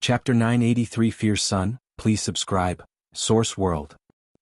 Chapter 983 Fierce Sun, please subscribe. Source World.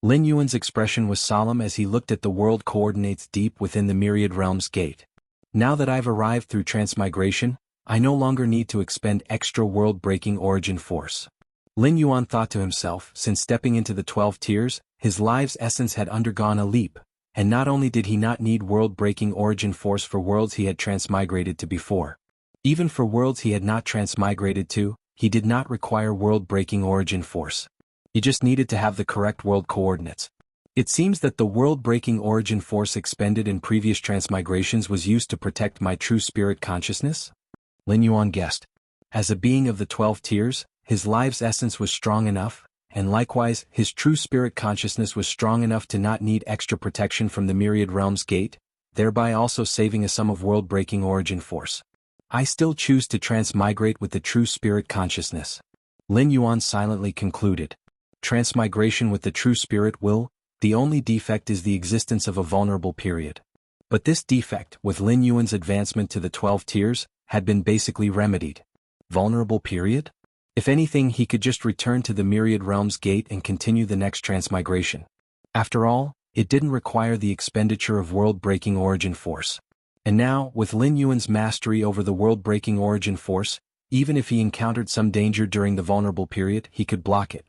Lin Yuan's expression was solemn as he looked at the world coordinates deep within the Myriad Realms gate. Now that I've arrived through transmigration, I no longer need to expend extra world-breaking origin force. Lin Yuan thought to himself, since stepping into the 12 tiers, his life's essence had undergone a leap, and not only did he not need world-breaking origin force for worlds he had transmigrated to before. Even for worlds he had not transmigrated to, he did not require world-breaking origin force. He just needed to have the correct world coordinates. It seems that the world-breaking origin force expended in previous transmigrations was used to protect my true spirit consciousness? Lin Yuan guessed. As a being of the 12 tiers, his life's essence was strong enough, and likewise, his true spirit consciousness was strong enough to not need extra protection from the Myriad Realms gate, thereby also saving a sum of world-breaking origin force. I still choose to transmigrate with the true spirit consciousness. Lin Yuan silently concluded. Transmigration with the true spirit will, the only defect is the existence of a vulnerable period. But this defect, with Lin Yuan's advancement to the 12 tiers, had been basically remedied. Vulnerable period? If anything, he could just return to the Myriad Realms gate and continue the next transmigration. After all, it didn't require the expenditure of world-breaking origin force. And now, with Lin Yuan's mastery over the world-breaking origin force, even if he encountered some danger during the vulnerable period, he could block it.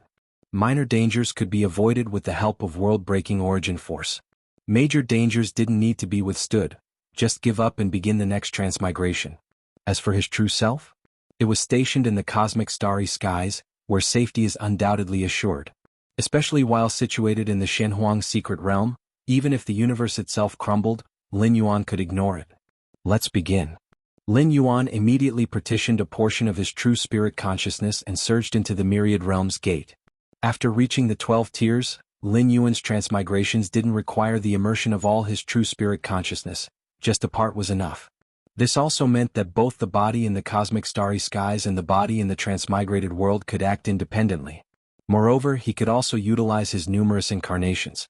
Minor dangers could be avoided with the help of world-breaking origin force. Major dangers didn't need to be withstood, just give up and begin the next transmigration. As for his true self, it was stationed in the cosmic starry skies, where safety is undoubtedly assured. Especially while situated in the Shenhuang secret realm, even if the universe itself crumbled, Lin Yuan could ignore it. Let's begin. Lin Yuan immediately partitioned a portion of his true spirit consciousness and surged into the Myriad Realms gate. After reaching the 12 tiers, Lin Yuan's transmigrations didn't require the immersion of all his true spirit consciousness, just a part was enough. This also meant that both the body in the cosmic starry skies and the body in the transmigrated world could act independently. Moreover, he could also utilize his numerous incarnations.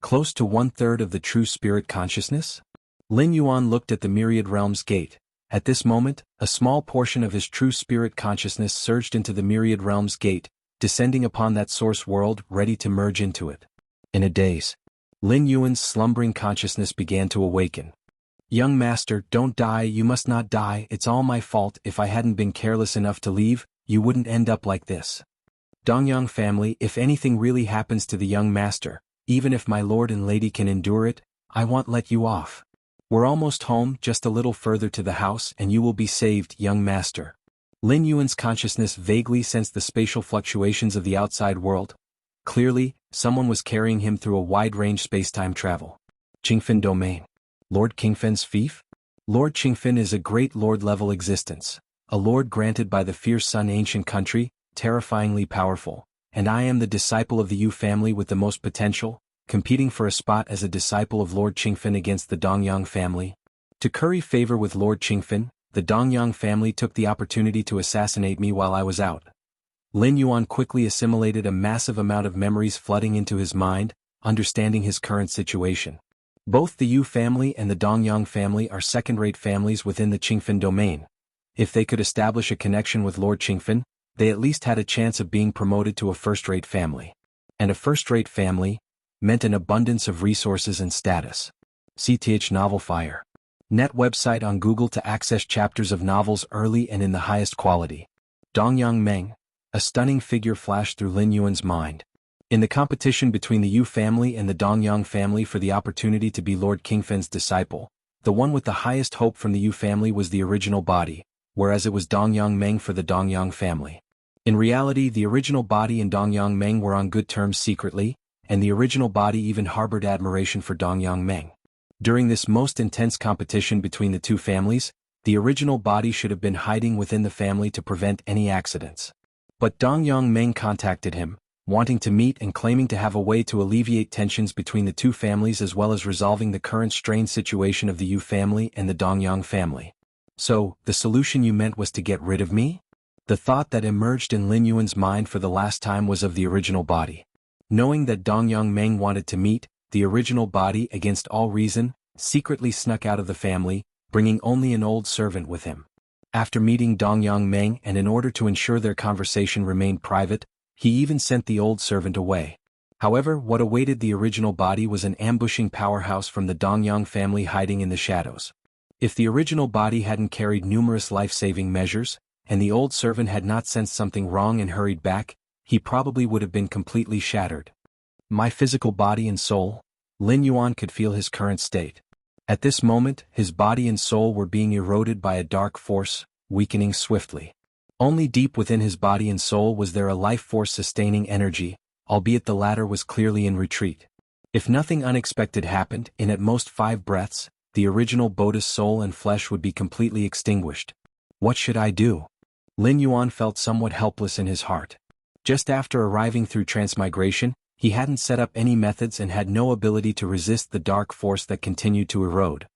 Close to 1/3 of the true spirit consciousness? Lin Yuan looked at the Myriad Realms gate. At this moment, a small portion of his true spirit consciousness surged into the Myriad Realms gate, descending upon that source world, ready to merge into it. In a daze, Lin Yuan's slumbering consciousness began to awaken. Young master, don't die, you must not die, it's all my fault, if I hadn't been careless enough to leave, you wouldn't end up like this. Dongyang family, if anything really happens to the young master, even if my lord and lady can endure it, I won't let you off. We're almost home, just a little further to the house and you will be saved, young master. Lin Yuan's consciousness vaguely sensed the spatial fluctuations of the outside world. Clearly, someone was carrying him through a wide-range space-time travel. Qingfen Domain. Lord Qingfen's fief? Lord Qingfen is a great lord-level existence, a lord granted by the Fierce Sun ancient country, terrifyingly powerful, and I am the disciple of the Yu family with the most potential, competing for a spot as a disciple of Lord Qingfen against the Dongyang family. To curry favor with Lord Qingfen, the Dongyang family took the opportunity to assassinate me while I was out. Lin Yuan quickly assimilated a massive amount of memories flooding into his mind, understanding his current situation. Both the Yu family and the Dongyang family are second-rate families within the Qingfen domain. If they could establish a connection with Lord Qingfen, they at least had a chance of being promoted to a first-rate family. And a first-rate family meant an abundance of resources and status. CTH Novel Fire. Net website on Google to access chapters of novels early and in the highest quality. Dongyang Meng. A stunning figure flashed through Lin Yuan's mind. In the competition between the Yu family and the Dongyang family for the opportunity to be Lord Qingfen's disciple, the one with the highest hope from the Yu family was the original body, whereas it was Dongyang Meng for the Dongyang family. In reality, the original body and Dongyang Meng were on good terms secretly, and the original body even harbored admiration for Dongyang Meng. During this most intense competition between the two families, the original body should have been hiding within the family to prevent any accidents. But Dongyang Meng contacted him, wanting to meet and claiming to have a way to alleviate tensions between the two families as well as resolving the current strained situation of the Yu family and the Dongyang family. So, the solution you meant was to get rid of me? The thought that emerged in Lin Yuan's mind for the last time was of the original body. Knowing that Dongyang Meng wanted to meet, the original body, against all reason, secretly snuck out of the family, bringing only an old servant with him. After meeting Dongyang Meng and in order to ensure their conversation remained private, he even sent the old servant away. However, what awaited the original body was an ambushing powerhouse from the Dongyang family hiding in the shadows. If the original body hadn't carried numerous life-saving measures, and the old servant had not sensed something wrong and hurried back, he probably would have been completely shattered. My physical body and soul? Lin Yuan could feel his current state. At this moment, his body and soul were being eroded by a dark force, weakening swiftly. Only deep within his body and soul was there a life force sustaining energy, albeit the latter was clearly in retreat. If nothing unexpected happened, in at most 5 breaths, the original Buddha's soul and flesh would be completely extinguished. What should I do? Lin Yuan felt somewhat helpless in his heart. Just after arriving through transmigration, he hadn't set up any methods and had no ability to resist the dark force that continued to erode.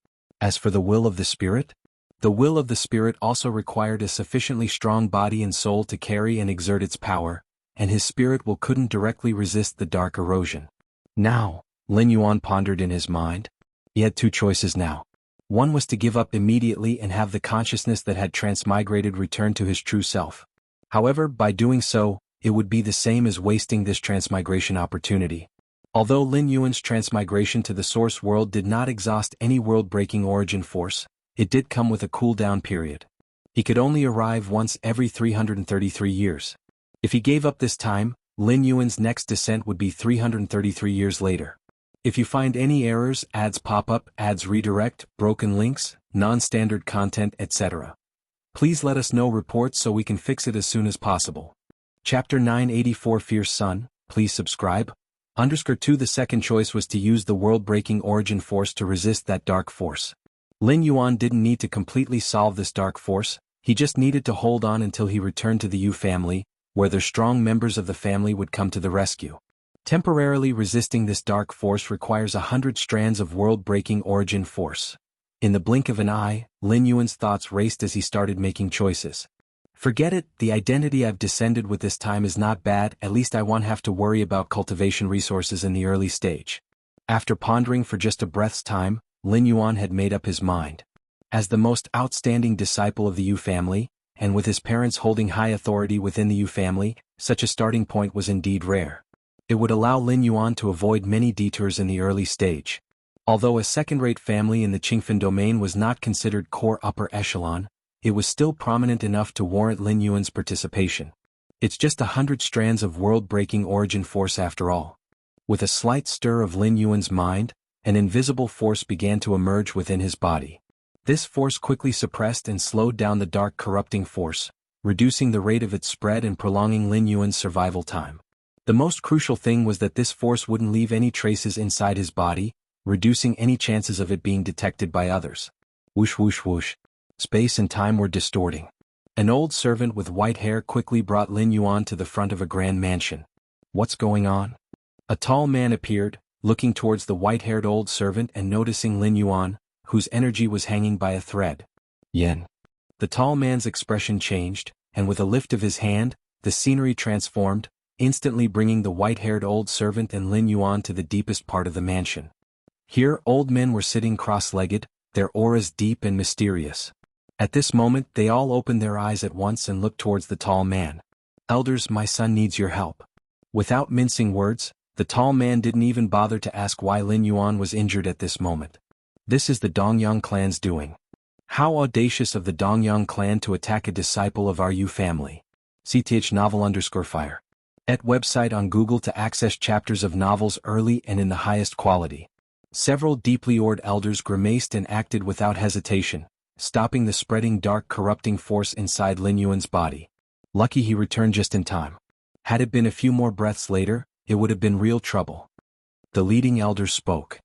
As for the will of the spirit? The will of the spirit also required a sufficiently strong body and soul to carry and exert its power, and his spirit will couldn't directly resist the dark erosion. Now, Lin Yuan pondered in his mind. He had 2 choices now. One was to give up immediately and have the consciousness that had transmigrated return to his true self. However, by doing so, it would be the same as wasting this transmigration opportunity. Although Lin Yuan's transmigration to the source world did not exhaust any world-breaking origin force, it did come with a cooldown period. He could only arrive once every 333 years. If he gave up this time, Lin Yuan's next descent would be 333 years later. If you find any errors, ads pop up, ads redirect, broken links, non-standard content, etc., please let us know reports so we can fix it as soon as possible. Chapter 984 Fierce Sun, please subscribe. _2 The second choice was to use the world-breaking origin force to resist that dark force. Lin Yuan didn't need to completely solve this dark force, he just needed to hold on until he returned to the Yu family, where the strong members of the family would come to the rescue. Temporarily resisting this dark force requires 100 strands of world-breaking origin force. In the blink of an eye, Lin Yuan's thoughts raced as he started making choices. Forget it, the identity I've descended with this time is not bad, at least I won't have to worry about cultivation resources in the early stage. After pondering for just a breath's time, Lin Yuan had made up his mind. As the most outstanding disciple of the Yu family, and with his parents holding high authority within the Yu family, such a starting point was indeed rare. It would allow Lin Yuan to avoid many detours in the early stage. Although a second-rate family in the Qingfen domain was not considered core upper echelon, it was still prominent enough to warrant Lin Yuan's participation. It's just 100 strands of world-breaking origin force after all. With a slight stir of Lin Yuan's mind, an invisible force began to emerge within his body. This force quickly suppressed and slowed down the dark corrupting force, reducing the rate of its spread and prolonging Lin Yuan's survival time. The most crucial thing was that this force wouldn't leave any traces inside his body, reducing any chances of it being detected by others. Whoosh whoosh whoosh. Space and time were distorting. An old servant with white hair quickly brought Lin Yuan to the front of a grand mansion. What's going on? A tall man appeared, looking towards the white-haired old servant and noticing Lin Yuan, whose energy was hanging by a thread. Yen. The tall man's expression changed, and with a lift of his hand, the scenery transformed, instantly bringing the white-haired old servant and Lin Yuan to the deepest part of the mansion. Here, old men were sitting cross-legged, their auras deep and mysterious. At this moment, they all opened their eyes at once and looked towards the tall man. Elders, my son needs your help. Without mincing words, the tall man didn't even bother to ask why Lin Yuan was injured at this moment. This is the Dongyang clan's doing. How audacious of the Dongyang clan to attack a disciple of our Yu family. CTH novel_fire. At website on Google to access chapters of novels early and in the highest quality. Several deeply ored elders grimaced and acted without hesitation, stopping the spreading dark corrupting force inside Lin Yuan's body. Lucky he returned just in time. Had it been a few more breaths later, it would have been real trouble. The leading elder spoke.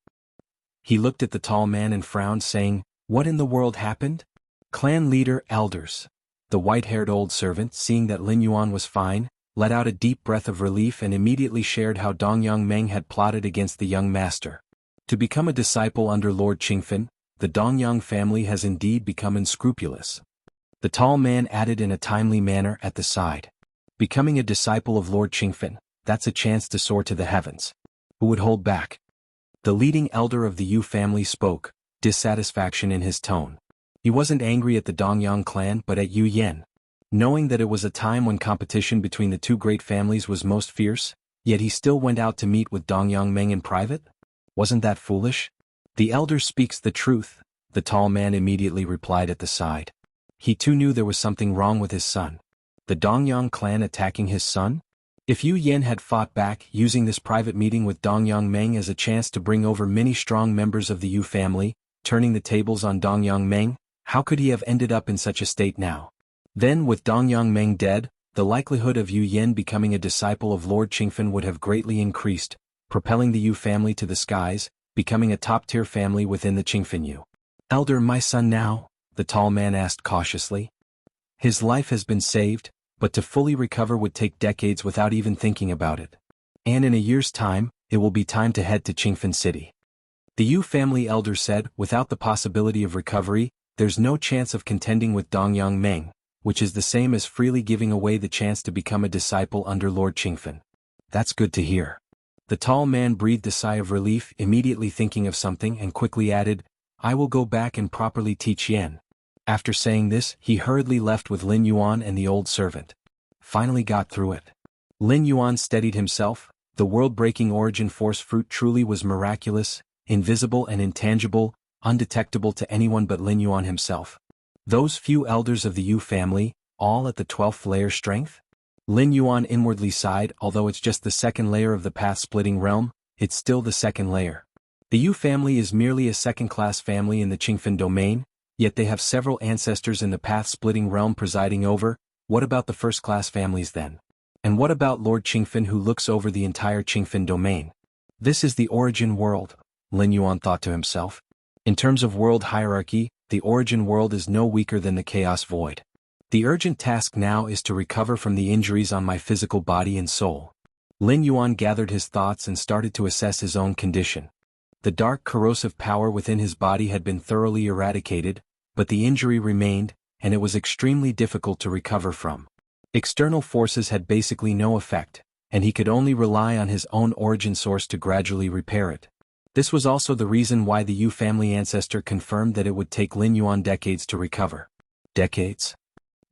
He looked at the tall man and frowned, saying, "What in the world happened?" Clan leader, elders. The white-haired old servant, seeing that Lin Yuan was fine, let out a deep breath of relief and immediately shared how Dongyang Meng had plotted against the young master. To become a disciple under Lord Qingfen, the Dongyang family has indeed become unscrupulous. The tall man added in a timely manner at the side. Becoming a disciple of Lord Qingfen, that's a chance to soar to the heavens. Who would hold back? The leading elder of the Yu family spoke, dissatisfaction in his tone. He wasn't angry at the Dongyang clan but at Yu Yan. Knowing that it was a time when competition between the two great families was most fierce, yet he still went out to meet with Dongyang Meng in private? Wasn't that foolish? The elder speaks the truth, the tall man immediately replied at the side. He too knew there was something wrong with his son. The Dongyang clan attacking his son? If Yu Yan had fought back, using this private meeting with Dongyang Meng as a chance to bring over many strong members of the Yu family, turning the tables on Dongyang Meng, how could he have ended up in such a state now? Then, with Dongyang Meng dead, the likelihood of Yu Yan becoming a disciple of Lord Qingfen would have greatly increased, propelling the Yu family to the skies, becoming a top-tier family within the Qingfen Yu. Elder, my son now? The tall man asked cautiously. His life has been saved, but to fully recover would take decades without even thinking about it. And in a year's time, it will be time to head to Qingfen City. The Yu family elder said, without the possibility of recovery, there's no chance of contending with Dongyang Meng, which is the same as freely giving away the chance to become a disciple under Lord Qingfen. That's good to hear. The tall man breathed a sigh of relief, immediately thinking of something, and quickly added, I will go back and properly teach Yan. After saying this, he hurriedly left with Lin Yuan and the old servant. Finally got through it. Lin Yuan steadied himself. The world-breaking origin force fruit truly was miraculous, invisible and intangible, undetectable to anyone but Lin Yuan himself. Those few elders of the Yu family, all at the 12th layer strength? Lin Yuan inwardly sighed. Although it's just the second layer of the path-splitting realm, it's still the second layer. The Yu family is merely a second-class family in the Qingfen domain, yet they have several ancestors in the path-splitting realm presiding over. What about the first-class families then? And what about Lord Qingfen, who looks over the entire Qingfen domain? This is the origin world, Lin Yuan thought to himself. In terms of world hierarchy, the origin world is no weaker than the chaos void. The urgent task now is to recover from the injuries on my physical body and soul. Lin Yuan gathered his thoughts and started to assess his own condition. The dark corrosive power within his body had been thoroughly eradicated, but the injury remained, and it was extremely difficult to recover from. External forces had basically no effect, and he could only rely on his own origin source to gradually repair it. This was also the reason why the Yu family ancestor confirmed that it would take Lin Yuan decades to recover. Decades?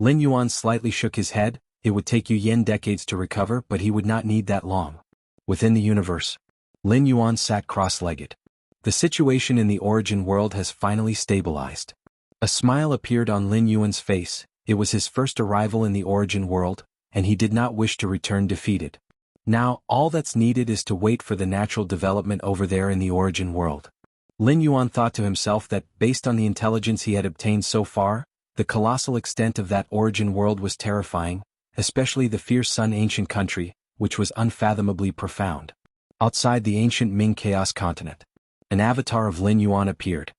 Lin Yuan slightly shook his head. It would take Yu Yan decades to recover, but he would not need that long. Within the universe, Lin Yuan sat cross-legged. The situation in the origin world has finally stabilized. A smile appeared on Lin Yuan's face. It was his first arrival in the origin world, and he did not wish to return defeated. Now, all that's needed is to wait for the natural development over there in the origin world. Lin Yuan thought to himself that, based on the intelligence he had obtained so far, the colossal extent of that origin world was terrifying, especially the fierce Sun ancient country, which was unfathomably profound. Outside the ancient Ming Chaos continent, an avatar of Lin Yuan appeared.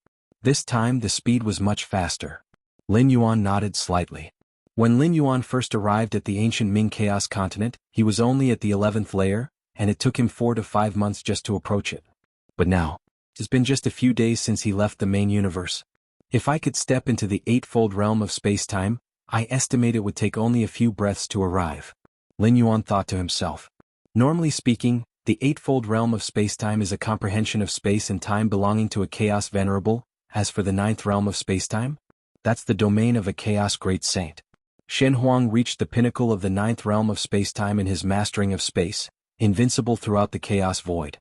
This time the speed was much faster. Lin Yuan nodded slightly. When Lin Yuan first arrived at the ancient Ming Chaos continent, he was only at the 11th layer, and it took him 4 to 5 months just to approach it. But now, it's been just a few days since he left the main universe. If I could step into the eightfold realm of space-time, I estimate it would take only a few breaths to arrive. Lin Yuan thought to himself. Normally speaking, the eightfold realm of space-time is a comprehension of space and time belonging to a chaos venerable. As for the 9th realm of space-time, that's the domain of a chaos great saint. Shen Huang reached the pinnacle of the 9th realm of space-time in his mastering of space, invincible throughout the chaos void.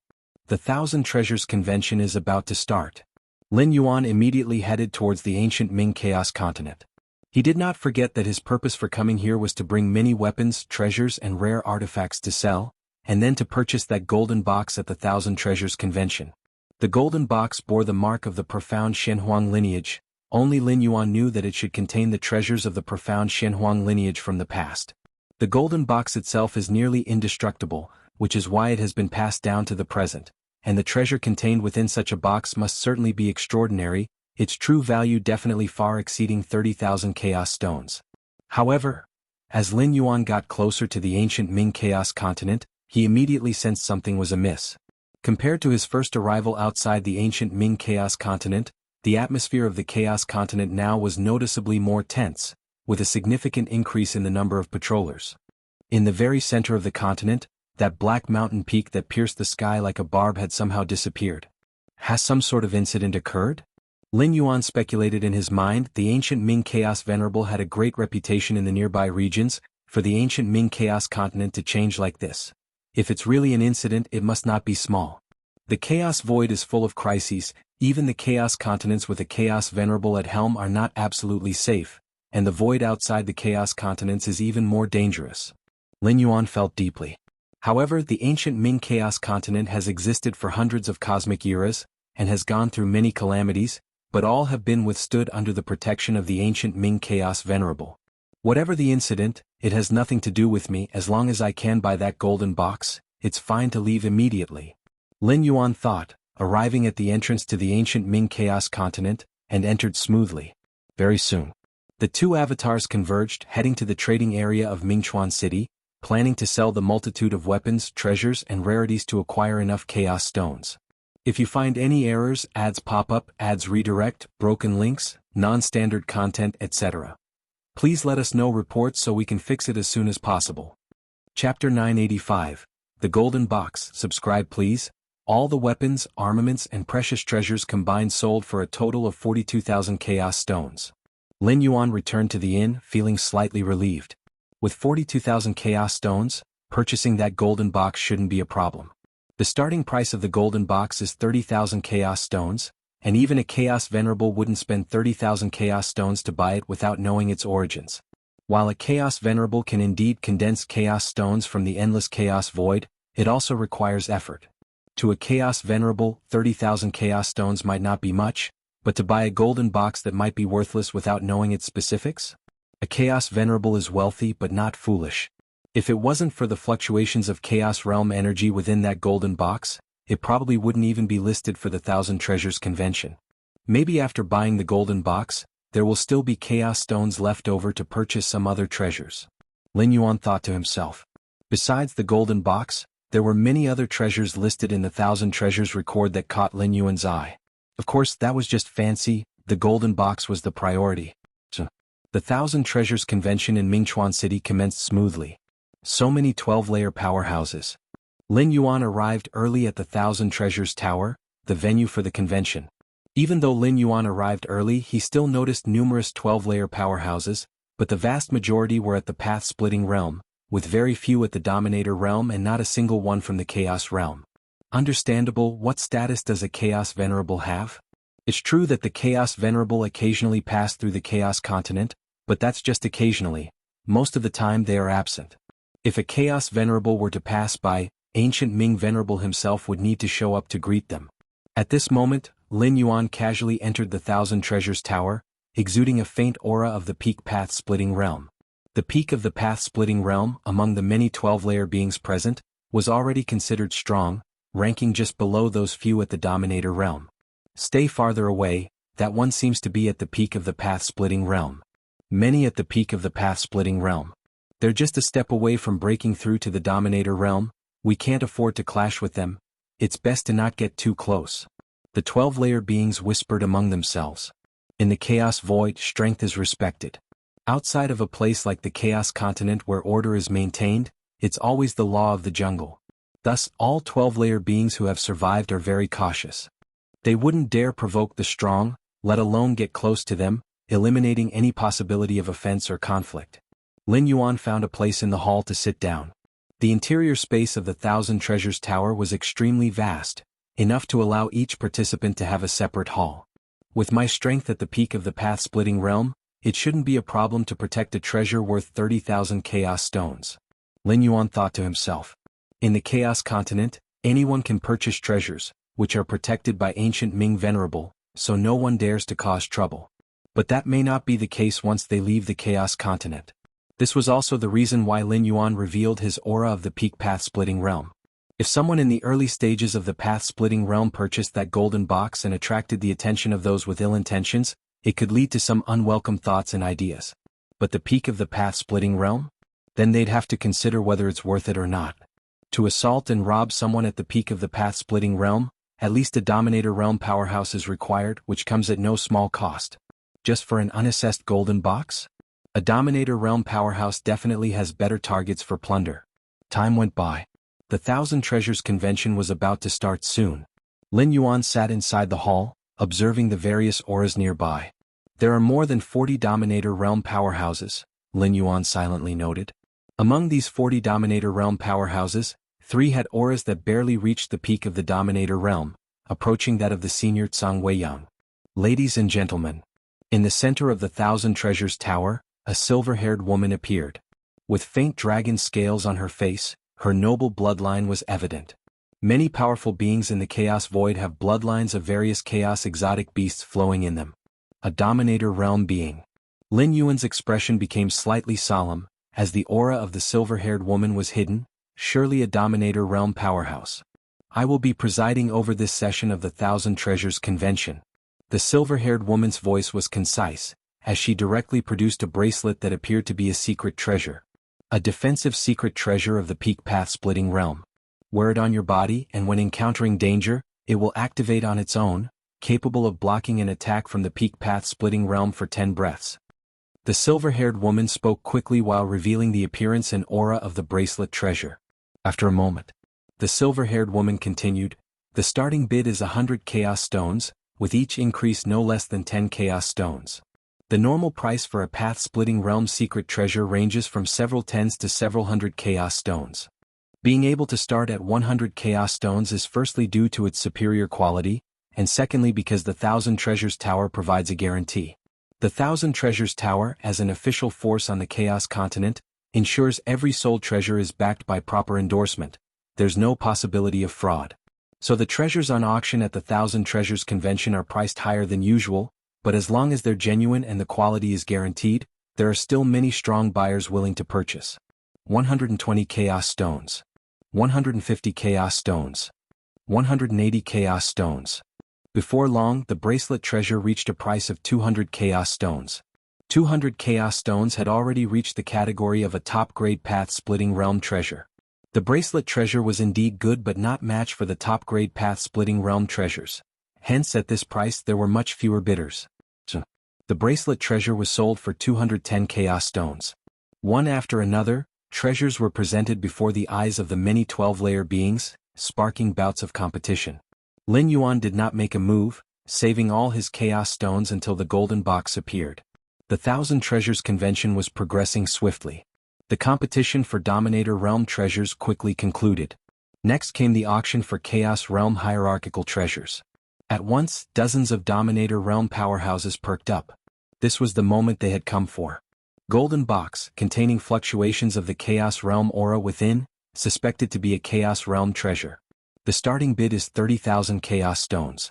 The Thousand Treasures Convention is about to start. Lin Yuan immediately headed towards the ancient Ming Chaos continent. He did not forget that his purpose for coming here was to bring many weapons, treasures and rare artifacts to sell, and then to purchase that golden box at the Thousand Treasures Convention. The golden box bore the mark of the profound Shen Huang lineage. Only Lin Yuan knew that it should contain the treasures of the profound Shen Huang lineage from the past. The golden box itself is nearly indestructible, which is why it has been passed down to the present, and the treasure contained within such a box must certainly be extraordinary, its true value definitely far exceeding 30,000 chaos stones. However, as Lin Yuan got closer to the ancient Ming Chaos continent, he immediately sensed something was amiss. Compared to his first arrival outside the ancient Ming Chaos continent, the atmosphere of the Chaos continent now was noticeably more tense, with a significant increase in the number of patrollers. In the very center of the continent, that black mountain peak that pierced the sky like a barb had somehow disappeared. Has some sort of incident occurred? Lin Yuan speculated in his mind. The ancient Ming Chaos Venerable had a great reputation in the nearby regions. For the ancient Ming Chaos continent to change like this, if it's really an incident, it must not be small. The Chaos Void is full of crises. Even the Chaos continents with a Chaos Venerable at helm are not absolutely safe, and the Void outside the Chaos continents is even more dangerous. Lin Yuan felt deeply. However, the ancient Ming Chaos continent has existed for hundreds of cosmic eras, and has gone through many calamities, but all have been withstood under the protection of the ancient Ming Chaos Venerable. Whatever the incident, it has nothing to do with me. As long as I can buy that golden box, it's fine to leave immediately. Lin Yuan thought, arriving at the entrance to the ancient Ming Chaos continent, and entered smoothly. Very soon, the two avatars converged, heading to the trading area of Mingchuan City, planning to sell the multitude of weapons, treasures, and rarities to acquire enough Chaos Stones. If you find any errors, ads pop up, ads redirect, broken links, non-standard content, etc., please let us know reports so we can fix it as soon as possible. Chapter 985. The Golden Box. Subscribe please. All the weapons, armaments, and precious treasures combined sold for a total of 42,000 Chaos Stones. Lin Yuan returned to the inn, feeling slightly relieved. With 42,000 Chaos Stones, purchasing that golden box shouldn't be a problem. The starting price of the golden box is 30,000 Chaos Stones, and even a Chaos Venerable wouldn't spend 30,000 Chaos Stones to buy it without knowing its origins. While a Chaos Venerable can indeed condense Chaos Stones from the endless Chaos Void, it also requires effort. To a Chaos Venerable, 30,000 Chaos Stones might not be much, but to buy a golden box that might be worthless without knowing its specifics? A Chaos Venerable is wealthy but not foolish. If it wasn't for the fluctuations of Chaos Realm energy within that golden box, it probably wouldn't even be listed for the Thousand Treasures convention. Maybe after buying the golden box, there will still be Chaos Stones left over to purchase some other treasures. Lin Yuan thought to himself. Besides the golden box, there were many other treasures listed in the Thousand Treasures record that caught Lin Yuan's eye. Of course, that was just fancy. The golden box was the priority. The Thousand Treasures convention in Mingchuan City commenced smoothly. So many 12-layer powerhouses. Lin Yuan arrived early at the Thousand Treasures Tower, the venue for the convention. Even though Lin Yuan arrived early, he still noticed numerous 12-layer powerhouses, but the vast majority were at the path-splitting realm, with very few at the Dominator realm and not a single one from the Chaos realm. Understandable. What status does a Chaos Venerable have? It's true that the Chaos Venerable occasionally pass through the Chaos continent, but that's just occasionally. Most of the time they are absent. If a Chaos Venerable were to pass by, ancient Ming Venerable himself would need to show up to greet them. At this moment, Lin Yuan casually entered the Thousand Treasures Tower, exuding a faint aura of the peak path-splitting realm. The peak of the path-splitting realm, among the many 12-layer beings present, was already considered strong, ranking just below those few at the Dominator realm. Stay farther away, that one seems to be at the peak of the path-splitting realm. Many at the peak of the path-splitting realm. They're just a step away from breaking through to the Dominator realm. We can't afford to clash with them. It's best to not get too close. The 12-layer beings whispered among themselves. In the Chaos Void, strength is respected. Outside of a place like the Chaos Continent where order is maintained, it's always the law of the jungle. Thus, all 12-layer beings who have survived are very cautious. They wouldn't dare provoke the strong, let alone get close to them, eliminating any possibility of offense or conflict. Lin Yuan found a place in the hall to sit down. The interior space of the Thousand Treasures Tower was extremely vast, enough to allow each participant to have a separate hall. With my strength at the peak of the path-splitting realm, it shouldn't be a problem to protect a treasure worth 30,000 Chaos Stones. Lin Yuan thought to himself. In the Chaos Continent, anyone can purchase treasures, which are protected by ancient Ming Venerable, so no one dares to cause trouble. But that may not be the case once they leave the Chaos Continent. This was also the reason why Lin Yuan revealed his aura of the peak path-splitting realm. If someone in the early stages of the path-splitting realm purchased that golden box and attracted the attention of those with ill intentions, it could lead to some unwelcome thoughts and ideas. But the peak of the path-splitting realm? Then they'd have to consider whether it's worth it or not. To assault and rob someone at the peak of the path-splitting realm, at least a Dominator realm powerhouse is required, which comes at no small cost. Just for an unassessed golden box? A Dominator realm powerhouse definitely has better targets for plunder. Time went by. The Thousand Treasures convention was about to start soon. Lin Yuan sat inside the hall, observing the various auras nearby. There are more than 40 Dominator Realm powerhouses, Lin Yuan silently noted. Among these 40 Dominator Realm powerhouses, 3 had auras that barely reached the peak of the Dominator Realm, approaching that of the senior Tsang Weiyang. Ladies and gentlemen. In the center of the Thousand Treasures Tower, a silver-haired woman appeared. With faint dragon scales on her face, her noble bloodline was evident. Many powerful beings in the Chaos Void have bloodlines of various chaos exotic beasts flowing in them. A Dominator Realm being. Lin Yuan's expression became slightly solemn, as the aura of the silver-haired woman was hidden, surely a Dominator Realm powerhouse. I will be presiding over this session of the Thousand Treasures Convention. The silver-haired woman's voice was concise, as she directly produced a bracelet that appeared to be a secret treasure. A defensive secret treasure of the Peak Path-splitting realm. Wear it on your body and when encountering danger, it will activate on its own, capable of blocking an attack from the Peak Path-splitting realm for 10 breaths. The silver-haired woman spoke quickly while revealing the appearance and aura of the bracelet treasure. After a moment, the silver-haired woman continued, the starting bid is 100 Chaos Stones, with each increase no less than 10 Chaos Stones. The normal price for a path-splitting realm secret treasure ranges from several tens to several hundred Chaos Stones. Being able to start at 100 Chaos Stones is firstly due to its superior quality, and secondly because the Thousand Treasures Tower provides a guarantee. The Thousand Treasures Tower, as an official force on the Chaos Continent, ensures every sold treasure is backed by proper endorsement. There's no possibility of fraud. So the treasures on auction at the Thousand Treasures Convention are priced higher than usual, but as long as they're genuine and the quality is guaranteed, there are still many strong buyers willing to purchase. 120 Chaos Stones. 150 Chaos Stones. 180 Chaos Stones. Before long, the bracelet treasure reached a price of 200 Chaos Stones. 200 Chaos Stones had already reached the category of a top-grade path-splitting realm treasure. The bracelet treasure was indeed good but not matched for the top-grade path-splitting realm treasures. Hence at this price there were much fewer bidders. The bracelet treasure was sold for 210 Chaos Stones. One after another, treasures were presented before the eyes of the many 12-layer beings, sparking bouts of competition. Lin Yuan did not make a move, saving all his Chaos Stones until the golden box appeared. The Thousand Treasures Convention was progressing swiftly. The competition for Dominator Realm treasures quickly concluded. Next came the auction for Chaos Realm hierarchical treasures. At once, dozens of Dominator Realm powerhouses perked up. This was the moment they had come for. Golden box, containing fluctuations of the Chaos Realm aura within, suspected to be a Chaos Realm treasure. The starting bid is 30,000 Chaos Stones.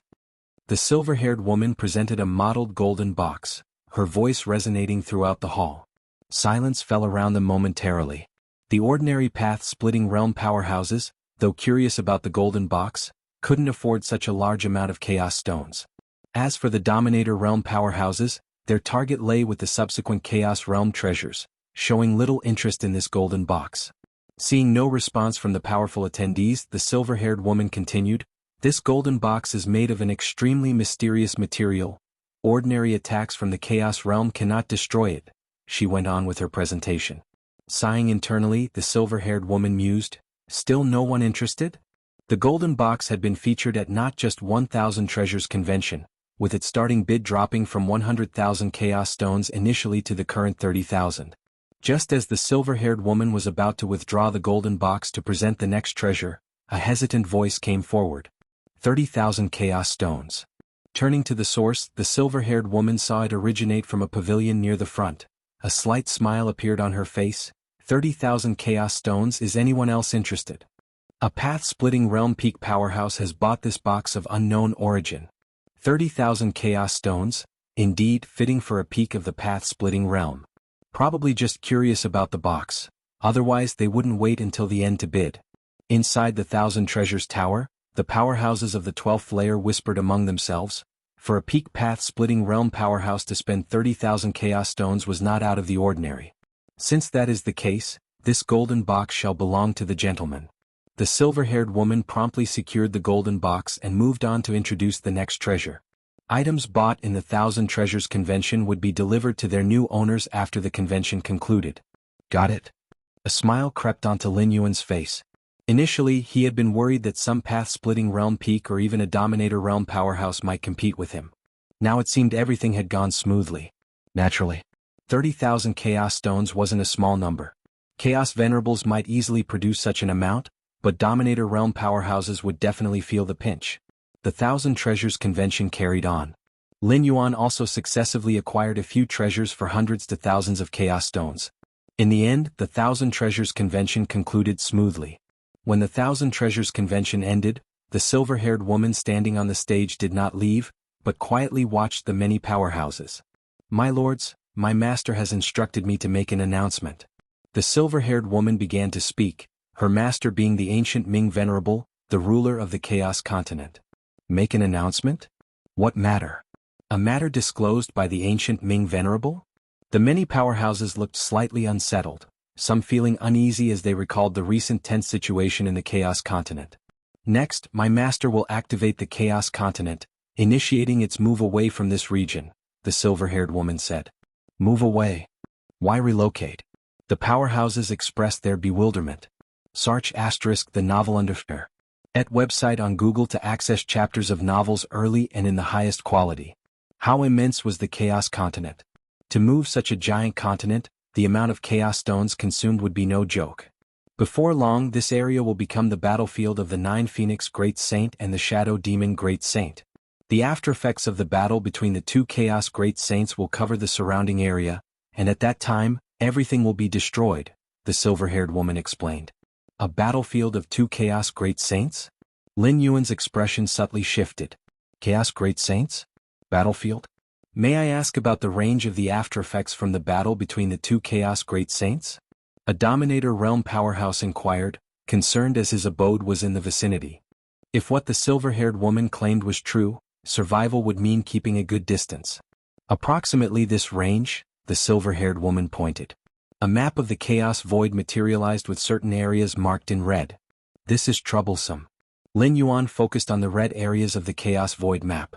The silver-haired woman presented a mottled golden box, her voice resonating throughout the hall. Silence fell around them momentarily. The ordinary path-splitting realm powerhouses, though curious about the golden box, couldn't afford such a large amount of Chaos Stones. As for the Dominator Realm powerhouses, their target lay with the subsequent Chaos Realm treasures, showing little interest in this golden box. Seeing no response from the powerful attendees, the silver-haired woman continued, "This golden box is made of an extremely mysterious material. Ordinary attacks from the Chaos Realm cannot destroy it," she went on with her presentation. Sighing internally, the silver-haired woman mused, "Still no one interested?" The golden box had been featured at not just 1,000 Treasures Convention, with its starting bid dropping from 100,000 Chaos Stones initially to the current 30,000. Just as the silver-haired woman was about to withdraw the golden box to present the next treasure, a hesitant voice came forward. 30,000 Chaos Stones. Turning to the source, the silver-haired woman saw it originate from a pavilion near the front. A slight smile appeared on her face. 30,000 Chaos Stones. Is anyone else interested? A path-splitting realm peak powerhouse has bought this box of unknown origin. 30,000 Chaos Stones, indeed fitting for a peak of the path-splitting realm. Probably just curious about the box, otherwise they wouldn't wait until the end to bid. Inside the Thousand Treasures Tower, the powerhouses of the 12th layer whispered among themselves. For a peak path-splitting realm powerhouse to spend 30,000 Chaos Stones was not out of the ordinary. Since that is the case, this golden box shall belong to the gentleman. The silver-haired woman promptly secured the golden box and moved on to introduce the next treasure. Items bought in the Thousand Treasures Convention would be delivered to their new owners after the convention concluded. Got it? A smile crept onto Lin Yuan's face. Initially, he had been worried that some path-splitting realm peak or even a dominator realm powerhouse might compete with him. Now it seemed everything had gone smoothly. Naturally. 30,000 Chaos Stones wasn't a small number. Chaos Venerables might easily produce such an amount, but dominator realm powerhouses would definitely feel the pinch. The Thousand Treasures convention carried on. Lin Yuan also successively acquired a few treasures for hundreds to thousands of Chaos Stones. In the end, the Thousand Treasures convention concluded smoothly. When the Thousand Treasures convention ended, the silver-haired woman standing on the stage did not leave, but quietly watched the many powerhouses. "My lords, my master has instructed me to make an announcement." The silver-haired woman began to speak, her master being the ancient Ming Venerable, the ruler of the Chaos Continent. Make an announcement? What matter? A matter disclosed by the ancient Ming Venerable? The many powerhouses looked slightly unsettled, some feeling uneasy as they recalled the recent tense situation in the Chaos Continent. "Next, my master will activate the Chaos Continent, initiating its move away from this region," the silver-haired woman said. "Move away? Why relocate?" The powerhouses expressed their bewilderment. Search * the novel under at website on Google to access chapters of novels early and in the highest quality. How immense was the Chaos Continent? To move such a giant continent, the amount of Chaos Stones consumed would be no joke. Before long, this area will become the battlefield of the Nine Phoenix Great Saint and the Shadow Demon Great Saint. The aftereffects of the battle between the two Chaos Great Saints will cover the surrounding area, and at that time, everything will be destroyed, the silver-haired woman explained. A battlefield of two Chaos Great Saints? Lin Yuan's expression subtly shifted. Chaos Great Saints? Battlefield? May I ask about the range of the aftereffects from the battle between the two Chaos Great Saints? A dominator realm powerhouse inquired, concerned as his abode was in the vicinity. If what the silver-haired woman claimed was true, survival would mean keeping a good distance. Approximately this range, the silver-haired woman pointed. A map of the Chaos Void materialized with certain areas marked in red. This is troublesome. Lin Yuan focused on the red areas of the Chaos Void map.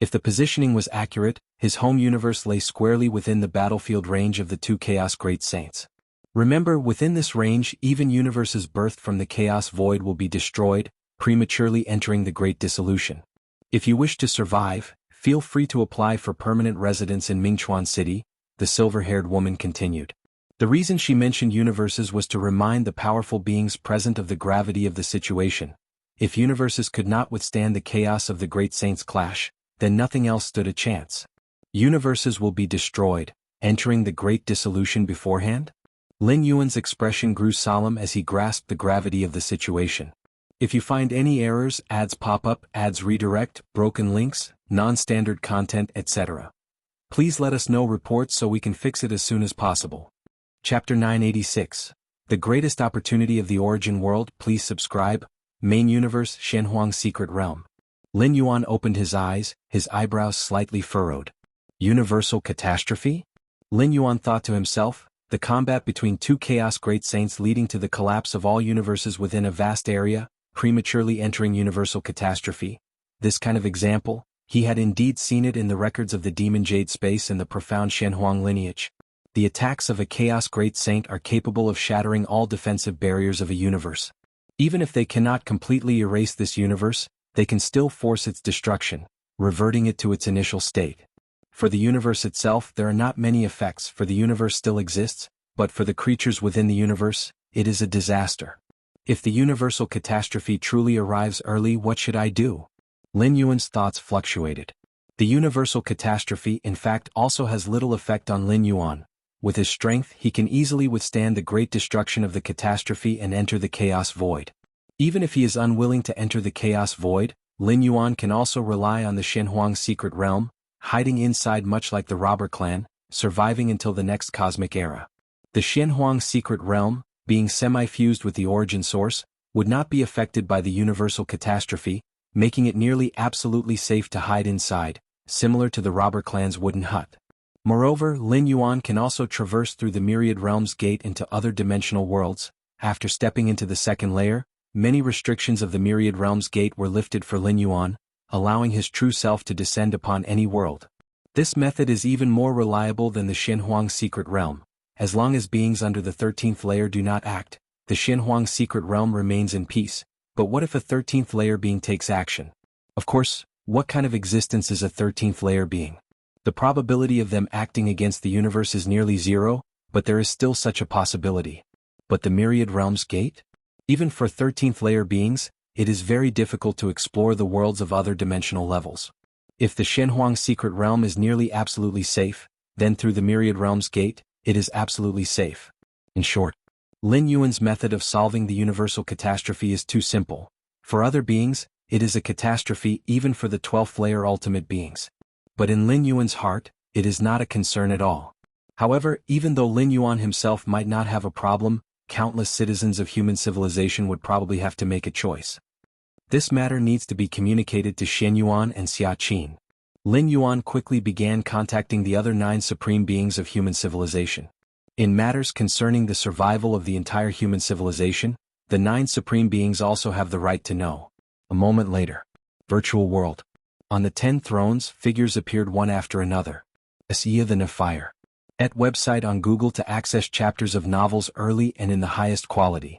If the positioning was accurate, his home universe lay squarely within the battlefield range of the two Chaos Great Saints. Remember, within this range, even universes birthed from the Chaos Void will be destroyed, prematurely entering the Great Dissolution. If you wish to survive, feel free to apply for permanent residence in Mingchuan City, the silver-haired woman continued. The reason she mentioned universes was to remind the powerful beings present of the gravity of the situation. If universes could not withstand the chaos of the Great Saints' clash, then nothing else stood a chance. Universes will be destroyed, entering the Great Dissolution beforehand? Lin Yuan's expression grew solemn as he grasped the gravity of the situation. If you find any errors, ads pop up, ads redirect, broken links, non-standard content, etc., please let us know reports so we can fix it as soon as possible. Chapter 986. The Greatest Opportunity of the Origin World. Please subscribe. Main Universe, Shenhuang Secret Realm. Lin Yuan opened his eyes, his eyebrows slightly furrowed. Universal catastrophe? Lin Yuan thought to himself, the combat between two Chaos Great Saints leading to the collapse of all universes within a vast area, prematurely entering universal catastrophe. This kind of example, he had indeed seen it in the records of the Demon Jade Space and the profound Shenhuang lineage. The attacks of a Chaos Great Saint are capable of shattering all defensive barriers of a universe. Even if they cannot completely erase this universe, they can still force its destruction, reverting it to its initial state. For the universe itself, there are not many effects, for the universe still exists, but for the creatures within the universe, it is a disaster. If the universal catastrophe truly arrives early, what should I do? Lin Yuan's thoughts fluctuated. The universal catastrophe, in fact, also has little effect on Lin Yuan. With his strength, he can easily withstand the great destruction of the catastrophe and enter the Chaos Void. Even if he is unwilling to enter the Chaos Void, Lin Yuan can also rely on the Shenhuang Secret Realm, hiding inside much like the Robber Clan, surviving until the next cosmic era. The Shenhuang Secret Realm, being semi-fused with the origin source, would not be affected by the universal catastrophe, making it nearly absolutely safe to hide inside, similar to the Robber Clan's wooden hut. Moreover, Lin Yuan can also traverse through the Myriad Realms Gate into other dimensional worlds. After stepping into the second layer, many restrictions of the Myriad Realms Gate were lifted for Lin Yuan, allowing his true self to descend upon any world. This method is even more reliable than the Shenhuang Secret Realm. As long as beings under the 13th layer do not act, The Xinhuang secret realm remains in peace, but what if a 13th layer being takes action? Of course, what kind of existence is a 13th layer being? The probability of them acting against the universe is nearly zero, but there is still such a possibility. But the Myriad Realms Gate? Even for 13th layer beings, it is very difficult to explore the worlds of other dimensional levels. If the Xinhuang secret realm is nearly absolutely safe, then through the Myriad Realms Gate, it is absolutely safe. In short, Lin Yuan's method of solving the universal catastrophe is too simple. For other beings, it is a catastrophe even for the 12th layer ultimate beings. But in Lin Yuan's heart, it is not a concern at all. However, even though Lin Yuan himself might not have a problem, countless citizens of human civilization would probably have to make a choice. This matter needs to be communicated to Shen Yuan and Xia Qin. Lin Yuan quickly began contacting the other 9 supreme beings of human civilization. In matters concerning the survival of the entire human civilization, the 9 supreme beings also have the right to know. A moment later. Virtual world. On the 10 thrones, figures appeared one after another. Xianxia the Nephire. At website on Google to access chapters of novels early and in the highest quality.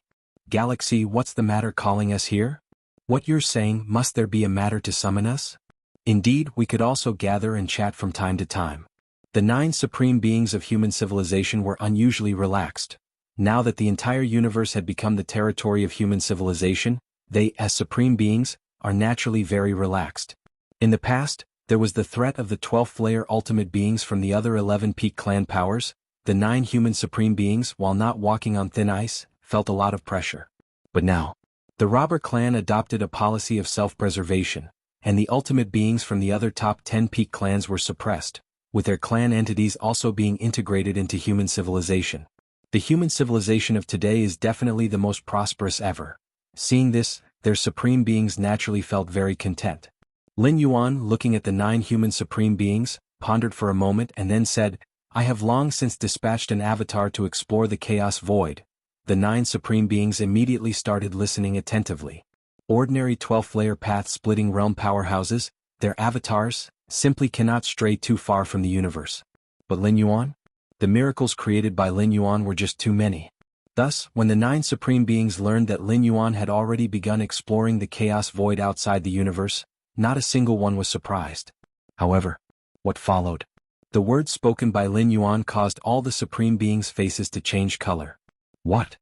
Galaxy, what's the matter calling us here? What you're saying, must there be a matter to summon us? Indeed, we could also gather and chat from time to time. The 9 supreme beings of human civilization were unusually relaxed. Now that the entire universe had become the territory of human civilization, they, as supreme beings, are naturally very relaxed. In the past, there was the threat of the 12th layer ultimate beings from the other 11 peak clan powers. The 9 human supreme beings, while not walking on thin ice, felt a lot of pressure. But now, the robber clan adopted a policy of self-preservation, and the ultimate beings from the other top 10 peak clans were suppressed, with their clan entities also being integrated into human civilization. The human civilization of today is definitely the most prosperous ever. Seeing this, their supreme beings naturally felt very content. Lin Yuan, looking at the 9 human supreme beings, pondered for a moment and then said, I have long since dispatched an avatar to explore the chaos void. The 9 supreme beings immediately started listening attentively. Ordinary 12th layer path-splitting realm powerhouses, their avatars, simply cannot stray too far from the universe. But Lin Yuan? The miracles created by Lin Yuan were just too many. Thus, when the 9 supreme beings learned that Lin Yuan had already begun exploring the chaos void outside the universe, not a single one was surprised. However, what followed? The words spoken by Lin Yuan caused all the supreme beings' faces to change color. What?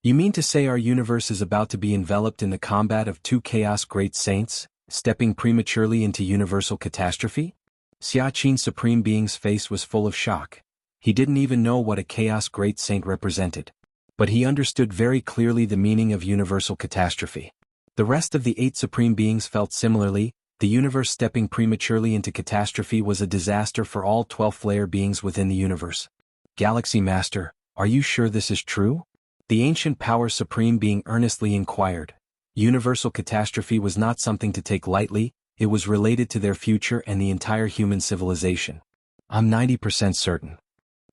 You mean to say our universe is about to be enveloped in the combat of 2 chaos great saints, stepping prematurely into universal catastrophe? Xia Qin's supreme being's face was full of shock. He didn't even know what a chaos great saint represented. But he understood very clearly the meaning of universal catastrophe. The rest of the 8 supreme beings felt similarly. The universe stepping prematurely into catastrophe was a disaster for all 12th layer beings within the universe. Galaxy Master, are you sure this is true? The ancient power supreme being earnestly inquired. Universal catastrophe was not something to take lightly, it was related to their future and the entire human civilization. I'm 90% certain.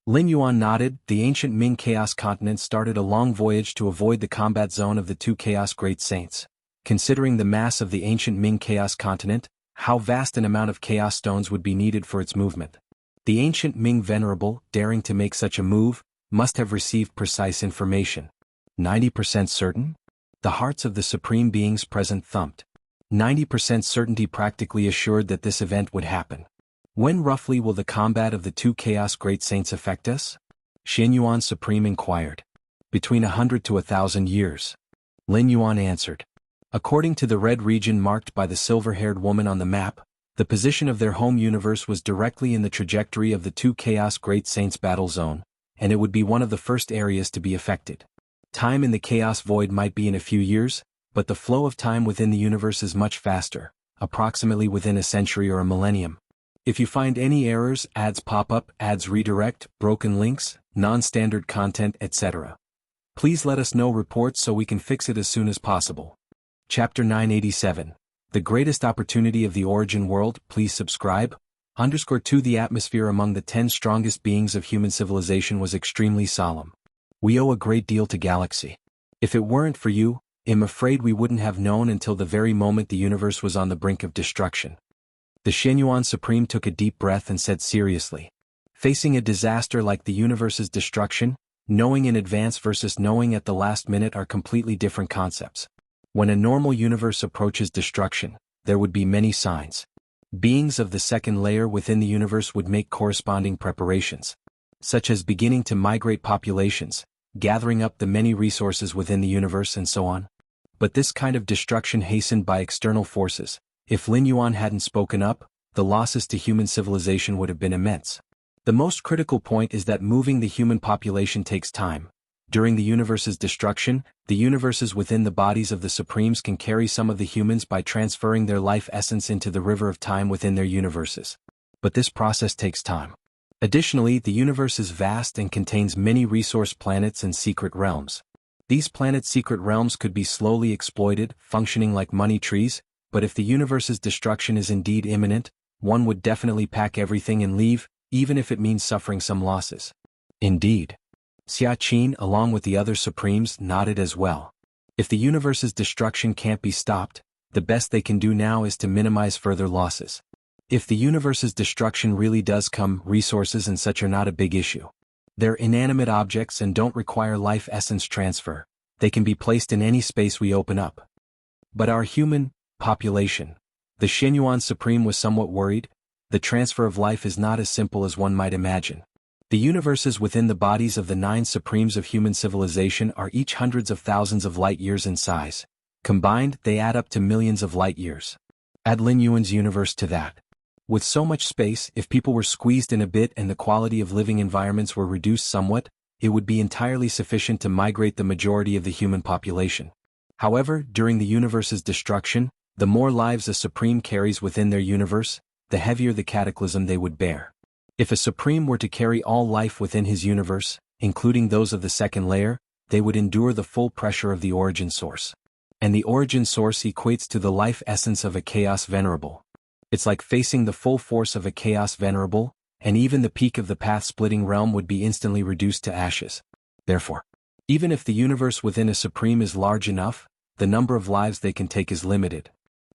Lin Yuan nodded. The ancient Ming Chaos continent started a long voyage to avoid the combat zone of the 2 Chaos Great Saints. Considering the mass of the ancient Ming Chaos continent, how vast an amount of Chaos Stones would be needed for its movement. The ancient Ming Venerable, daring to make such a move, must have received precise information. 90% certain? The hearts of the supreme beings present thumped. 90% certainty practically assured that this event would happen. When roughly will the combat of the 2 Chaos Great Saints affect us? Shen Yuan Supreme inquired. Between 100 to 1,000 years. Lin Yuan answered. According to the red region marked by the silver-haired woman on the map, the position of their home universe was directly in the trajectory of the 2 Chaos Great Saints battle zone, and it would be one of the first areas to be affected. Time in the Chaos Void might be in a few years, but the flow of time within the universe is much faster, approximately within a century or a millennium. If you find any errors, ads pop up, ads redirect, broken links, non-standard content, etc., please let us know reports so we can fix it as soon as possible. Chapter 987. The greatest opportunity of the origin world, please subscribe. _2 The atmosphere among the 10 strongest beings of human civilization was extremely solemn. We owe a great deal to Galaxy. If it weren't for you, I'm afraid we wouldn't have known until the very moment the universe was on the brink of destruction. The Shenyuan Supreme took a deep breath and said seriously. Facing a disaster like the universe's destruction, Knowing in advance versus knowing at the last minute are completely different concepts. When a normal universe approaches destruction, there would be many signs. Beings of the second layer within the universe would make corresponding preparations, such as beginning to migrate populations, gathering up the many resources within the universe and so on. But this kind of destruction hastened by external forces. If Lin Yuan hadn't spoken up, the losses to human civilization would have been immense. The most critical point is that moving the human population takes time. During the universe's destruction, the universes within the bodies of the Supremes can carry some of the humans by transferring their life essence into the river of time within their universes. But this process takes time. Additionally, the universe is vast and contains many resource planets and secret realms. These planets' secret realms could be slowly exploited, functioning like money trees, but if the universe's destruction is indeed imminent, one would definitely pack everything and leave, even if it means suffering some losses. Indeed. Xianxia, along with the other Supremes, nodded as well. If the universe's destruction can't be stopped, the best they can do now is to minimize further losses. If the universe's destruction really does come, resources and such are not a big issue. They're inanimate objects and don't require life essence transfer. They can be placed in any space we open up. But our human population, the Xianyuan Supreme was somewhat worried. The transfer of life is not as simple as one might imagine. The universes within the bodies of the 9 Supremes of human civilization are each hundreds of thousands of light years in size. Combined, they add up to millions of light years. Add Lin Yuan's universe to that. With so much space, if people were squeezed in a bit and the quality of living environments were reduced somewhat, it would be entirely sufficient to migrate the majority of the human population. However, during the universe's destruction, the more lives a Supreme carries within their universe, the heavier the cataclysm they would bear. If a Supreme were to carry all life within his universe, including those of the second layer, they would endure the full pressure of the origin source. And the origin source equates to the life essence of a Chaos Venerable. It's like facing the full force of a Chaos Venerable, and even the peak of the path-splitting realm would be instantly reduced to ashes. Therefore, even if the universe within a Supreme is large enough, the number of lives they can take is limited.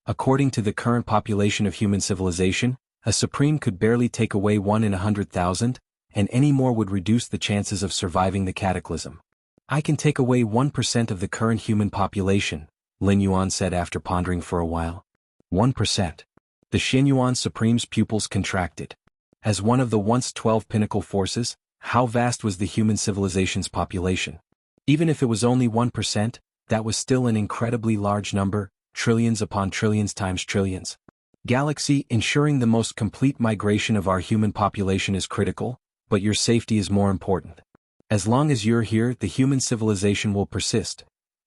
According to the current population of human civilization, a Supreme could barely take away 1 in 100,000, and any more would reduce the chances of surviving the cataclysm. I can take away 1% of the current human population, Lin Yuan said after pondering for a while. 1%. The Xianyuan Supreme's pupils contracted. As one of the once 12 pinnacle forces, how vast was the human civilization's population? Even if it was only 1%, that was still an incredibly large number, trillions upon trillions times trillions. Galaxy, ensuring the most complete migration of our human population is critical, but your safety is more important. As long as you're here, the human civilization will persist,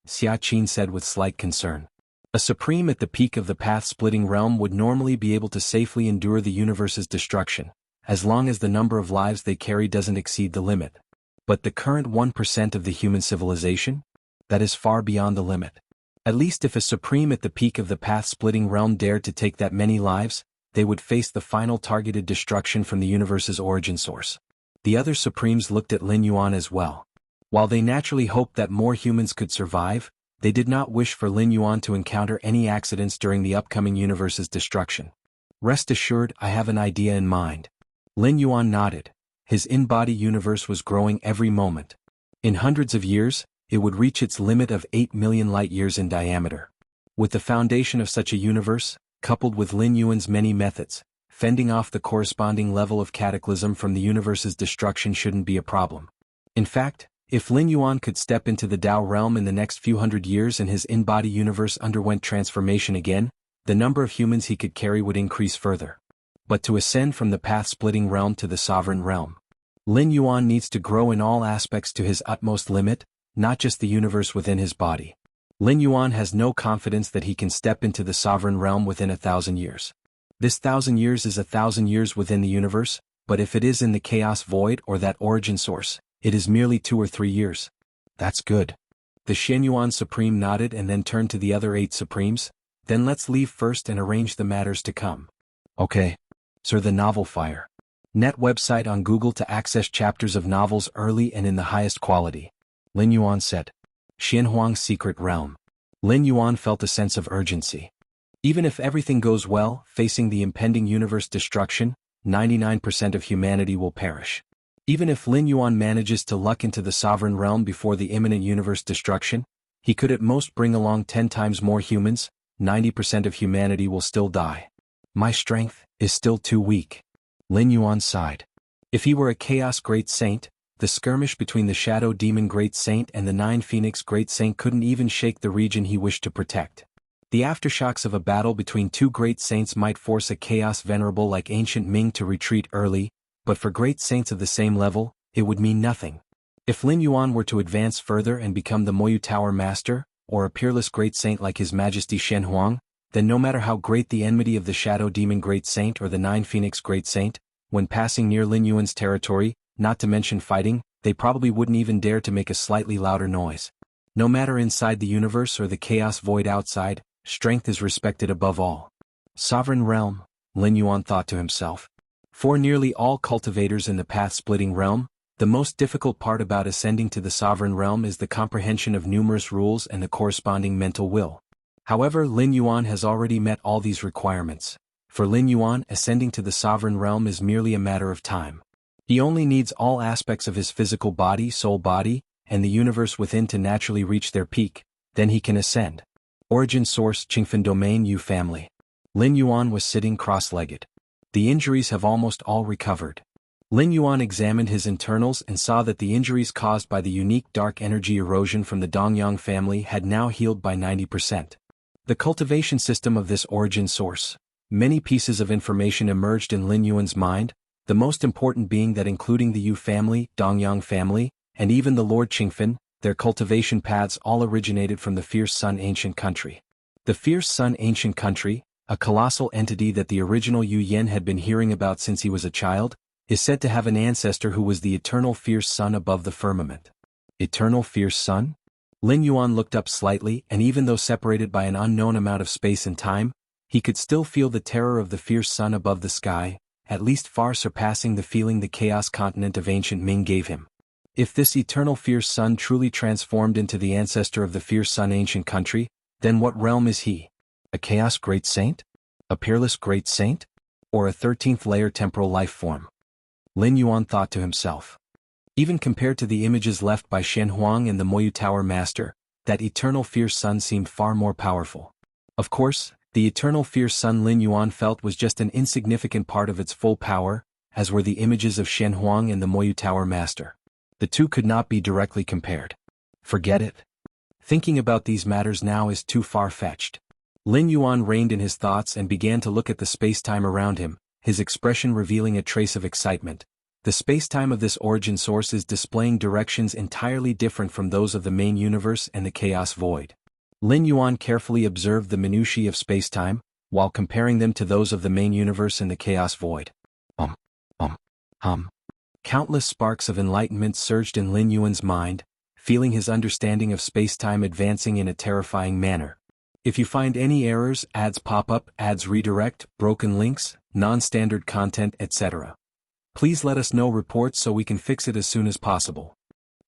Xianxia said with slight concern. A Supreme at the peak of the path-splitting realm would normally be able to safely endure the universe's destruction, as long as the number of lives they carry doesn't exceed the limit. But the current 1% of the human civilization? That is far beyond the limit. At least if a Supreme at the peak of the path-splitting realm dared to take that many lives, they would face the final targeted destruction from the universe's origin source. The other Supremes looked at Lin Yuan as well. While they naturally hoped that more humans could survive, they did not wish for Lin Yuan to encounter any accidents during the upcoming universe's destruction. Rest assured, I have an idea in mind. Lin Yuan nodded. His in-body universe was growing every moment. In hundreds of years, it would reach its limit of 8 million light-years in diameter. With the foundation of such a universe, coupled with Lin Yuan's many methods, fending off the corresponding level of cataclysm from the universe's destruction shouldn't be a problem. In fact, if Lin Yuan could step into the Tao realm in the next few hundred years and his in-body universe underwent transformation again, the number of humans he could carry would increase further. But to ascend from the path-splitting realm to the sovereign realm, Lin Yuan needs to grow in all aspects to his utmost limit, not just the universe within his body. Lin Yuan has no confidence that he can step into the sovereign realm within 1,000 years. This 1,000 years is 1,000 years within the universe, but if it is in the chaos void or that origin source, it is merely 2 or 3 years. That's good. The Xianyuan Supreme nodded and then turned to the other 8 Supremes. Then let's leave first and arrange the matters to come. Okay. Sir, the novel Fire. Net website on Google to access chapters of novels early and in the highest quality. Lin Yuan said. Xianhuang's secret realm. Lin Yuan felt a sense of urgency. Even if everything goes well, facing the impending universe destruction, 99% of humanity will perish. Even if Lin Yuan manages to luck into the sovereign realm before the imminent universe destruction, he could at most bring along 10 times more humans. 90% of humanity will still die. My strength is still too weak. Lin Yuan sighed. If he were a Chaos Great Saint, the skirmish between the Shadow Demon Great Saint and the Nine Phoenix Great Saint couldn't even shake the region he wished to protect. The aftershocks of a battle between two great saints might force a Chaos Venerable like Ancient Ming to retreat early, but for great saints of the same level, it would mean nothing. If Lin Yuan were to advance further and become the Moyu Tower Master, or a peerless great saint like His Majesty Shen Huang, then no matter how great the enmity of the Shadow Demon Great Saint or the Nine Phoenix Great Saint, when passing near Lin Yuan's territory, not to mention fighting, they probably wouldn't even dare to make a slightly louder noise. No matter inside the universe or the chaos void outside, strength is respected above all. Sovereign Realm, Lin Yuan thought to himself. For nearly all cultivators in the path-splitting realm, the most difficult part about ascending to the Sovereign Realm is the comprehension of numerous rules and the corresponding mental will. However, Lin Yuan has already met all these requirements. For Lin Yuan, ascending to the Sovereign Realm is merely a matter of time. He only needs all aspects of his physical body, soul body, and the universe within to naturally reach their peak, then he can ascend. Origin Source Qingfen Domain Yu Family. Lin Yuan was sitting cross-legged. The injuries have almost all recovered. Lin Yuan examined his internals and saw that the injuries caused by the unique dark energy erosion from the Dongyang family had now healed by 90%. The cultivation system of this origin source. Many pieces of information emerged in Lin Yuan's mind, the most important being that including the Yu family, Dongyang family, and even the Lord Qingfen, their cultivation paths all originated from the Fierce Sun Ancient Country. The Fierce Sun Ancient Country, a colossal entity that the original Yu Yen had been hearing about since he was a child, is said to have an ancestor who was the eternal Fierce Sun above the firmament. Eternal Fierce Sun? Lin Yuan looked up slightly, and even though separated by an unknown amount of space and time, he could still feel the terror of the Fierce Sun above the sky, at least far surpassing the feeling the Chaos Continent of Ancient Ming gave him. If this eternal Fierce Sun truly transformed into the ancestor of the Fierce Sun Ancient Country, then what realm is he? A Chaos Great Saint? A Peerless Great Saint? Or a 13th layer temporal life form? Lin Yuan thought to himself. Even compared to the images left by Shen Huang and the Moyu Tower Master, that eternal Fierce Sun seemed far more powerful. Of course, the eternal Fierce Sun Lin Yuan felt was just an insignificant part of its full power, as were the images of Shen Huang and the Moyu Tower Master. The two could not be directly compared. Forget it. Thinking about these matters now is too far-fetched. Lin Yuan reined in his thoughts and began to look at the space-time around him, his expression revealing a trace of excitement. The space-time of this origin source is displaying directions entirely different from those of the main universe and the chaos void. Lin Yuan carefully observed the minutiae of space-time, while comparing them to those of the main universe and the chaos void. Countless sparks of enlightenment surged in Lin Yuan's mind, feeling his understanding of space-time advancing in a terrifying manner. If you find any errors, ads pop up, ads redirect, broken links, non-standard content, etc. Please let us know reports so we can fix it as soon as possible.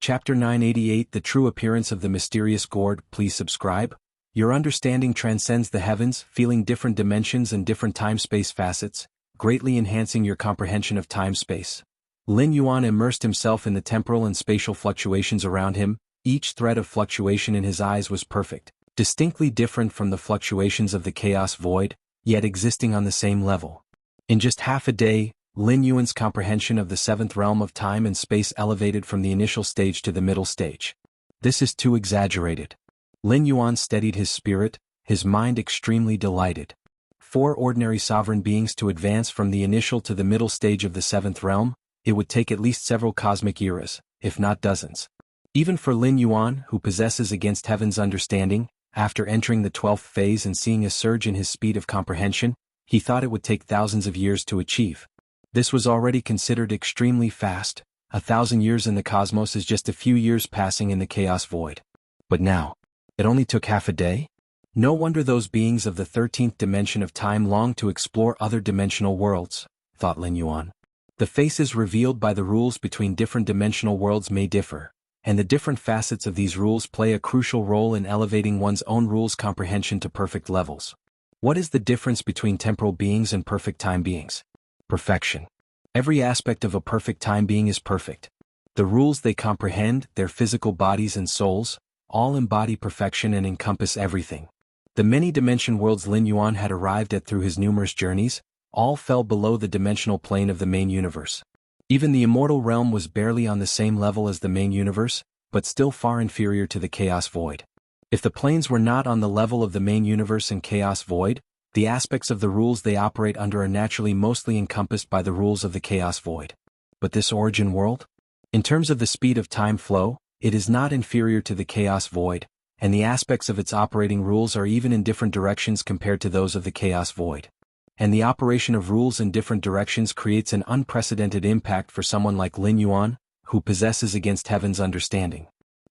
Chapter 988 The True Appearance of the Mysterious Gourd. Please subscribe. Your understanding transcends the heavens, feeling different dimensions and different time-space facets, greatly enhancing your comprehension of time-space. Lin Yuan immersed himself in the temporal and spatial fluctuations around him. Each thread of fluctuation in his eyes was perfect, distinctly different from the fluctuations of the chaos void, yet existing on the same level. In just half a day, Lin Yuan's comprehension of the seventh realm of time and space elevated from the initial stage to the middle stage. This is too exaggerated. Lin Yuan steadied his spirit, his mind extremely delighted. 4 ordinary sovereign beings to advance from the initial to the middle stage of the seventh realm, it would take at least several cosmic eras, if not dozens. Even for Lin Yuan, who possesses against heaven's understanding, after entering the 12th phase and seeing a surge in his speed of comprehension, he thought it would take thousands of years to achieve. This was already considered extremely fast. 1,000 years in the cosmos is just a few years passing in the chaos void. But now, it only took half a day? No wonder those beings of the 13th dimension of time long to explore other dimensional worlds, thought Lin Yuan. The faces revealed by the rules between different dimensional worlds may differ, and the different facets of these rules play a crucial role in elevating one's own rules comprehension to perfect levels. What is the difference between temporal beings and perfect time beings? Perfection. Every aspect of a perfect time being is perfect. The rules they comprehend, their physical bodies and souls, all embody perfection and encompass everything. The many-dimension worlds Lin Yuan had arrived at through his numerous journeys, all fell below the dimensional plane of the main universe. Even the immortal realm was barely on the same level as the main universe, but still far inferior to the chaos void. If the planes were not on the level of the main universe and chaos void, the aspects of the rules they operate under are naturally mostly encompassed by the rules of the chaos void. But this origin world? In terms of the speed of time flow, it is not inferior to the chaos void, and the aspects of its operating rules are even in different directions compared to those of the chaos void. And the operation of rules in different directions creates an unprecedented impact for someone like Lin Yuan, who possesses against heaven's understanding.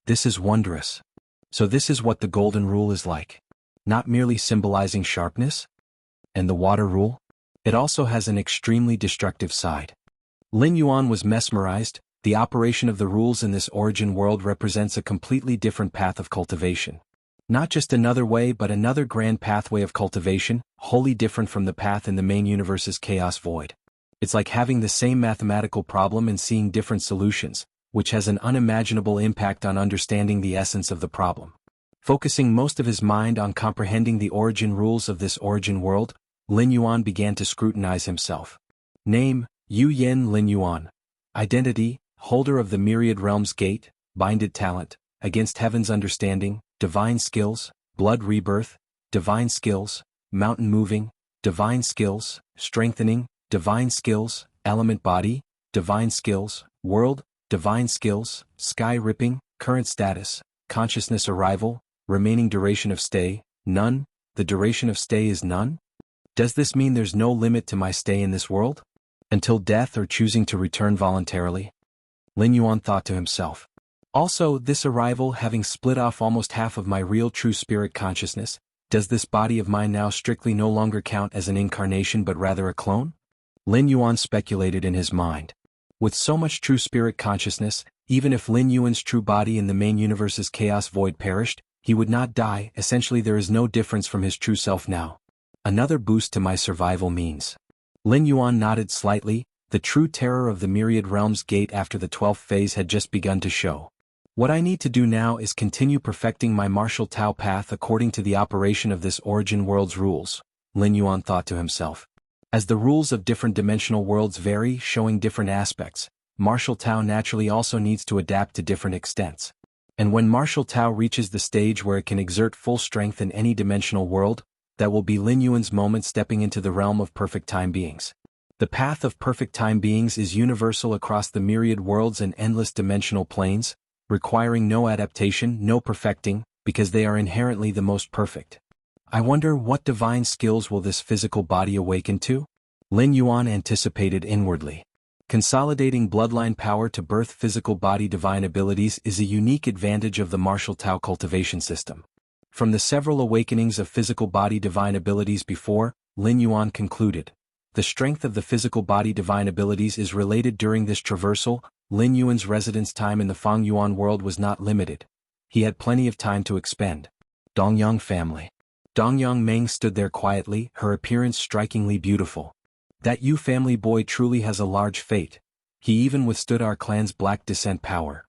This is wondrous. So this is what the golden rule is like. Not merely symbolizing sharpness? And the water rule? It also has an extremely destructive side. Lin Yuan was mesmerized. The operation of the rules in this origin world represents a completely different path of cultivation. Not just another way but another grand pathway of cultivation, wholly different from the path in the main universe's chaos void. It's like having the same mathematical problem and seeing different solutions, which has an unimaginable impact on understanding the essence of the problem. Focusing most of his mind on comprehending the origin rules of this origin world, Lin Yuan began to scrutinize himself. Name, Yu Yin Lin Yuan. Identity, holder of the myriad realms gate, binded talent, against heaven's understanding, divine skills, blood rebirth, divine skills, mountain moving, divine skills, strengthening, divine skills, element body, divine skills, world, divine skills, sky ripping, current status, consciousness arrival, remaining duration of stay, none. The duration of stay is none? Does this mean there's no limit to my stay in this world? Until death or choosing to return voluntarily? Lin Yuan thought to himself. Also, this arrival having split off almost half of my real true spirit consciousness, does this body of mine now strictly no longer count as an incarnation but rather a clone? Lin Yuan speculated in his mind. With so much true spirit consciousness, even if Lin Yuan's true body in the main universe's chaos void perished, he would not die. Essentially there is no difference from his true self now. Another boost to my survival means. Lin Yuan nodded slightly. The true terror of the myriad realms gate after the 12th phase had just begun to show. What I need to do now is continue perfecting my martial Tao path according to the operation of this origin world's rules, Lin Yuan thought to himself. As the rules of different dimensional worlds vary, showing different aspects, martial Tao naturally also needs to adapt to different extents. And when martial Tao reaches the stage where it can exert full strength in any dimensional world, that will be Lin Yuan's moment stepping into the realm of perfect time beings. The path of perfect time beings is universal across the myriad worlds and endless dimensional planes, requiring no adaptation, no perfecting, because they are inherently the most perfect. I wonder what divine skills will this physical body awaken to? Lin Yuan anticipated inwardly. Consolidating bloodline power to birth physical body divine abilities is a unique advantage of the martial Tao cultivation system. From the several awakenings of physical body divine abilities before, Lin Yuan concluded. The strength of the physical body divine abilities is related during this traversal. Lin Yuan's residence time in the Fang Yuan world was not limited. He had plenty of time to expend. Dongyang family. Dongyang Meng stood there quietly, her appearance strikingly beautiful. That Yu family boy truly has a large fate. He even withstood our clan's black descent power.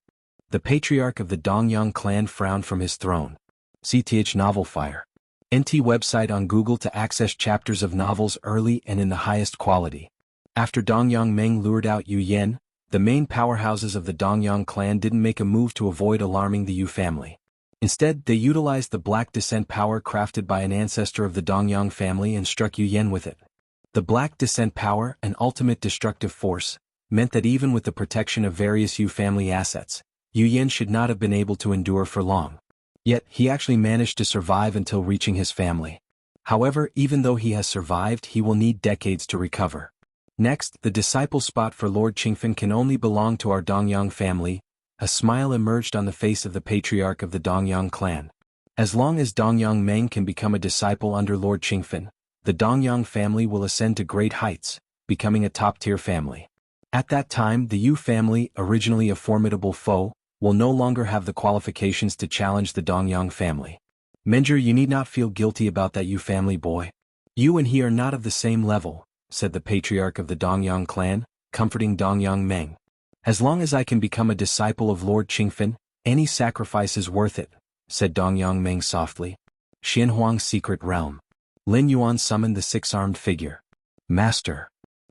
The patriarch of the Dongyang clan frowned from his throne. CTH Novel Fire. NT website on Google to access chapters of novels early and in the highest quality. After Dongyang Meng lured out Yu Yen, the main powerhouses of the Dongyang clan didn't make a move to avoid alarming the Yu family. Instead, they utilized the black descent power crafted by an ancestor of the Dongyang family and struck Yu Yen with it. The black descent power, an ultimate destructive force, meant that even with the protection of various Yu family assets, Yu Yen should not have been able to endure for long. Yet, he actually managed to survive until reaching his family. However, even though he has survived, he will need decades to recover. Next, the disciple spot for Lord Qingfen can only belong to our Dongyang family. A smile emerged on the face of the patriarch of the Dongyang clan. As long as Dongyang Meng can become a disciple under Lord Qingfen, the Dongyang family will ascend to great heights, becoming a top-tier family. At that time, the Yu family, originally a formidable foe, will no longer have the qualifications to challenge the Dongyang family. Menger, you need not feel guilty about that Yu family boy. You and he are not of the same level, said the patriarch of the Dongyang clan. comforting Dongyang Meng. As long as I can become a disciple of Lord Qingfen, any sacrifice is worth it, said Dongyang Meng softly. Xianhuang's secret realm. Lin Yuan summoned the six-armed figure. Master.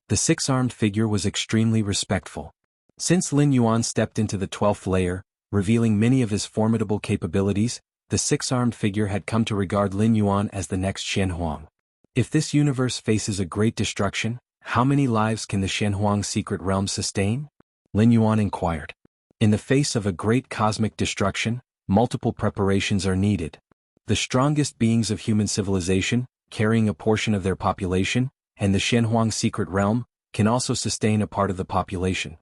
The six-armed figure was extremely respectful. Since Lin Yuan stepped into the 12th layer, revealing many of his formidable capabilities, the six-armed figure had come to regard Lin Yuan as the next Xianhuang. If this universe faces a great destruction, how many lives can the Xianhuang secret realm sustain? Lin Yuan inquired. In the face of a great cosmic destruction, multiple preparations are needed. The strongest beings of human civilization, carrying a portion of their population, and the Xianhuang secret realm, can also sustain a part of the population.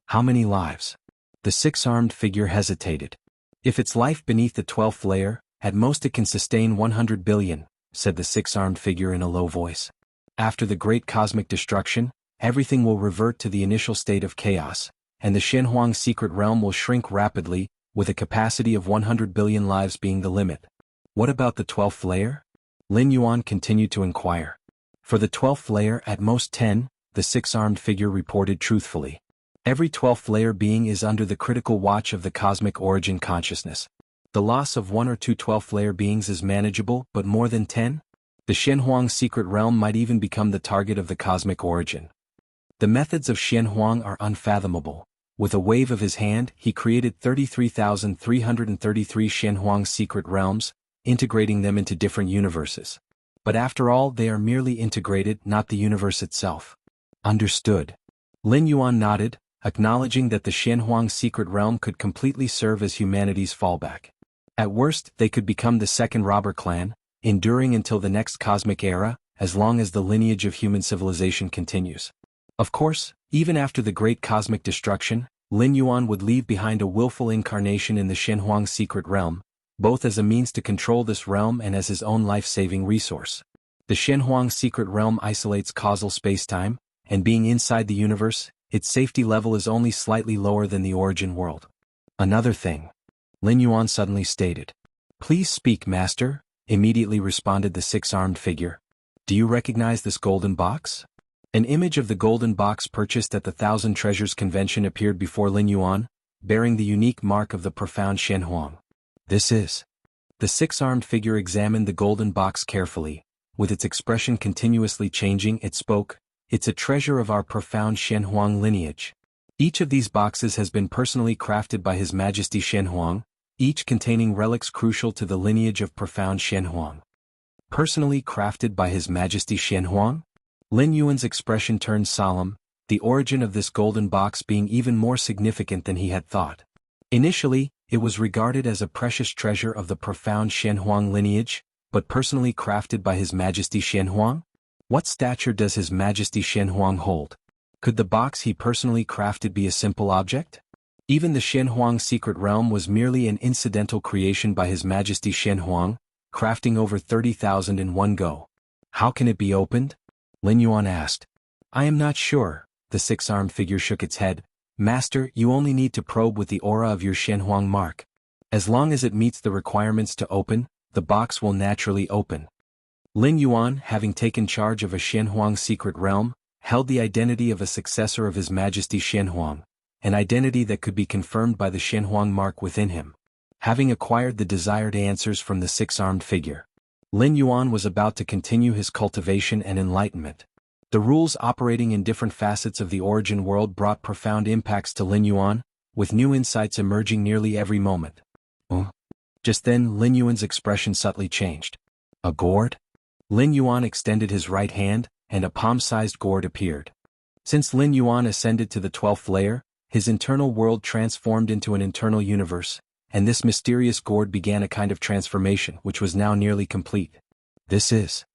How many lives? The six-armed figure hesitated. If its life beneath the 12th layer, at most it can sustain 100 billion, said the six-armed figure in a low voice. After the great cosmic destruction, everything will revert to the initial state of chaos, and the Xianhuang secret realm will shrink rapidly, with a capacity of 100 billion lives being the limit. What about the 12th layer? Lin Yuan continued to inquire. For the 12th layer, at most 10, the six-armed figure reported truthfully. Every 12th layer being is under the critical watch of the cosmic origin consciousness. The loss of 1 or 2 12th layer beings is manageable, but more than 10? The Xianhuang secret realm might even become the target of the cosmic origin. The methods of Xianhuang are unfathomable. With a wave of his hand, he created 33,333 Xianhuang secret realms, integrating them into different universes. But after all, they are merely integrated, not the universe itself. Understood. Lin Yuan nodded, acknowledging that the Xianhuang secret realm could completely serve as humanity's fallback. At worst, they could become the second robber clan, enduring until the next cosmic era, as long as the lineage of human civilization continues. Of course, even after the great cosmic destruction, Lin Yuan would leave behind a willful incarnation in the Xianhuang secret realm, both as a means to control this realm and as his own life-saving resource. The Xianhuang secret realm isolates causal spacetime, and being inside the universe, its safety level is only slightly lower than the origin world. Another thing. Lin Yuan suddenly stated. Please speak, Master, immediately responded the six-armed figure. Do you recognize this golden box? An image of the golden box purchased at the Thousand Treasures Convention appeared before Lin Yuan, bearing the unique mark of the profound Xianhuang. This is. The six-armed figure examined the golden box carefully. With its expression continuously changing, it spoke, It's a treasure of our profound Xianhuang lineage. Each of these boxes has been personally crafted by His Majesty Xianhuang, each containing relics crucial to the lineage of profound Xianhuang. Personally crafted by His Majesty Xianhuang? Lin Yuan's expression turned solemn, the origin of this golden box being even more significant than he had thought. Initially, it was regarded as a precious treasure of the profound Xianhuang lineage, but personally crafted by His Majesty Xianhuang? What stature does His Majesty Xianhuang hold? Could the box he personally crafted be a simple object? Even the Xianhuang secret realm was merely an incidental creation by His Majesty Xianhuang, crafting over 30,000 in one go. How can it be opened? Lin Yuan asked. I am not sure, the six-armed figure shook its head. Master, you only need to probe with the aura of your Xianhuang mark. As long as it meets the requirements to open, the box will naturally open. Lin Yuan, having taken charge of a Xianhuang secret realm, held the identity of a successor of His Majesty Xianhuang, an identity that could be confirmed by the Xianhuang mark within him. Having acquired the desired answers from the six-armed figure, Lin Yuan was about to continue his cultivation and enlightenment. The rules operating in different facets of the origin world brought profound impacts to Lin Yuan, with new insights emerging nearly every moment. Just then, Lin Yuan's expression subtly changed. A gourd? Lin Yuan extended his right hand, and a palm-sized gourd appeared. Since Lin Yuan ascended to the 12th layer, his internal world transformed into an internal universe, and this mysterious gourd began a kind of transformation which was now nearly complete. This is.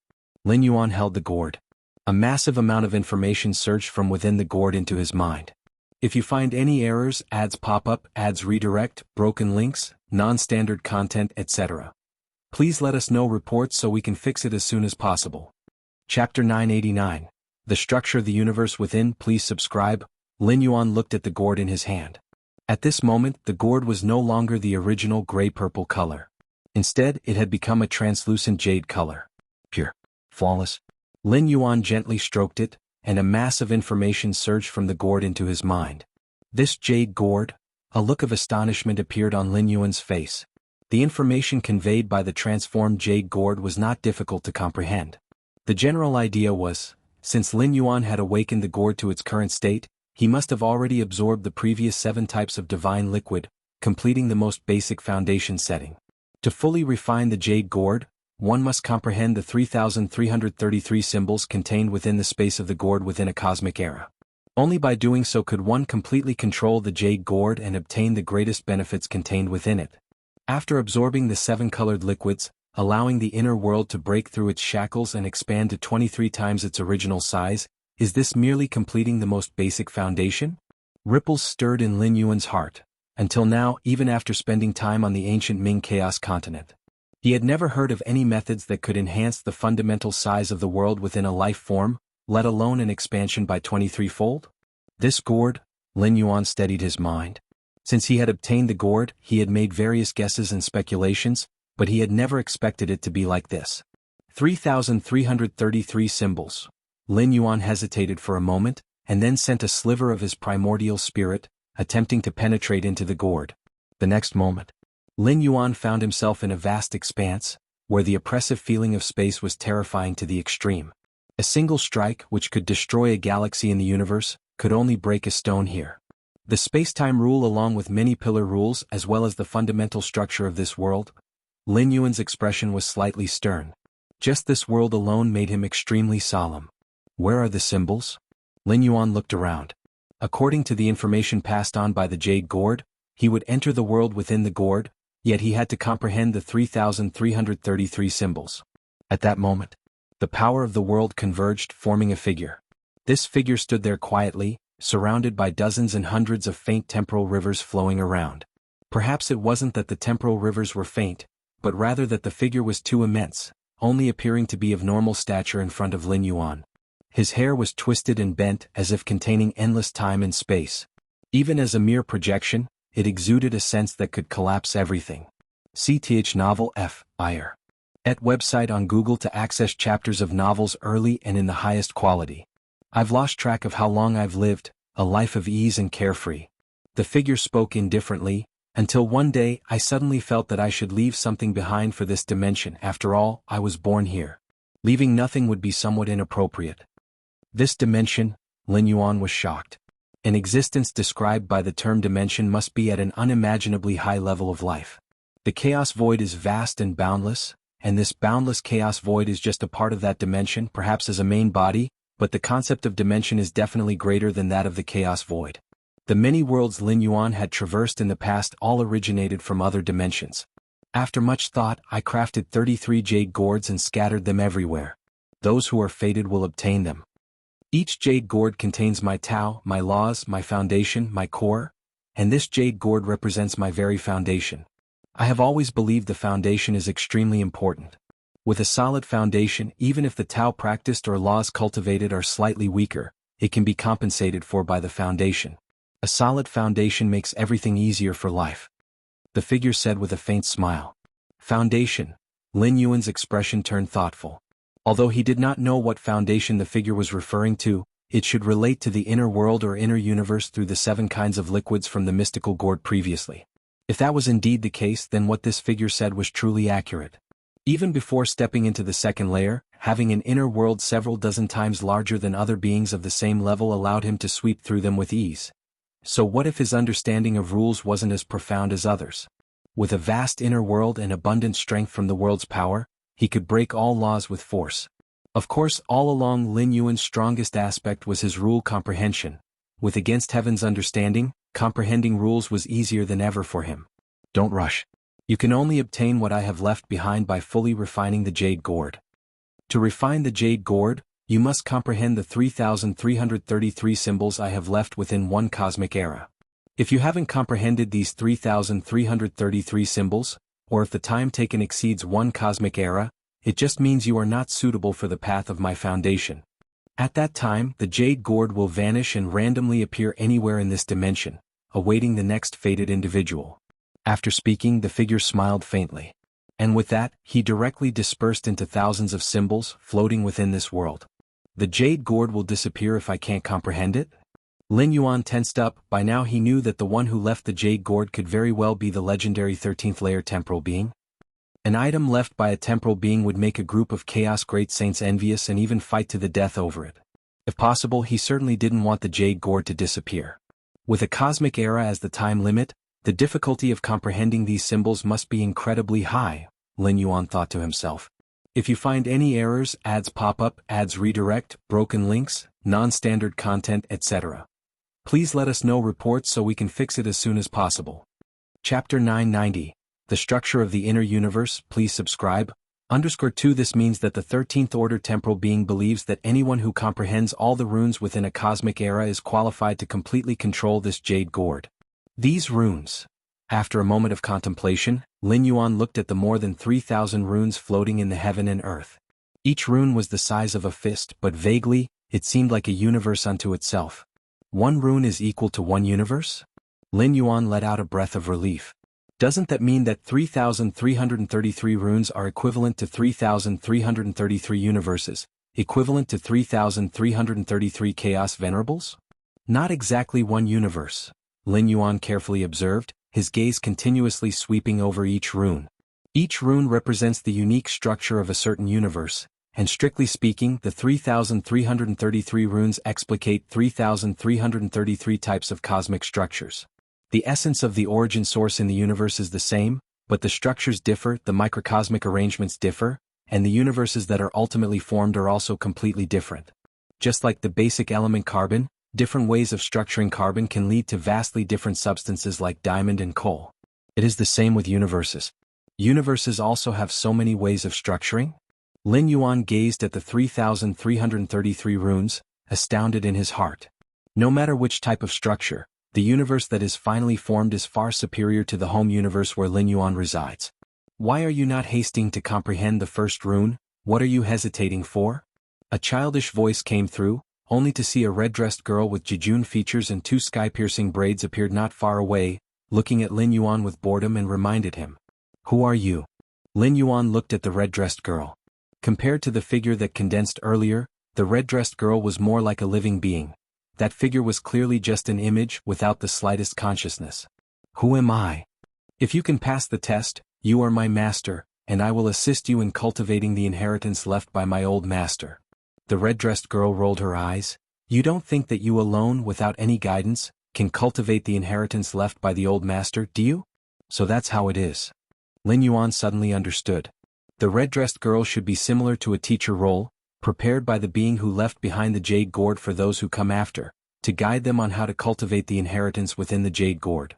Lin Yuan held the gourd. A massive amount of information surged from within the gourd into his mind. If you find any errors, ads pop up, ads redirect, broken links, non-standard content, etc., please let us know reports so we can fix it as soon as possible. Chapter 989. The Structure of the Universe Within. Please subscribe. Lin Yuan looked at the gourd in his hand. At this moment, the gourd was no longer the original gray-purple color. Instead, it had become a translucent jade color. Pure. Flawless. Lin Yuan gently stroked it, and a mass of information surged from the gourd into his mind. This jade gourd? A look of astonishment appeared on Lin Yuan's face. The information conveyed by the transformed jade gourd was not difficult to comprehend. The general idea was, since Lin Yuan had awakened the gourd to its current state, he must have already absorbed the previous 7 types of divine liquid, completing the most basic foundation setting. To fully refine the jade gourd, one must comprehend the 3,333 symbols contained within the space of the gourd within a cosmic era. Only by doing so could one completely control the jade gourd and obtain the greatest benefits contained within it. After absorbing the 7 colored liquids, allowing the inner world to break through its shackles and expand to 23 times its original size, is this merely completing the most basic foundation? Ripples stirred in Lin Yuan's heart. Until now, even after spending time on the ancient Ming Chaos continent, he had never heard of any methods that could enhance the fundamental size of the world within a life form, let alone an expansion by 23-fold. This gourd, Lin Yuan steadied his mind. Since he had obtained the gourd, he had made various guesses and speculations, but he had never expected it to be like this. 3,333 symbols. Lin Yuan hesitated for a moment, and then sent a sliver of his primordial spirit, attempting to penetrate into the gourd. The next moment, Lin Yuan found himself in a vast expanse, where the oppressive feeling of space was terrifying to the extreme. A single strike, which could destroy a galaxy in the universe, could only break a stone here. The space-time rule, along with many pillar rules as well as the fundamental structure of this world. Lin Yuan's expression was slightly stern. Just this world alone made him extremely solemn. Where are the symbols? Lin Yuan looked around. According to the information passed on by the jade gourd, he would enter the world within the gourd, yet he had to comprehend the 3,333 symbols. At that moment, the power of the world converged, forming a figure. This figure stood there quietly, surrounded by dozens and hundreds of faint temporal rivers flowing around. Perhaps it wasn't that the temporal rivers were faint, but rather that the figure was too immense, only appearing to be of normal stature in front of Lin Yuan. His hair was twisted and bent as if containing endless time and space. Even as a mere projection, it exuded a sense that could collapse everything. CTH Novel F. Iyer. Et website on Google to access chapters of novels early and in the highest quality. I've lost track of how long I've lived, a life of ease and carefree. The figure spoke indifferently, until one day I suddenly felt that I should leave something behind for this dimension. After all, I was born here. Leaving nothing would be somewhat inappropriate. This dimension, Lin Yuan was shocked. An existence described by the term dimension must be at an unimaginably high level of life. The chaos void is vast and boundless, and this boundless chaos void is just a part of that dimension, perhaps as a main body, but the concept of dimension is definitely greater than that of the chaos void. The many worlds Lin Yuan had traversed in the past all originated from other dimensions. After much thought, I crafted 33 jade gourds and scattered them everywhere. Those who are fated will obtain them. Each jade gourd contains my Tao, my laws, my foundation, my core, and this jade gourd represents my very foundation. I have always believed the foundation is extremely important. With a solid foundation, even if the Tao practiced or laws cultivated are slightly weaker, it can be compensated for by the foundation. A solid foundation makes everything easier for life. The figure said with a faint smile. Foundation. Lin Yuan's expression turned thoughtful. Although he did not know what foundation the figure was referring to, it should relate to the inner world or inner universe through the 7 kinds of liquids from the mystical gourd previously. If that was indeed the case, then what this figure said was truly accurate. Even before stepping into the second layer, having an inner world several dozen times larger than other beings of the same level allowed him to sweep through them with ease. So what if his understanding of rules wasn't as profound as others? With a vast inner world and abundant strength from the world's power, he could break all laws with force. Of course, all along Lin Yuan's strongest aspect was his rule comprehension. With against heaven's understanding, comprehending rules was easier than ever for him. Don't rush. You can only obtain what I have left behind by fully refining the jade gourd. To refine the jade gourd, you must comprehend the 3,333 symbols I have left within one cosmic era. If you haven't comprehended these 3,333 symbols, or if the time taken exceeds one cosmic era, it just means you are not suitable for the path of my foundation. At that time, the jade gourd will vanish and randomly appear anywhere in this dimension, awaiting the next fated individual. After speaking, the figure smiled faintly. And with that, he directly dispersed into thousands of symbols floating within this world. The jade gourd will disappear if I can't comprehend it? Lin Yuan tensed up. By now he knew that the one who left the jade gourd could very well be the legendary 13th layer temporal being. An item left by a temporal being would make a group of chaos great saints envious and even fight to the death over it. If possible, he certainly didn't want the jade gourd to disappear. With a cosmic era as the time limit, the difficulty of comprehending these symbols must be incredibly high, Lin Yuan thought to himself. If you find any errors, ads pop up, ads redirect, broken links, non-standard content, etc., please let us know reports so we can fix it as soon as possible. Chapter 990, The Structure of the Inner Universe. Please subscribe. _2 This means that the 13th order temporal being believes that anyone who comprehends all the runes within a cosmic era is qualified to completely control this jade gourd. These runes. After a moment of contemplation, Lin Yuan looked at the more than 3,000 runes floating in the heaven and earth. Each rune was the size of a fist, but vaguely, it seemed like a universe unto itself. One rune is equal to one universe? Lin Yuan let out a breath of relief. Doesn't that mean that 3,333 runes are equivalent to 3,333 universes, equivalent to 3,333 chaos venerables? Not exactly one universe, Lin Yuan carefully observed, his gaze continuously sweeping over each rune. Each rune represents the unique structure of a certain universe, and strictly speaking, the 3,333 runes explicate 3,333 types of cosmic structures. The essence of the origin source in the universe is the same, but the structures differ, the microcosmic arrangements differ, and the universes that are ultimately formed are also completely different. Just like the basic element carbon, different ways of structuring carbon can lead to vastly different substances like diamond and coal. It is the same with universes. Universes also have so many ways of structuring? Lin Yuan gazed at the 3,333 runes, astounded in his heart. No matter which type of structure, the universe that is finally formed is far superior to the home universe where Lin Yuan resides. Why are you not hasting to comprehend the first rune? What are you hesitating for? A childish voice came through, only to see a red-dressed girl with jejune features and two sky-piercing braids appeared not far away, looking at Lin Yuan with boredom and reminded him. Who are you? Lin Yuan looked at the red-dressed girl. Compared to the figure that condensed earlier, the red-dressed girl was more like a living being. That figure was clearly just an image without the slightest consciousness. Who am I? If you can pass the test, you are my master, and I will assist you in cultivating the inheritance left by my old master. The red-dressed girl rolled her eyes. You don't think that you alone, without any guidance, can cultivate the inheritance left by the old master, do you? So that's how it is. Lin Yuan suddenly understood. The red-dressed girl should be similar to a teacher role, prepared by the being who left behind the jade gourd for those who come after, to guide them on how to cultivate the inheritance within the jade gourd.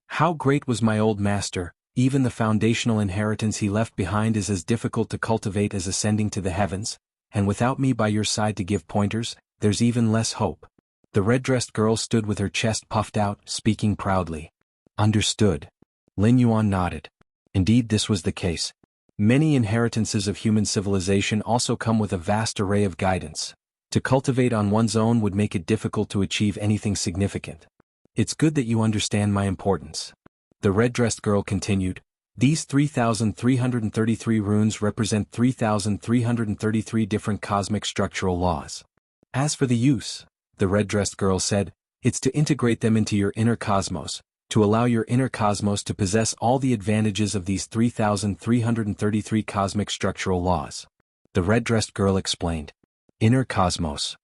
How great was my old master, even the foundational inheritance he left behind is as difficult to cultivate as ascending to the heavens, and without me by your side to give pointers, there's even less hope. The red-dressed girl stood with her chest puffed out, speaking proudly. Understood. Lin Yuan nodded. Indeed, this was the case. Many inheritances of human civilization also come with a vast array of guidance. To cultivate on one's own would make it difficult to achieve anything significant. It's good that you understand my importance. The red-dressed girl continued. These 3,333 runes represent 3,333 different cosmic structural laws. As for the use, the red-dressed girl said, it's to integrate them into your inner cosmos, to allow your inner cosmos to possess all the advantages of these 3,333 cosmic structural laws. The red-dressed girl explained. Inner cosmos.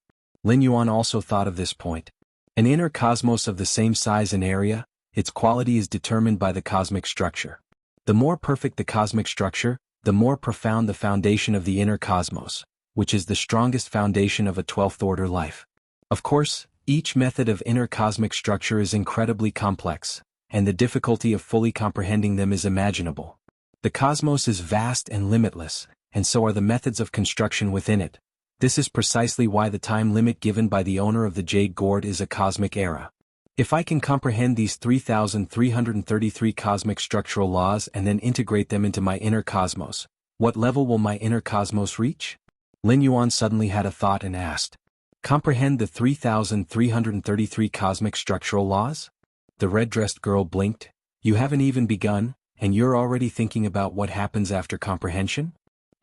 Lin Yuan also thought of this point. An inner cosmos of the same size and area, its quality is determined by the cosmic structure. The more perfect the cosmic structure, the more profound the foundation of the inner cosmos, which is the strongest foundation of a 12th order life. Of course, each method of inner cosmic structure is incredibly complex, and the difficulty of fully comprehending them is imaginable. The cosmos is vast and limitless, and so are the methods of construction within it. This is precisely why the time limit given by the owner of the jade gourd is a cosmic era. If I can comprehend these 3,333 cosmic structural laws and then integrate them into my inner cosmos, what level will my inner cosmos reach? Lin Yuan suddenly had a thought and asked. Comprehend the 3,333 cosmic structural laws? The red-dressed girl blinked. You haven't even begun, and you're already thinking about what happens after comprehension?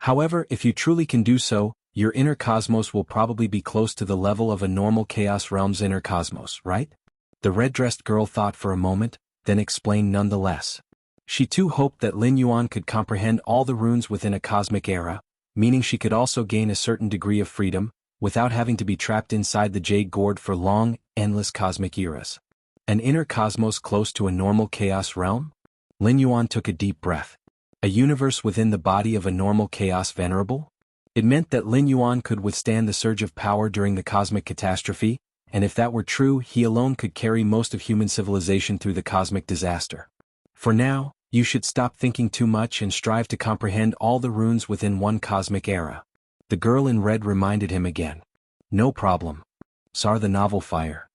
However, if you truly can do so, Your inner cosmos will probably be close to the level of a normal Chaos Realm's inner cosmos, right? The red-dressed girl thought for a moment, then explained nonetheless. She too hoped that Lin Yuan could comprehend all the runes within a cosmic era, meaning she could also gain a certain degree of freedom, without having to be trapped inside the Jade Gourd for long, endless cosmic eras. An inner cosmos close to a normal Chaos Realm? Lin Yuan took a deep breath. A universe within the body of a normal Chaos Venerable? It meant that Lin Yuan could withstand the surge of power during the cosmic catastrophe, and if that were true, he alone could carry most of human civilization through the cosmic disaster. For now, you should stop thinking too much and strive to comprehend all the runes within one cosmic era. The girl in red reminded him again. No problem. Sar the Novel Fire.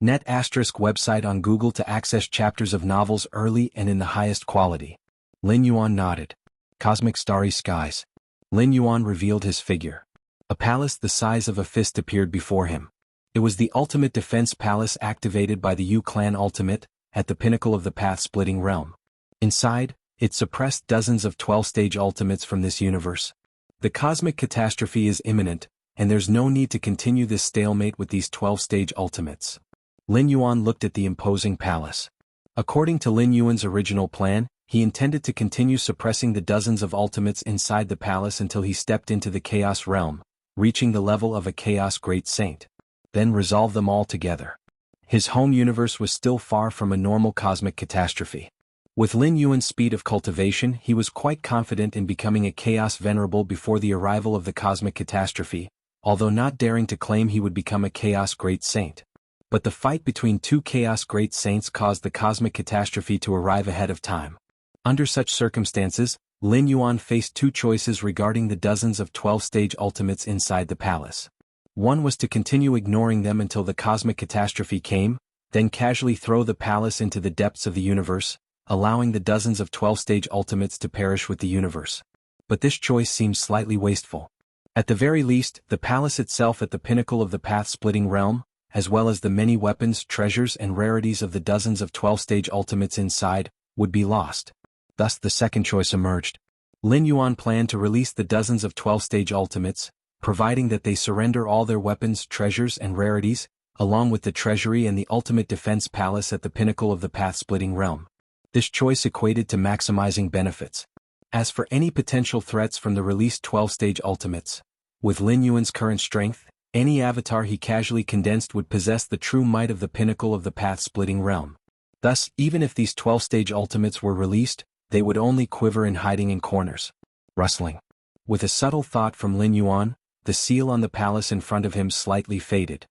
Net ** website on Google to access chapters of novels early and in the highest quality. Lin Yuan nodded. Cosmic Starry Skies. Lin Yuan revealed his figure. A palace the size of a fist appeared before him. It was the ultimate defense palace activated by the Yu clan ultimate, at the pinnacle of the path-splitting realm. Inside, it suppressed dozens of 12-stage ultimates from this universe. The cosmic catastrophe is imminent, and there's no need to continue this stalemate with these 12-stage ultimates. Lin Yuan looked at the imposing palace. According to Lin Yuan's original plan, he intended to continue suppressing the dozens of ultimates inside the palace until he stepped into the Chaos Realm, reaching the level of a Chaos Great Saint. Then resolve them all together. His home universe was still far from a normal cosmic catastrophe. With Lin Yuan's speed of cultivation, he was quite confident in becoming a Chaos Venerable before the arrival of the cosmic catastrophe, although not daring to claim he would become a Chaos Great Saint. But the fight between two Chaos Great Saints caused the cosmic catastrophe to arrive ahead of time. Under such circumstances, Lin Yuan faced two choices regarding the dozens of 12-stage ultimates inside the palace. One was to continue ignoring them until the cosmic catastrophe came, then casually throw the palace into the depths of the universe, allowing the dozens of 12-stage ultimates to perish with the universe. But this choice seemed slightly wasteful. At the very least, the palace itself at the pinnacle of the path-splitting realm, as well as the many weapons, treasures and rarities of the dozens of 12-stage ultimates inside, would be lost. Thus the second choice emerged. Lin Yuan planned to release the dozens of 12-stage ultimates, providing that they surrender all their weapons, treasures and rarities, along with the treasury and the ultimate defense palace at the pinnacle of the path-splitting realm. This choice equated to maximizing benefits. As for any potential threats from the released 12-stage ultimates, with Lin Yuan's current strength, any avatar he casually condensed would possess the true might of the pinnacle of the path-splitting realm. Thus, even if these 12-stage ultimates were released, they would only quiver in hiding in corners. Rustling. With a subtle thought from Lin Yuan, the seal on the palace in front of him slightly faded.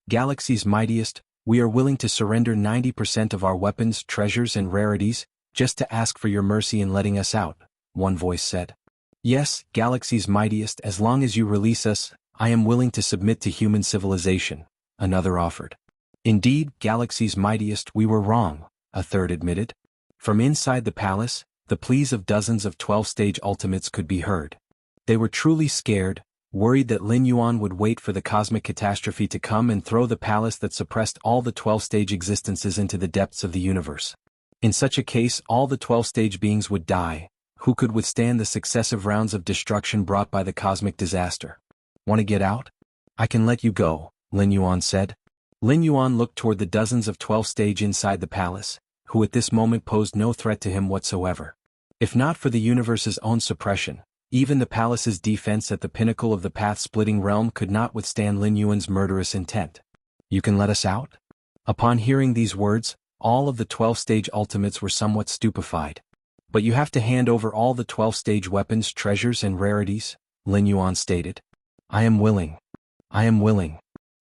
Galaxy's mightiest, we are willing to surrender 90% of our weapons, treasures and rarities, just to ask for your mercy in letting us out, one voice said. Yes, Galaxy's mightiest, as long as you release us, I am willing to submit to human civilization, another offered. Indeed, Galaxy's mightiest, we were wrong, a third admitted. From inside the palace, the pleas of dozens of 12-stage ultimates could be heard. They were truly scared, worried that Lin Yuan would wait for the cosmic catastrophe to come and throw the palace that suppressed all the 12-stage existences into the depths of the universe. In such a case, all the 12-stage beings would die, who could withstand the successive rounds of destruction brought by the cosmic disaster. Want to get out? I can let you go, Lin Yuan said. Lin Yuan looked toward the dozens of 12-stage inside the palace, who at this moment posed no threat to him whatsoever. If not for the universe's own suppression, even the palace's defense at the pinnacle of the path-splitting realm could not withstand Lin Yuan's murderous intent. You can let us out? Upon hearing these words, all of the 12-stage ultimates were somewhat stupefied. But you have to hand over all the 12-stage weapons, treasures and rarities, Lin Yuan stated. I am willing. I am willing.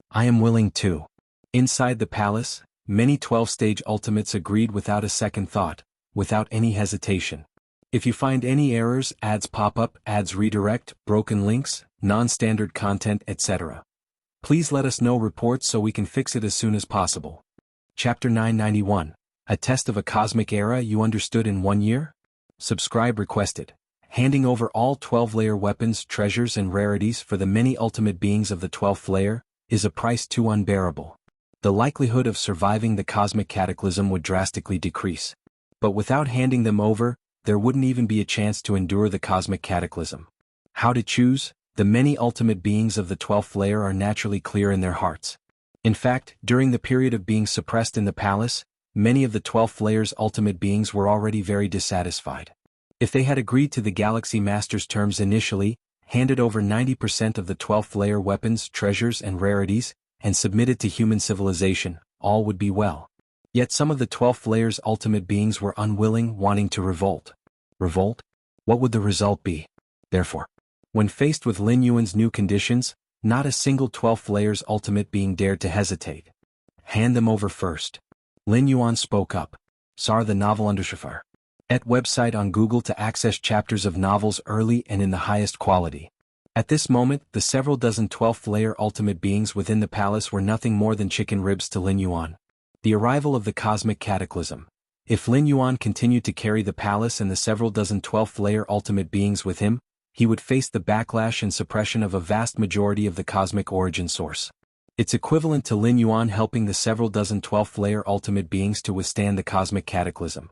I am willing too. Inside the palace, many 12-stage ultimates agreed without a second thought, without any hesitation. If you find any errors, ads pop up, ads redirect, broken links, non-standard content, etc., please let us know reports so we can fix it as soon as possible. Chapter 991. A test of a cosmic era you understood in 1 year? Subscribe requested. Handing over all 12-layer weapons, treasures and rarities for the many ultimate beings of the 12th layer is a price too unbearable. The likelihood of surviving the cosmic cataclysm would drastically decrease. But without handing them over, there wouldn't even be a chance to endure the cosmic cataclysm. How to choose? the many ultimate beings of the 12th layer are naturally clear in their hearts. In fact, during the period of being suppressed in the palace, many of the 12th layer's ultimate beings were already very dissatisfied. If they had agreed to the Galaxy Master's terms initially, handed over 90% of the 12th layer weapons, treasures and rarities, and submitted to human civilization, all would be well. Yet some of the 12th layer's ultimate beings were unwilling, wanting to revolt. Revolt? What would the result be? Therefore, when faced with Lin Yuan's new conditions, not a single 12th layer's ultimate being dared to hesitate. Hand them over first. Lin Yuan spoke up. Sar the novel undershafar. At website on Google to access chapters of novels early and in the highest quality. At this moment, the several dozen 12th layer ultimate beings within the palace were nothing more than chicken ribs to Lin Yuan. The arrival of the cosmic cataclysm. If Lin Yuan continued to carry the palace and the several dozen 12th layer ultimate beings with him, he would face the backlash and suppression of a vast majority of the cosmic origin source. It's equivalent to Lin Yuan helping the several dozen 12th layer ultimate beings to withstand the cosmic cataclysm.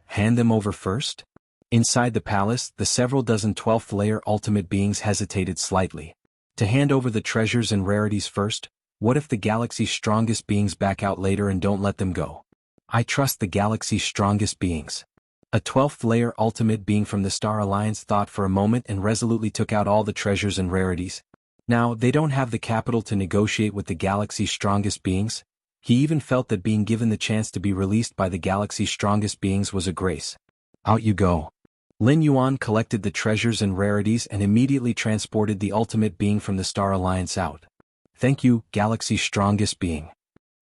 Hand them over first? Inside the palace, the several dozen 12th layer ultimate beings hesitated slightly. To hand over the treasures and rarities first? What if the galaxy's strongest beings back out later and don't let them go? I trust the galaxy's strongest beings. A 12th layer ultimate being from the Star Alliance thought for a moment and resolutely took out all the treasures and rarities. Now, they don't have the capital to negotiate with the galaxy's strongest beings. He even felt that being given the chance to be released by the galaxy's strongest beings was a grace. Out you go. Lin Yuan collected the treasures and rarities and immediately transported the ultimate being from the Star Alliance out. Thank you, galaxy's strongest being.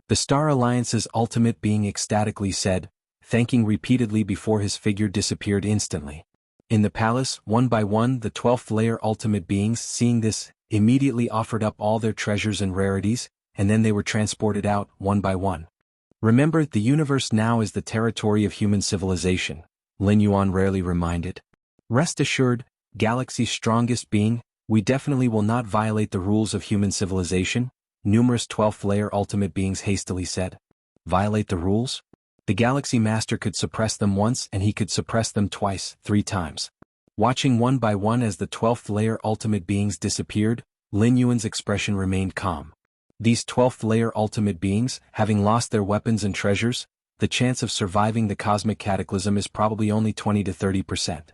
The Star Alliance's ultimate being ecstatically said, thanking repeatedly before his figure disappeared instantly. In the palace, one by one, the 12th layer ultimate beings, seeing this, immediately offered up all their treasures and rarities, and then they were transported out, one by one. Remember, the universe now is the territory of human civilization, Lin Yuan rarely reminded. Rest assured, galaxy's strongest being, we definitely will not violate the rules of human civilization, numerous 12th layer ultimate beings hastily said. Violate the rules? The Galaxy Master could suppress them once and he could suppress them twice, 3 times. Watching one by one as the 12th layer ultimate beings disappeared, Lin Yuan's expression remained calm. These 12th layer ultimate beings, having lost their weapons and treasures, the chance of surviving the cosmic cataclysm is probably only 20 to 30%.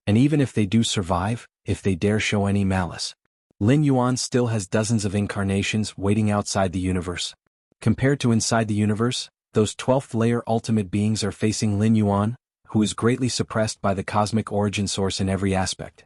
And even if they do survive, if they dare show any malice, Lin Yuan still has dozens of incarnations waiting outside the universe. Compared to inside the universe, those 12th layer ultimate beings are facing Lin Yuan, who is greatly suppressed by the cosmic origin source in every aspect.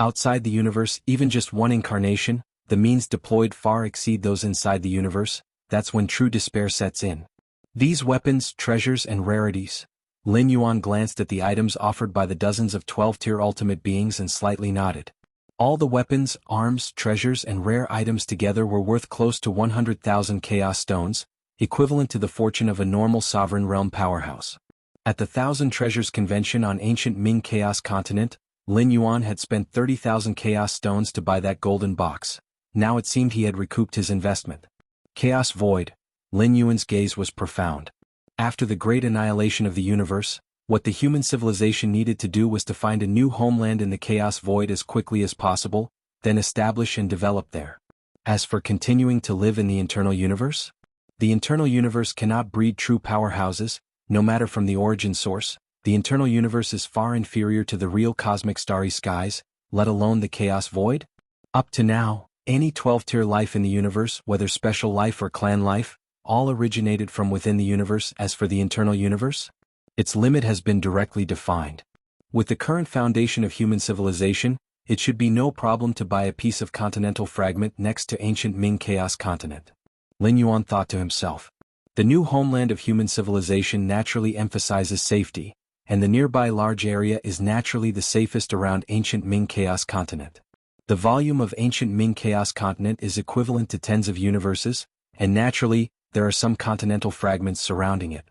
Outside the universe, even just one incarnation, the means deployed far exceed those inside the universe. That's when true despair sets in. These weapons, treasures and rarities. Lin Yuan glanced at the items offered by the dozens of 12th-tier ultimate beings and slightly nodded. All the weapons, arms, treasures and rare items together were worth close to 100,000 chaos stones, equivalent to the fortune of a normal sovereign realm powerhouse. At the 1,000 Treasures Convention on ancient Ming Chaos Continent, Lin Yuan had spent 30,000 chaos stones to buy that golden box. Now it seemed he had recouped his investment. Chaos Void. Lin Yuan's gaze was profound. After the great annihilation of the universe, what the human civilization needed to do was to find a new homeland in the Chaos Void as quickly as possible, then establish and develop there. As for continuing to live in the internal universe? The internal universe cannot breed true powerhouses, no matter from the origin source. The internal universe is far inferior to the real cosmic starry skies, let alone the Chaos Void. Up to now, any 12th-tier life in the universe, whether special life or clan life, all originated from within the universe. As for the internal universe, its limit has been directly defined. With the current foundation of human civilization, it should be no problem to buy a piece of continental fragment next to ancient Ming Chaos Continent. Lin Yuan thought to himself. The new homeland of human civilization naturally emphasizes safety, and the nearby large area is naturally the safest around ancient Ming Chaos Continent. The volume of ancient Ming Chaos Continent is equivalent to tens of universes, and naturally, there are some continental fragments surrounding it.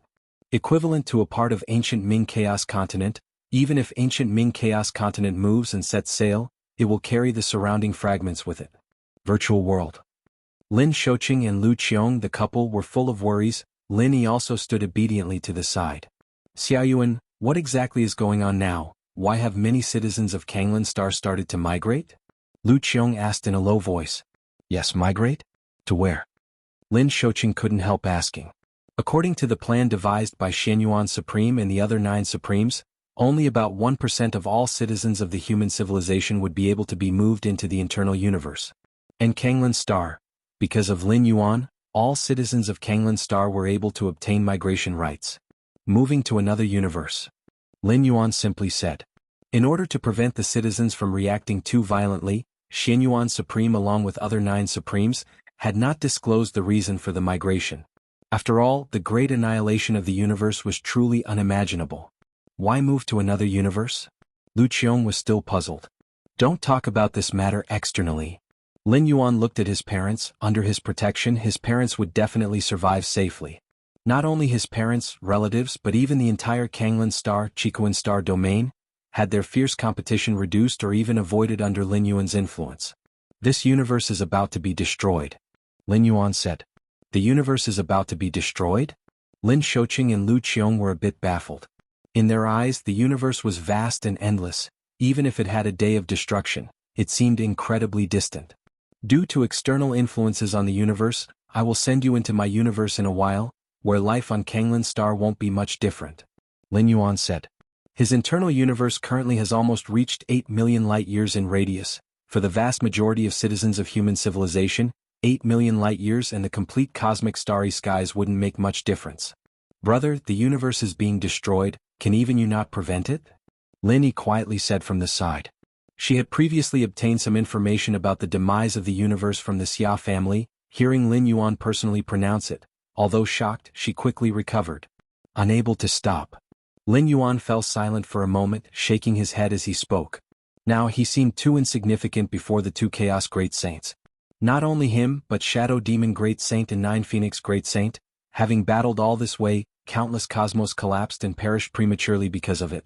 Equivalent to a part of ancient Ming Chaos Continent, even if ancient Ming Chaos Continent moves and sets sail, it will carry the surrounding fragments with it. Virtual world. Lin Shouqing and Lu Qiong, the couple, were full of worries. Lin Yi also stood obediently to the side. Xiaoyuan, what exactly is going on now? Why have many citizens of Kanglan Star started to migrate? Lu Qiong asked in a low voice. Yes, migrate? To where? Lin Shouqing couldn't help asking. According to the plan devised by Xianyuan Supreme and the other 9 Supremes, only about 1% of all citizens of the human civilization would be able to be moved into the internal universe. And Kanglan Star, because of Lin Yuan, all citizens of Kanglan Star were able to obtain migration rights. Moving to another universe. Lin Yuan simply said. In order to prevent the citizens from reacting too violently, Xianyuan Supreme along with other 9 Supremes had not disclosed the reason for the migration. After all, the great annihilation of the universe was truly unimaginable. Why move to another universe? Lu Qiong was still puzzled. Don't talk about this matter externally. Lin Yuan looked at his parents. Under his protection, his parents would definitely survive safely. Not only his parents, relatives, but even the entire Kanglan Star, Chiquan Star domain, had their fierce competition reduced or even avoided under Lin Yuan's influence. This universe is about to be destroyed. Lin Yuan said. The universe is about to be destroyed? Lin Shouqing and Lu Qiong were a bit baffled. In their eyes, the universe was vast and endless. Even if it had a day of destruction, it seemed incredibly distant. Due to external influences on the universe, I will send you into my universe in a while, where life on Kanglan Star won't be much different. Lin Yuan said. His internal universe currently has almost reached 8 million light-years in radius. For the vast majority of citizens of human civilization, 8 million light-years and the complete cosmic starry skies wouldn't make much difference. Brother, the universe is being destroyed, can even you not prevent it? Lin Yi quietly said from the side. She had previously obtained some information about the demise of the universe from the Xia family. Hearing Lin Yuan personally pronounce it, although shocked, she quickly recovered. Unable to stop. Lin Yuan fell silent for a moment, shaking his head as he spoke. Now he seemed too insignificant before the 2 Chaos Great Saints. Not only him, but Shadow Demon Great Saint and 9 Phoenix Great Saint, having battled all this way, countless cosmos collapsed and perished prematurely because of it.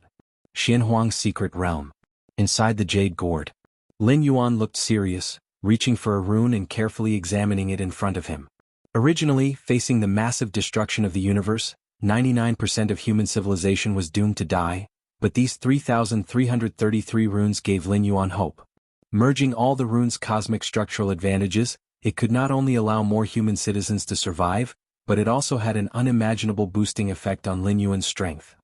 Xianhuang's secret realm. Inside the Jade Gourd. Lin Yuan looked serious, reaching for a rune and carefully examining it in front of him. Originally, facing the massive destruction of the universe, 99% of human civilization was doomed to die, but these 3,333 runes gave Lin Yuan hope. Merging all the runes' cosmic structural advantages, it could not only allow more human citizens to survive, but it also had an unimaginable boosting effect on Lin Yuan's strength.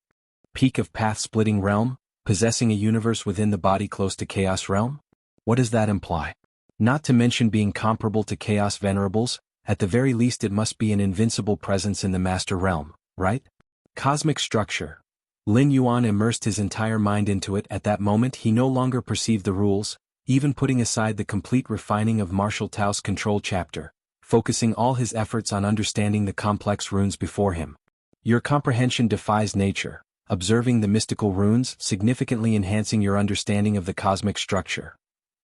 Peak of path-splitting realm, possessing a universe within the body close to Chaos Realm? What does that imply? Not to mention being comparable to Chaos Venerables, at the very least it must be an invincible presence in the Master Realm, right? Cosmic structure. Lin Yuan immersed his entire mind into it. At that moment he no longer perceived the rules, even putting aside the complete refining of Martial Tao's control chapter, focusing all his efforts on understanding the complex runes before him. Your comprehension defies nature, observing the mystical runes, significantly enhancing your understanding of the cosmic structure.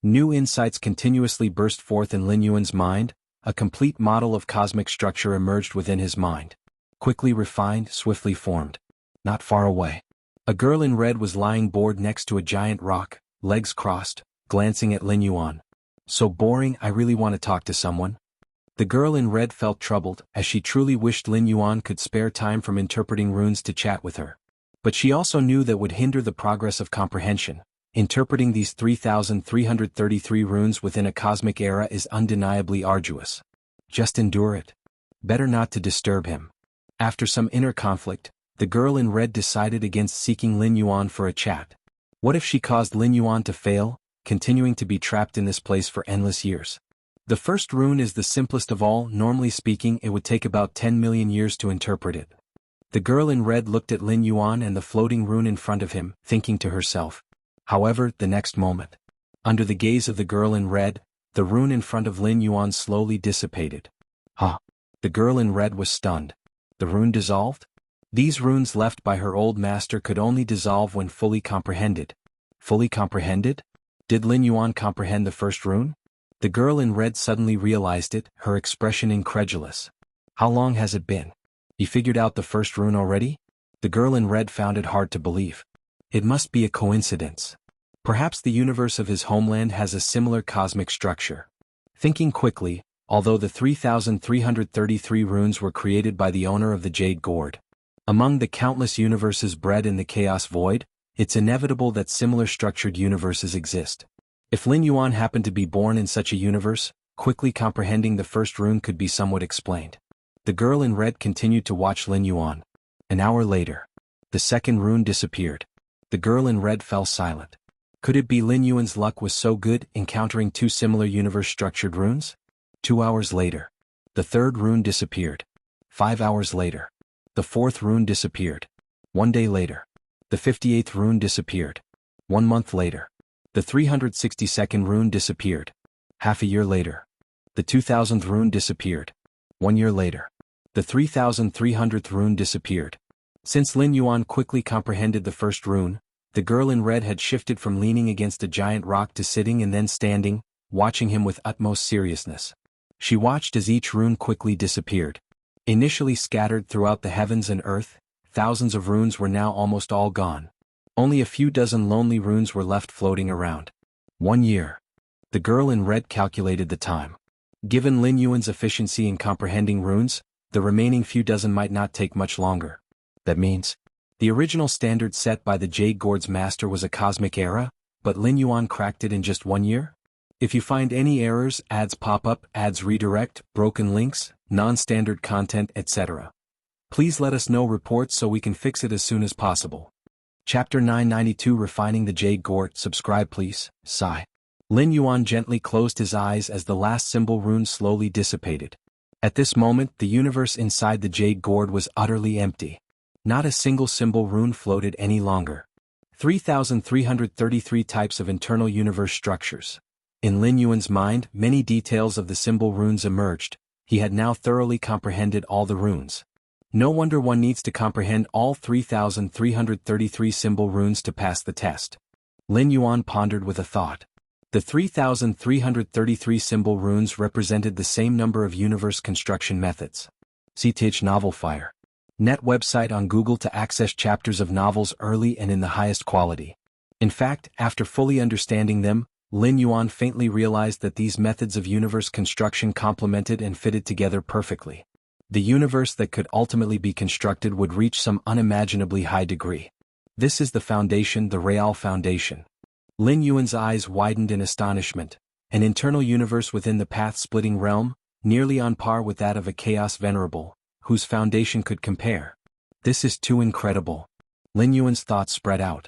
New insights continuously burst forth in Lin Yuan's mind. A complete model of cosmic structure emerged within his mind. Quickly refined, swiftly formed. Not far away. A girl in red was lying bored next to a giant rock, legs crossed, glancing at Lin Yuan. So boring, I really want to talk to someone. The girl in red felt troubled, as she truly wished Lin Yuan could spare time from interpreting runes to chat with her. But she also knew that would hinder the progress of comprehension. Interpreting these 3,333 runes within a cosmic era is undeniably arduous. Just endure it. Better not to disturb him. After some inner conflict, the girl in red decided against seeking Lin Yuan for a chat. What if she caused Lin Yuan to fail, continuing to be trapped in this place for endless years? The first rune is the simplest of all. Normally speaking, it would take about 10 million years to interpret it. The girl in red looked at Lin Yuan and the floating rune in front of him, thinking to herself. However, the next moment, under the gaze of the girl in red, the rune in front of Lin Yuan slowly dissipated. Huh? The girl in red was stunned. The rune dissolved? These runes left by her old master could only dissolve when fully comprehended. Fully comprehended? Did Lin Yuan comprehend the first rune? The girl in red suddenly realized it, her expression incredulous. How long has it been? He figured out the first rune already? The girl in red found it hard to believe. It must be a coincidence. Perhaps the universe of his homeland has a similar cosmic structure. Thinking quickly, although the 3,333 runes were created by the owner of the Jade Gourd, among the countless universes bred in the Chaos Void, it's inevitable that similar structured universes exist. If Lin Yuan happened to be born in such a universe, quickly comprehending the first rune could be somewhat explained. The girl in red continued to watch Lin Yuan. An hour later, the second rune disappeared. The girl in red fell silent. Could it be Lin Yuan's luck was so good, encountering two similar universe-structured runes? 2 hours later, the third rune disappeared. 5 hours later, the fourth rune disappeared. 1 day later, the 58th rune disappeared. 1 month later, the 362nd rune disappeared. Half a year later, the 2000th rune disappeared. 1 year later, the 3300th rune disappeared. Since Lin Yuan quickly comprehended the first rune, the girl in red had shifted from leaning against a giant rock to sitting and then standing, watching him with utmost seriousness. She watched as each rune quickly disappeared. Initially scattered throughout the heavens and earth, thousands of runes were now almost all gone. Only a few dozen lonely runes were left floating around. 1 year. The girl in red calculated the time. Given Lin Yuan's efficiency in comprehending runes, the remaining few dozen might not take much longer. That means, the original standard set by the Jade Gourd's master was a cosmic era, but Lin Yuan cracked it in just 1 year? If you find any errors, ads pop up, ads redirect, broken links, non-standard content, etc., please let us know reports so we can fix it as soon as possible. Chapter 992 Refining the Jade Gourd. Subscribe please. Sigh. Lin Yuan gently closed his eyes as the last symbol rune slowly dissipated. At this moment, the universe inside the Jade Gourd was utterly empty. Not a single symbol rune floated any longer. 3,333 types of internal universe structures. In Lin Yuan's mind, many details of the symbol runes emerged. He had now thoroughly comprehended all the runes. No wonder one needs to comprehend all 3,333 symbol runes to pass the test. Lin Yuan pondered with a thought. The 3,333 symbol runes represented the same number of universe construction methods. CTH Novel Fire. Net website on Google to access chapters of novels early and in the highest quality. In fact, after fully understanding them, Lin Yuan faintly realized that these methods of universe construction complemented and fitted together perfectly. The universe that could ultimately be constructed would reach some unimaginably high degree. This is the foundation, the Real Foundation. Lin Yuan's eyes widened in astonishment. An internal universe within the path-splitting realm, nearly on par with that of a Chaos Venerable, whose foundation could compare. This is too incredible. Lin Yuan's thoughts spread out.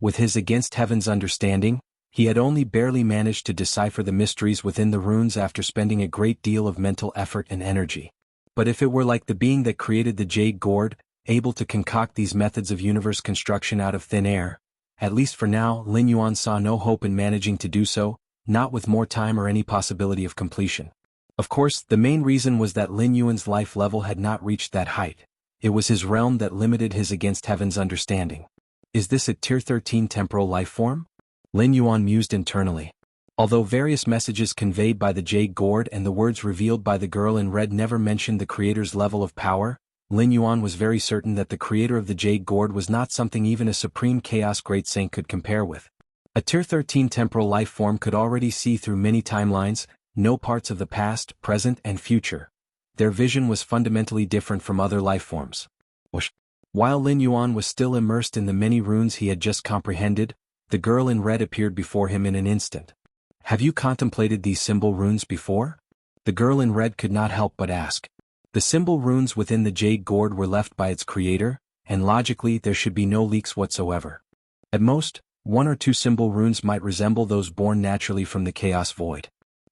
With his against heaven's understanding, he had only barely managed to decipher the mysteries within the runes after spending a great deal of mental effort and energy. But if it were like the being that created the Jade Gourd, able to concoct these methods of universe construction out of thin air, at least for now, Lin Yuan saw no hope in managing to do so, not with more time or any possibility of completion. Of course, the main reason was that Lin Yuan's life level had not reached that height. It was his realm that limited his against heaven's understanding. Is this a Tier 13 temporal life form? Lin Yuan mused internally. Although various messages conveyed by the Jade Gourd and the words revealed by the girl in red never mentioned the creator's level of power, Lin Yuan was very certain that the creator of the Jade Gourd was not something even a supreme chaos great saint could compare with. A Tier 13 temporal life form could already see through many timelines, know parts of the past, present, and future. Their vision was fundamentally different from other life forms. While Lin Yuan was still immersed in the many runes he had just comprehended, the girl in red appeared before him in an instant. Have you contemplated these symbol runes before? The girl in red could not help but ask. The symbol runes within the Jade Gourd were left by its creator, and logically there should be no leaks whatsoever. At most, 1 or 2 symbol runes might resemble those born naturally from the Chaos Void.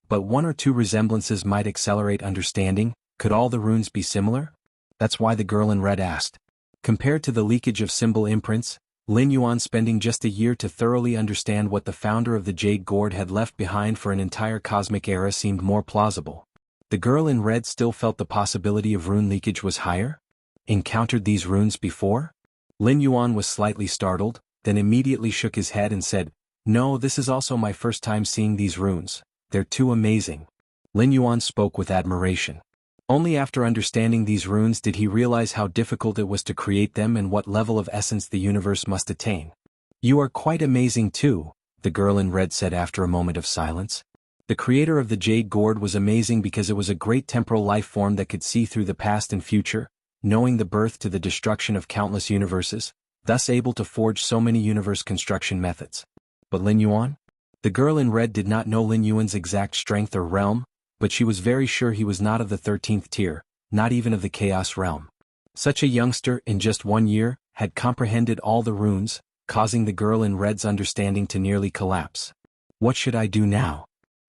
But 1 or 2 resemblances might accelerate understanding. Could all the runes be similar? That's why the girl in red asked. Compared to the leakage of symbol imprints, Lin Yuan spending just a year to thoroughly understand what the founder of the Jade Gourd had left behind for an entire cosmic era seemed more plausible. The girl in red still felt the possibility of rune leakage was higher? Encountered these runes before? Lin Yuan was slightly startled, then immediately shook his head and said, "No, this is also my first time seeing these runes. They're too amazing." Lin Yuan spoke with admiration. Only after understanding these runes did he realize how difficult it was to create them and what level of essence the universe must attain. "You are quite amazing too," the girl in red said after a moment of silence. The creator of the Jade Gourd was amazing because it was a great temporal life form that could see through the past and future, knowing the birth to the destruction of countless universes, thus able to forge so many universe construction methods. But Lin Yuan? The girl in red did not know Lin Yuan's exact strength or realm, but she was very sure he was not of the 13th tier, not even of the Chaos realm. Such a youngster, in just 1 year, had comprehended all the runes, causing the girl in red's understanding to nearly collapse. What should I do now?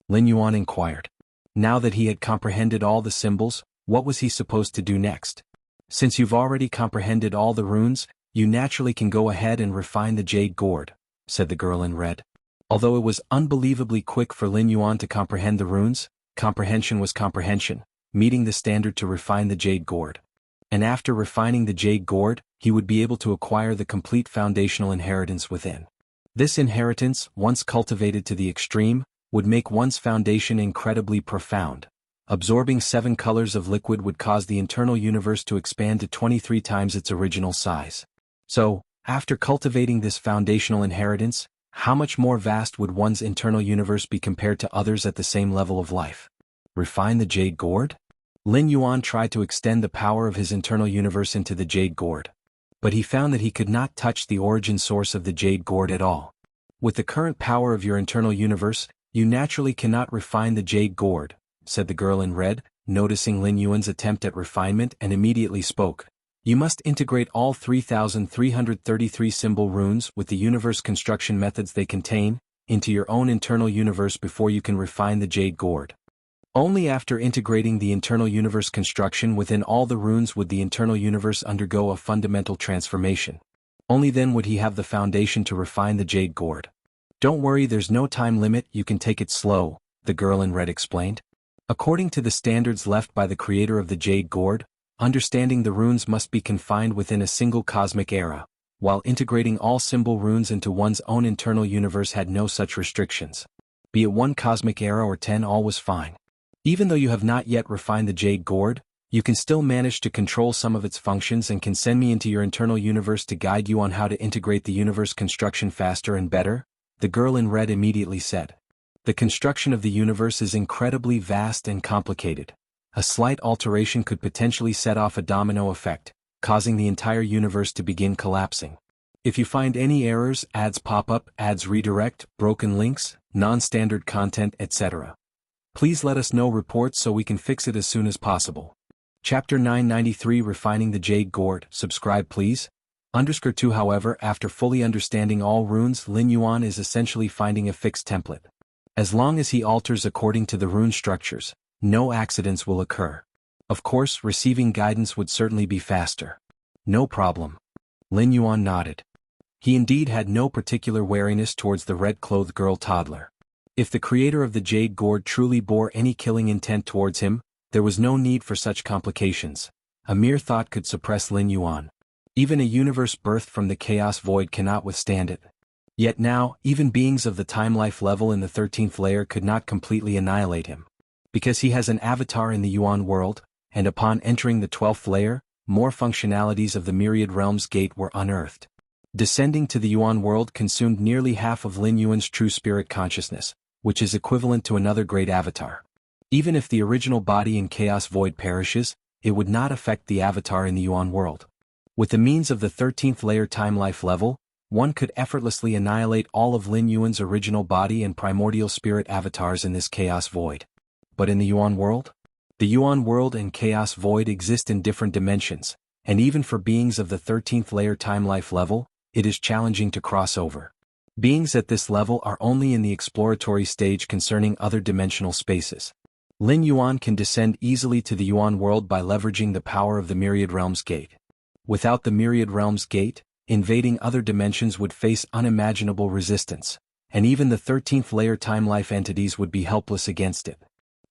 Lin Yuan inquired. Now that he had comprehended all the symbols, what was he supposed to do next? Since you've already comprehended all the runes, you naturally can go ahead and refine the jade gourd, said the girl in red. Although it was unbelievably quick for Lin Yuan to comprehend the runes, comprehension was comprehension, meeting the standard to refine the jade gourd. And after refining the jade gourd, he would be able to acquire the complete foundational inheritance within. This inheritance, once cultivated to the extreme, would make one's foundation incredibly profound. Absorbing 7 colors of liquid would cause the internal universe to expand to 23 times its original size. So, after cultivating this foundational inheritance, how much more vast would one's internal universe be compared to others at the same level of life? Refine the jade gourd? Lin Yuan tried to extend the power of his internal universe into the jade gourd. But he found that he could not touch the origin source of the jade gourd at all. With the current power of your internal universe, you naturally cannot refine the jade gourd, said the girl in red, noticing Lin Yuan's attempt at refinement, and immediately spoke. You must integrate all 3,333 symbol runes with the universe construction methods they contain into your own internal universe before you can refine the jade gourd. Only after integrating the internal universe construction within all the runes would the internal universe undergo a fundamental transformation. Only then would he have the foundation to refine the jade gourd. Don't worry, there's no time limit, you can take it slow, the girl in red explained. According to the standards left by the creator of the jade gourd, understanding the runes must be confined within a single cosmic era, while integrating all symbol runes into one's own internal universe had no such restrictions. Be it 1 cosmic era or 10, all was fine. Even though you have not yet refined the jade gourd, you can still manage to control some of its functions and can send me into your internal universe to guide you on how to integrate the universe construction faster and better, the girl in red immediately said. The construction of the universe is incredibly vast and complicated. A slight alteration could potentially set off a domino effect, causing the entire universe to begin collapsing. If you find any errors, ads pop up, ads redirect, broken links, non-standard content, etc., please let us know reports so we can fix it as soon as possible. Chapter 993 Refining the Jade Gourd. Subscribe please. _2 However, after fully understanding all runes, Lin Yuan is essentially finding a fixed template. As long as he alters according to the rune structures, no accidents will occur. Of course, receiving guidance would certainly be faster. No problem. Lin Yuan nodded. He indeed had no particular wariness towards the red-clothed girl toddler. If the creator of the jade gourd truly bore any killing intent towards him, there was no need for such complications. A mere thought could suppress Lin Yuan. Even a universe birthed from the chaos void cannot withstand it. Yet now, even beings of the time-life level in the 13th layer could not completely annihilate him. Because he has an avatar in the Yuan world, and upon entering the 12th layer, more functionalities of the Myriad Realms Gate were unearthed. Descending to the Yuan world consumed nearly half of Lin Yuan's true spirit consciousness, which is equivalent to another great avatar. Even if the original body in Chaos Void perishes, it would not affect the avatar in the Yuan world. With the means of the 13th layer time-life level, one could effortlessly annihilate all of Lin Yuan's original body and primordial spirit avatars in this Chaos Void. But in the Yuan world? The Yuan world and Chaos Void exist in different dimensions, and even for beings of the 13th layer time-life level, it is challenging to cross over. Beings at this level are only in the exploratory stage concerning other dimensional spaces. Lin Yuan can descend easily to the Yuan world by leveraging the power of the Myriad Realms Gate. Without the Myriad Realms Gate, invading other dimensions would face unimaginable resistance, and even the 13th layer time-life entities would be helpless against it.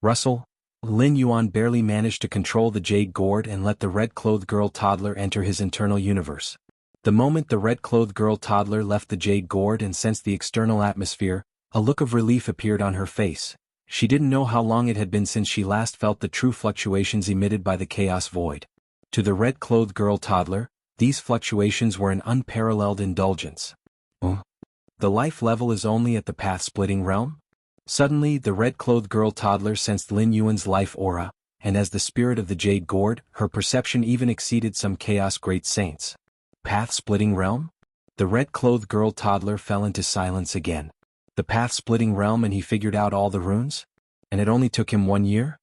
Russell, Lin Yuan barely managed to control the jade gourd and let the red-clothed girl toddler enter his internal universe. The moment the red-clothed girl toddler left the jade gourd and sensed the external atmosphere, a look of relief appeared on her face. She didn't know how long it had been since she last felt the true fluctuations emitted by the chaos void. To the red-clothed girl toddler, these fluctuations were an unparalleled indulgence. The life level is only at the path-splitting realm? Suddenly, the red-clothed girl toddler sensed Lin Yuan's life aura, and as the spirit of the jade gourd, her perception even exceeded some chaos great saints. Path-splitting realm? The red-clothed girl toddler fell into silence again. The path-splitting realm and he figured out all the runes? And it only took him 1 year?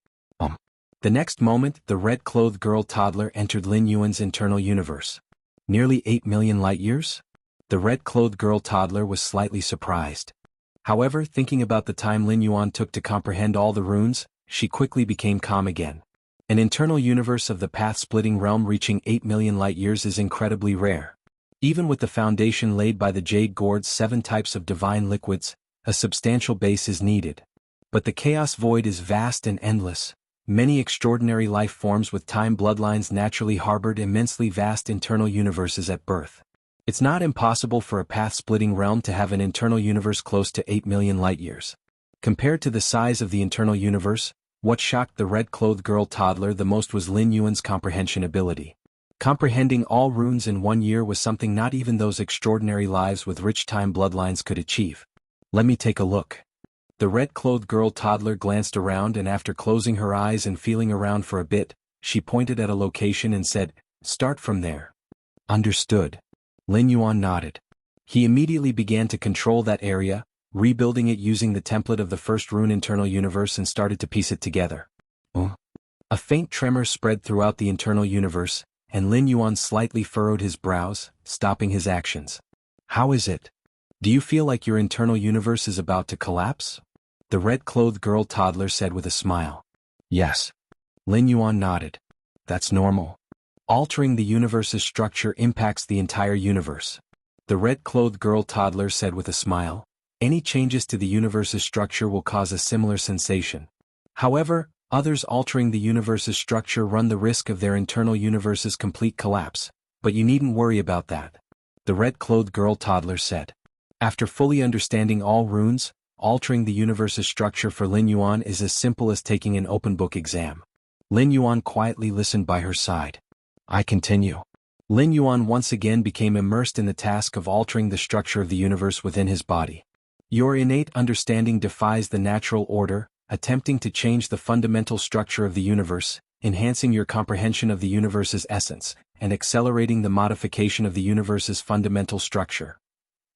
The next moment, the red-clothed girl toddler entered Lin Yuan's internal universe. Nearly 8 million light-years? The red-clothed girl toddler was slightly surprised. However, thinking about the time Lin Yuan took to comprehend all the runes, she quickly became calm again. An internal universe of the path-splitting realm reaching 8 million light-years is incredibly rare. Even with the foundation laid by the Jade Gourd's 7 types of divine liquids, a substantial base is needed. But the chaos void is vast and endless. Many extraordinary life forms with time bloodlines naturally harbored immensely vast internal universes at birth. It's not impossible for a path-splitting realm to have an internal universe close to 8 million light-years. Compared to the size of the internal universe, what shocked the red-clothed girl toddler the most was Lin Yuan's comprehension ability. Comprehending all runes in 1 year was something not even those extraordinary lives with rich time bloodlines could achieve. Let me take a look. The red-clothed girl toddler glanced around and after closing her eyes and feeling around for a bit, she pointed at a location and said, "Start from there." Understood. Lin Yuan nodded. He immediately began to control that area, rebuilding it using the template of the first rune internal universe and started to piece it together. A faint tremor spread throughout the internal universe, and Lin Yuan slightly furrowed his brows, stopping his actions. How is it? Do you feel like your internal universe is about to collapse? The red-clothed girl toddler said with a smile. Yes. Lin Yuan nodded. That's normal. Altering the universe's structure impacts the entire universe. The red-clothed girl toddler said with a smile. Any changes to the universe's structure will cause a similar sensation. However, others altering the universe's structure run the risk of their internal universe's complete collapse, but you needn't worry about that. The red-clothed girl toddler said. After fully understanding all runes, altering the universe's structure for Lin Yuan is as simple as taking an open-book exam. Lin Yuan quietly listened by her side. I continue. Lin Yuan once again became immersed in the task of altering the structure of the universe within his body. Your innate understanding defies the natural order, attempting to change the fundamental structure of the universe, enhancing your comprehension of the universe's essence, and accelerating the modification of the universe's fundamental structure.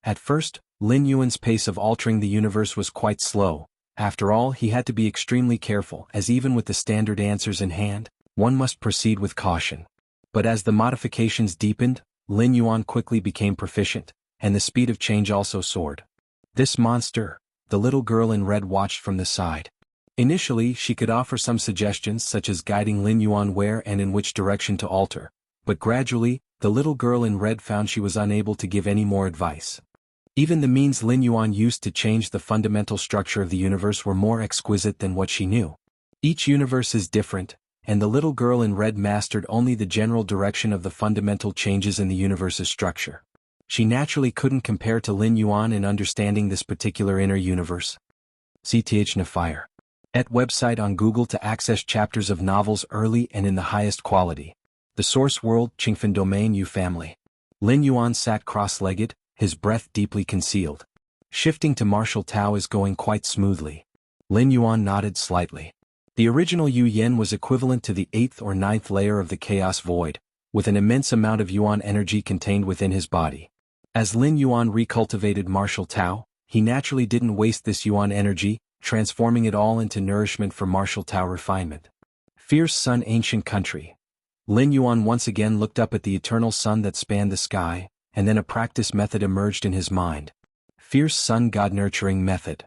At first, Lin Yuan's pace of altering the universe was quite slow. After all, he had to be extremely careful, as even with the standard answers in hand, one must proceed with caution. But as the modifications deepened, Lin Yuan quickly became proficient, and the speed of change also soared. This monster, the little girl in red watched from the side. Initially, she could offer some suggestions such as guiding Lin Yuan where and in which direction to alter, but gradually, the little girl in red found she was unable to give any more advice. Even the means Lin Yuan used to change the fundamental structure of the universe were more exquisite than what she knew. Each universe is different, and the little girl in red mastered only the general direction of the fundamental changes in the universe's structure. She naturally couldn't compare to Lin Yuan in understanding this particular inner universe. CTH Nafire. At website on Google to access chapters of novels early and in the highest quality. The source world, Qingfen domain U family. Lin Yuan sat cross-legged, his breath deeply concealed. Shifting to martial Tao is going quite smoothly. Lin Yuan nodded slightly. The original Yu Yen was equivalent to the 8th or 9th layer of the Chaos Void, with an immense amount of Yuan energy contained within his body. As Lin Yuan recultivated martial Tao, he naturally didn't waste this Yuan energy, transforming it all into nourishment for martial Tao refinement. Fierce Sun Ancient Country. Lin Yuan once again looked up at the eternal sun that spanned the sky, and then a practice method emerged in his mind. Fierce Sun God Nurturing Method.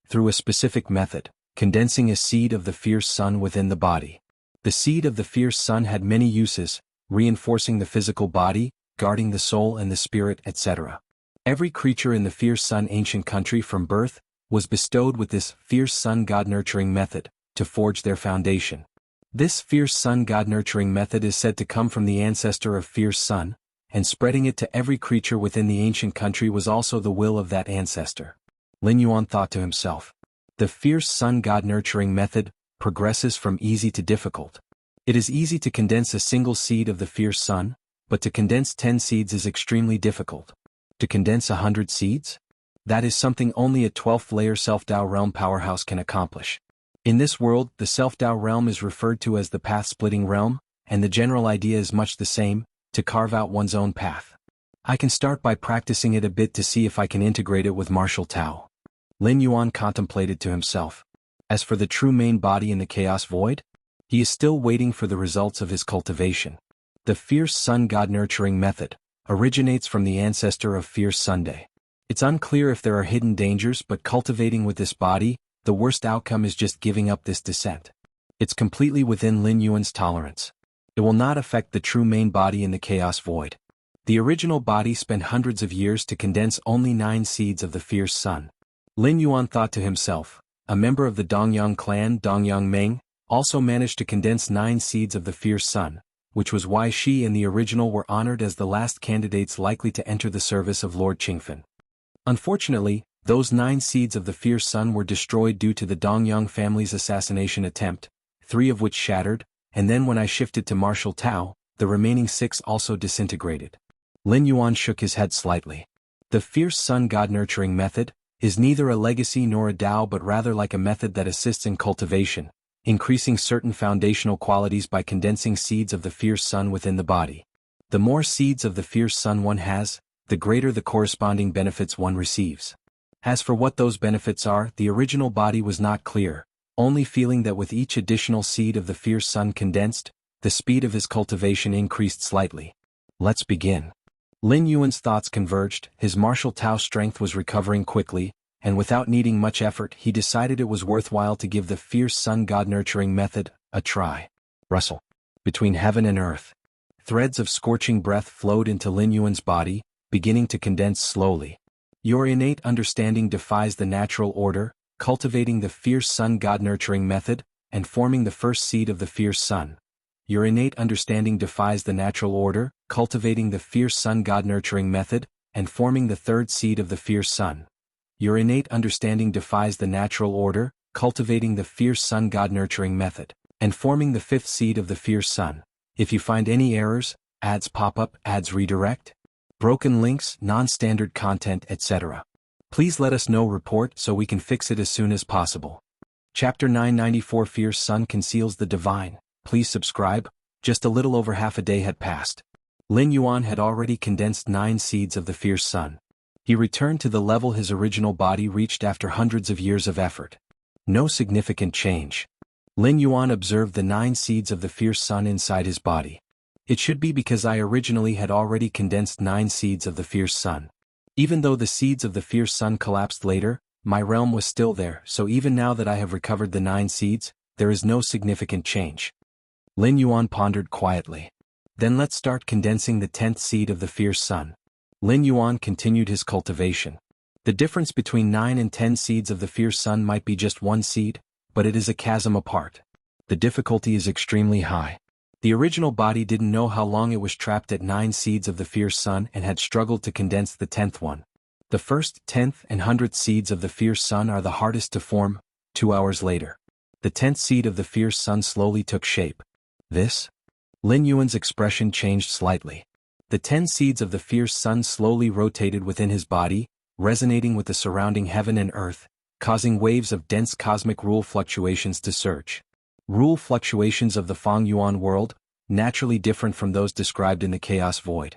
Through a specific method, condensing a seed of the fierce sun within the body. The seed of the fierce sun had many uses, reinforcing the physical body, guarding the soul and the spirit, etc. Every creature in the fierce sun ancient country from birth was bestowed with this fierce sun God Nurturing Method to forge their foundation. This fierce sun God Nurturing Method is said to come from the ancestor of fierce sun, and spreading it to every creature within the ancient country was also the will of that ancestor. Lin Yuan thought to himself. The fierce sun God Nurturing Method progresses from easy to difficult. It is easy to condense a single seed of the fierce sun, but to condense 10 seeds is extremely difficult. To condense 100 seeds? That is something only a 12th layer Self-Dao realm powerhouse can accomplish. In this world, the Self-Dao realm is referred to as the path-splitting realm, and the general idea is much the same, to carve out one's own path. I can start by practicing it a bit to see if I can integrate it with martial Tao. Lin Yuan contemplated to himself. As for the true main body in the chaos void, he is still waiting for the results of his cultivation. The fierce sun god nurturing method originates from the ancestor of fierce Sunday. It's unclear if there are hidden dangers, but cultivating with this body, the worst outcome is just giving up this descent. It's completely within Lin Yuan's tolerance. It will not affect the true main body in the chaos void. The original body spent hundreds of years to condense only 9 seeds of the fierce sun. Lin Yuan thought to himself, a member of the Dongyang clan, Dongyang Meng, also managed to condense 9 seeds of the fierce sun, which was why she and the original were honored as the last candidates likely to enter the service of Lord Qingfen. Unfortunately, those 9 seeds of the fierce sun were destroyed due to the Dongyang family's assassination attempt, 3 of which shattered, and then when I shifted to Martial Tao, the remaining 6 also disintegrated. Lin Yuan shook his head slightly. The fierce sun god nurturing method is neither a legacy nor a Dao, but rather like a method that assists in cultivation, increasing certain foundational qualities by condensing seeds of the fierce sun within the body. The more seeds of the fierce sun one has, the greater the corresponding benefits one receives. As for what those benefits are, the original body was not clear, only feeling that with each additional seed of the fierce sun condensed, the speed of his cultivation increased slightly. Let's begin. Lin Yuan's thoughts converged, his martial Tao strength was recovering quickly, and without needing much effort he decided it was worthwhile to give the fierce sun god nurturing method a try. Rustle. Between heaven and earth. Threads of scorching breath flowed into Lin Yuan's body, beginning to condense slowly. Your innate understanding defies the natural order, cultivating the fierce sun god nurturing method, and forming the first seed of the fierce sun. Your innate understanding defies the natural order, cultivating the fierce sun god nurturing method, and forming the third seed of the fierce sun. Your innate understanding defies the natural order, cultivating the fierce sun god nurturing method, and forming the fifth seed of the fierce sun. If you find any errors, ads pop up, ads redirect, broken links, non-standard content, etc. Please let us know. Report so we can fix it as soon as possible. Chapter 994 Fierce Sun Conceals the Divine. Please subscribe. Just a little over half a day had passed. Lin Yuan had already condensed 9 seeds of the fierce sun. He returned to the level his original body reached after hundreds of years of effort. No significant change. Lin Yuan observed the 9 seeds of the fierce sun inside his body. It should be because I originally had already condensed 9 seeds of the fierce sun. Even though the seeds of the fierce sun collapsed later, my realm was still there, so even now that I have recovered the 9 seeds, there is no significant change. Lin Yuan pondered quietly. Then let's start condensing the 10th seed of the fierce sun. Lin Yuan continued his cultivation. The difference between 9 and 10 seeds of the fierce sun might be just 1 seed, but it is a chasm apart. The difficulty is extremely high. The original body didn't know how long it was trapped at 9 seeds of the fierce sun and had struggled to condense the 10th one. The first, 10th, and 100th seeds of the fierce sun are the hardest to form. 2 hours later, the 10th seed of the fierce sun slowly took shape. This? Lin Yuan's expression changed slightly. The 10 seeds of the fierce sun slowly rotated within his body, resonating with the surrounding heaven and earth, causing waves of dense cosmic rule fluctuations to surge. Rule fluctuations of the Feng Yuan world, naturally different from those described in the Chaos Void.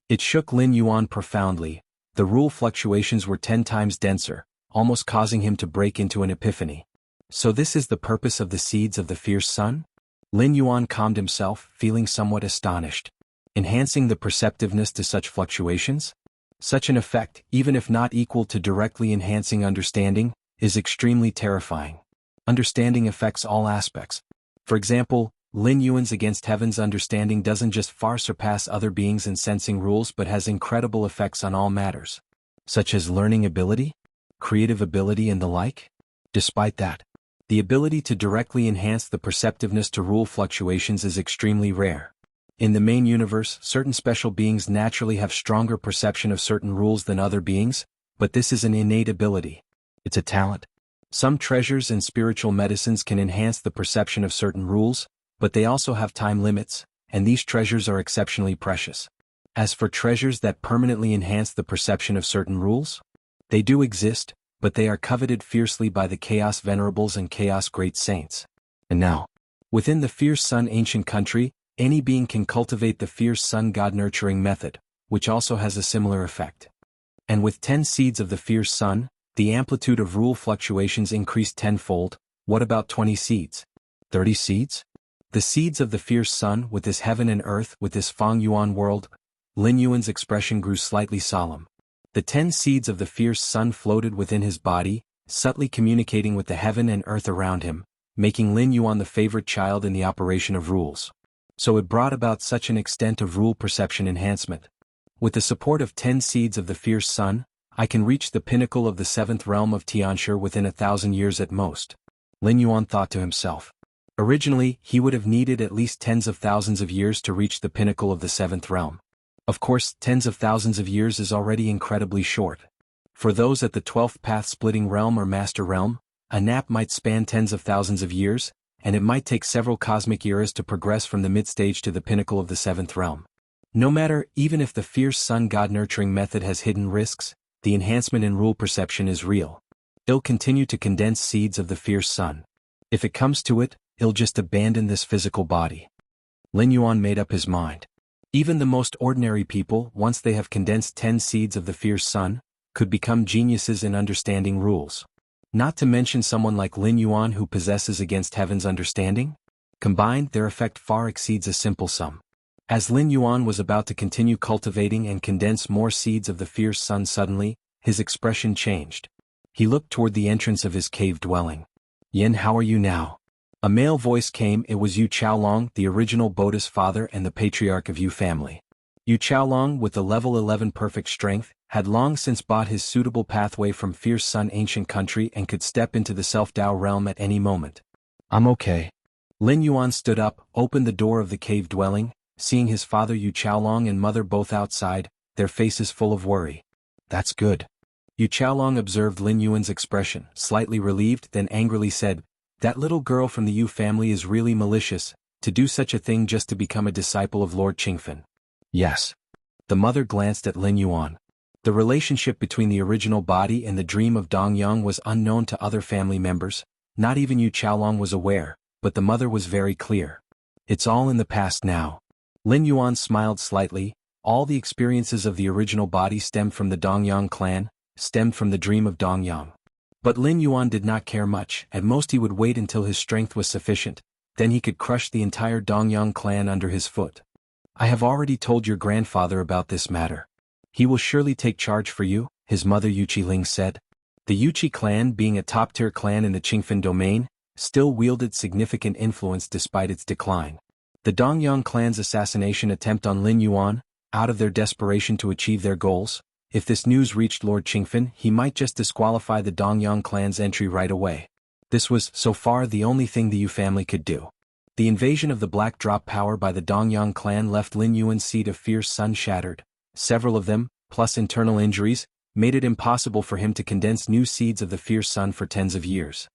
It shook Lin Yuan profoundly. The rule fluctuations were 10 times denser, almost causing him to break into an epiphany. So this is the purpose of the seeds of the fierce sun? Lin Yuan calmed himself, feeling somewhat astonished. Enhancing the perceptiveness to such fluctuations? Such an effect, even if not equal to directly enhancing understanding, is extremely terrifying. Understanding affects all aspects. For example, Lin Yuan's against heaven's understanding doesn't just far surpass other beings in sensing rules but has incredible effects on all matters, such as learning ability, creative ability and the like. Despite that, the ability to directly enhance the perceptiveness to rule fluctuations is extremely rare. In the main universe, certain special beings naturally have stronger perception of certain rules than other beings, but this is an innate ability. It's a talent. Some treasures and spiritual medicines can enhance the perception of certain rules, but they also have time limits, and these treasures are exceptionally precious. As for treasures that permanently enhance the perception of certain rules, they do exist, but they are coveted fiercely by the Chaos Venerables and Chaos Great Saints. And now, within the Fierce Sun ancient country, any being can cultivate the Fierce Sun God nurturing method, which also has a similar effect. And with 10 seeds of the Fierce Sun, The amplitude of rule fluctuations increased tenfold. What about 20 seeds? 30 seeds? The seeds of the fierce sun with this heaven and earth with this Fang Yuan world? Lin Yuan's expression grew slightly solemn. The 10 seeds of the fierce sun floated within his body, subtly communicating with the heaven and earth around him, making Lin Yuan the favorite child in the operation of rules. So it brought about such an extent of rule perception enhancement. With the support of 10 seeds of the fierce sun, I can reach the pinnacle of the 7th realm of Xianxia within 1,000 years at most. Lin Yuan thought to himself. Originally, he would have needed at least tens of thousands of years to reach the pinnacle of the 7th realm. Of course, tens of thousands of years is already incredibly short. For those at the 12th path-splitting realm or master realm, a nap might span tens of thousands of years, and it might take several cosmic eras to progress from the mid-stage to the pinnacle of the 7th realm. No matter, even if the fierce sun god nurturing method has hidden risks, the enhancement in rule perception is real. It'll continue to condense seeds of the fierce sun. If it comes to it, it'll just abandon this physical body. Lin Yuan made up his mind. Even the most ordinary people, once they have condensed 10 seeds of the fierce sun, could become geniuses in understanding rules. Not to mention someone like Lin Yuan who possesses against heaven's understanding? Combined, their effect far exceeds a simple sum. As Lin Yuan was about to continue cultivating and condense more seeds of the fierce sun suddenly, his expression changed. He looked toward the entrance of his cave dwelling. Yin, how are you now? A male voice came. It was Yu Qiaolong, the original Buddha's father and the patriarch of Yu family. Yu Qiaolong, with the level 11 perfect strength, had long since bought his suitable pathway from fierce sun ancient country and could step into the self-Tao realm at any moment. I'm okay. Lin Yuan stood up, opened the door of the cave dwelling, seeing his father Yu Qiaolong and mother both outside, their faces full of worry. That's good. Yu Qiaolong observed Lin Yuan's expression, slightly relieved, then angrily said, that little girl from the Yu family is really malicious, to do such a thing just to become a disciple of Lord Qingfen. Yes. The mother glanced at Lin Yuan. The relationship between the original body and the dream of Dongyang was unknown to other family members, not even Yu Qiaolong was aware, but the mother was very clear. It's all in the past now. Lin Yuan smiled slightly. All the experiences of the original body stemmed from the Dongyang clan, stemmed from the dream of Dongyang. But Lin Yuan did not care much. At most he would wait until his strength was sufficient, then he could crush the entire Dongyang clan under his foot. I have already told your grandfather about this matter. He will surely take charge for you, his mother Yu Qiling said. The Yuqi clan, being a top-tier clan in the Qingfen domain, still wielded significant influence despite its decline. The Dongyang clan's assassination attempt on Lin Yuan, out of their desperation to achieve their goals, if this news reached Lord Qingfen, he might just disqualify the Dongyang clan's entry right away. This was, so far, the only thing the Yu family could do. The invasion of the Black Drop power by the Dongyang clan left Lin Yuan's seed of fierce sun shattered. Several of them, plus internal injuries, made it impossible for him to condense new seeds of the fierce sun for tens of years.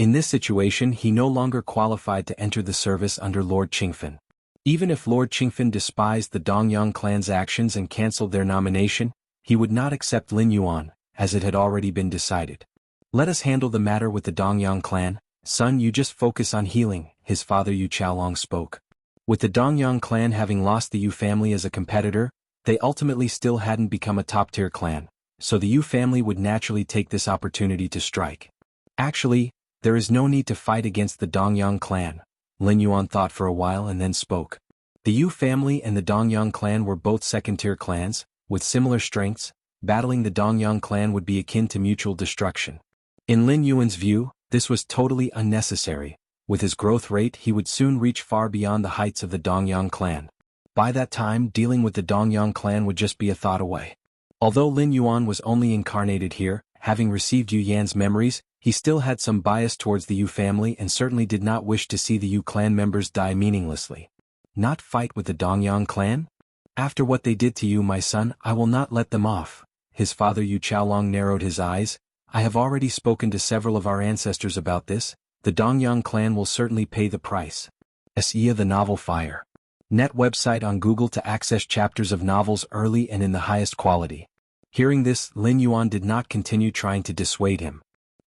In this situation, he no longer qualified to enter the service under Lord Qingfen. Even if Lord Qingfen despised the Dongyang clan's actions and cancelled their nomination, he would not accept Lin Yuan, as it had already been decided. Let us handle the matter with the Dongyang clan. Son, you just focus on healing, his father Yu Qiaolong spoke. With the Dongyang clan having lost the Yu family as a competitor, they ultimately still hadn't become a top-tier clan, so the Yu family would naturally take this opportunity to strike. Actually, there is no need to fight against the Dongyang clan, Lin Yuan thought for a while and then spoke. The Yu family and the Dongyang clan were both second-tier clans, with similar strengths. Battling the Dongyang clan would be akin to mutual destruction. In Lin Yuan's view, this was totally unnecessary. With his growth rate, he would soon reach far beyond the heights of the Dongyang clan. By that time, dealing with the Dongyang clan would just be a thought away. Although Lin Yuan was only incarnated here, having received Yu Yan's memories, he still had some bias towards the Yu family and certainly did not wish to see the Yu clan members die meaninglessly. Not fight with the Dongyang clan? After what they did to you, my son, I will not let them off. His father Yu Qiaolong narrowed his eyes. I have already spoken to several of our ancestors about this. The Dongyang clan will certainly pay the price. Xianxia the Novel Fire. Net website on Google to access chapters of novels early and in the highest quality. Hearing this, Lin Yuan did not continue trying to dissuade him.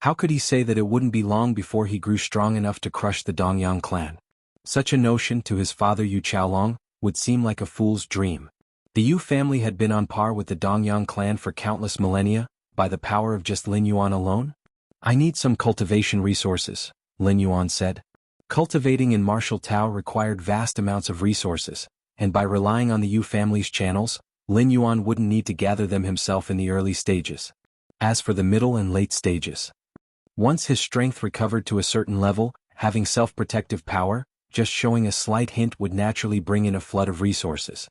How could he say that it wouldn't be long before he grew strong enough to crush the Dongyang clan? Such a notion to his father Yu Qiaolong would seem like a fool's dream. The Yu family had been on par with the Dongyang clan for countless millennia, by the power of just Lin Yuan alone? I need some cultivation resources, Lin Yuan said. Cultivating in Martial Tao required vast amounts of resources, and by relying on the Yu family's channels, Lin Yuan wouldn't need to gather them himself in the early stages. As for the middle and late stages, once his strength recovered to a certain level, having self-protective power, just showing a slight hint would naturally bring in a flood of resources.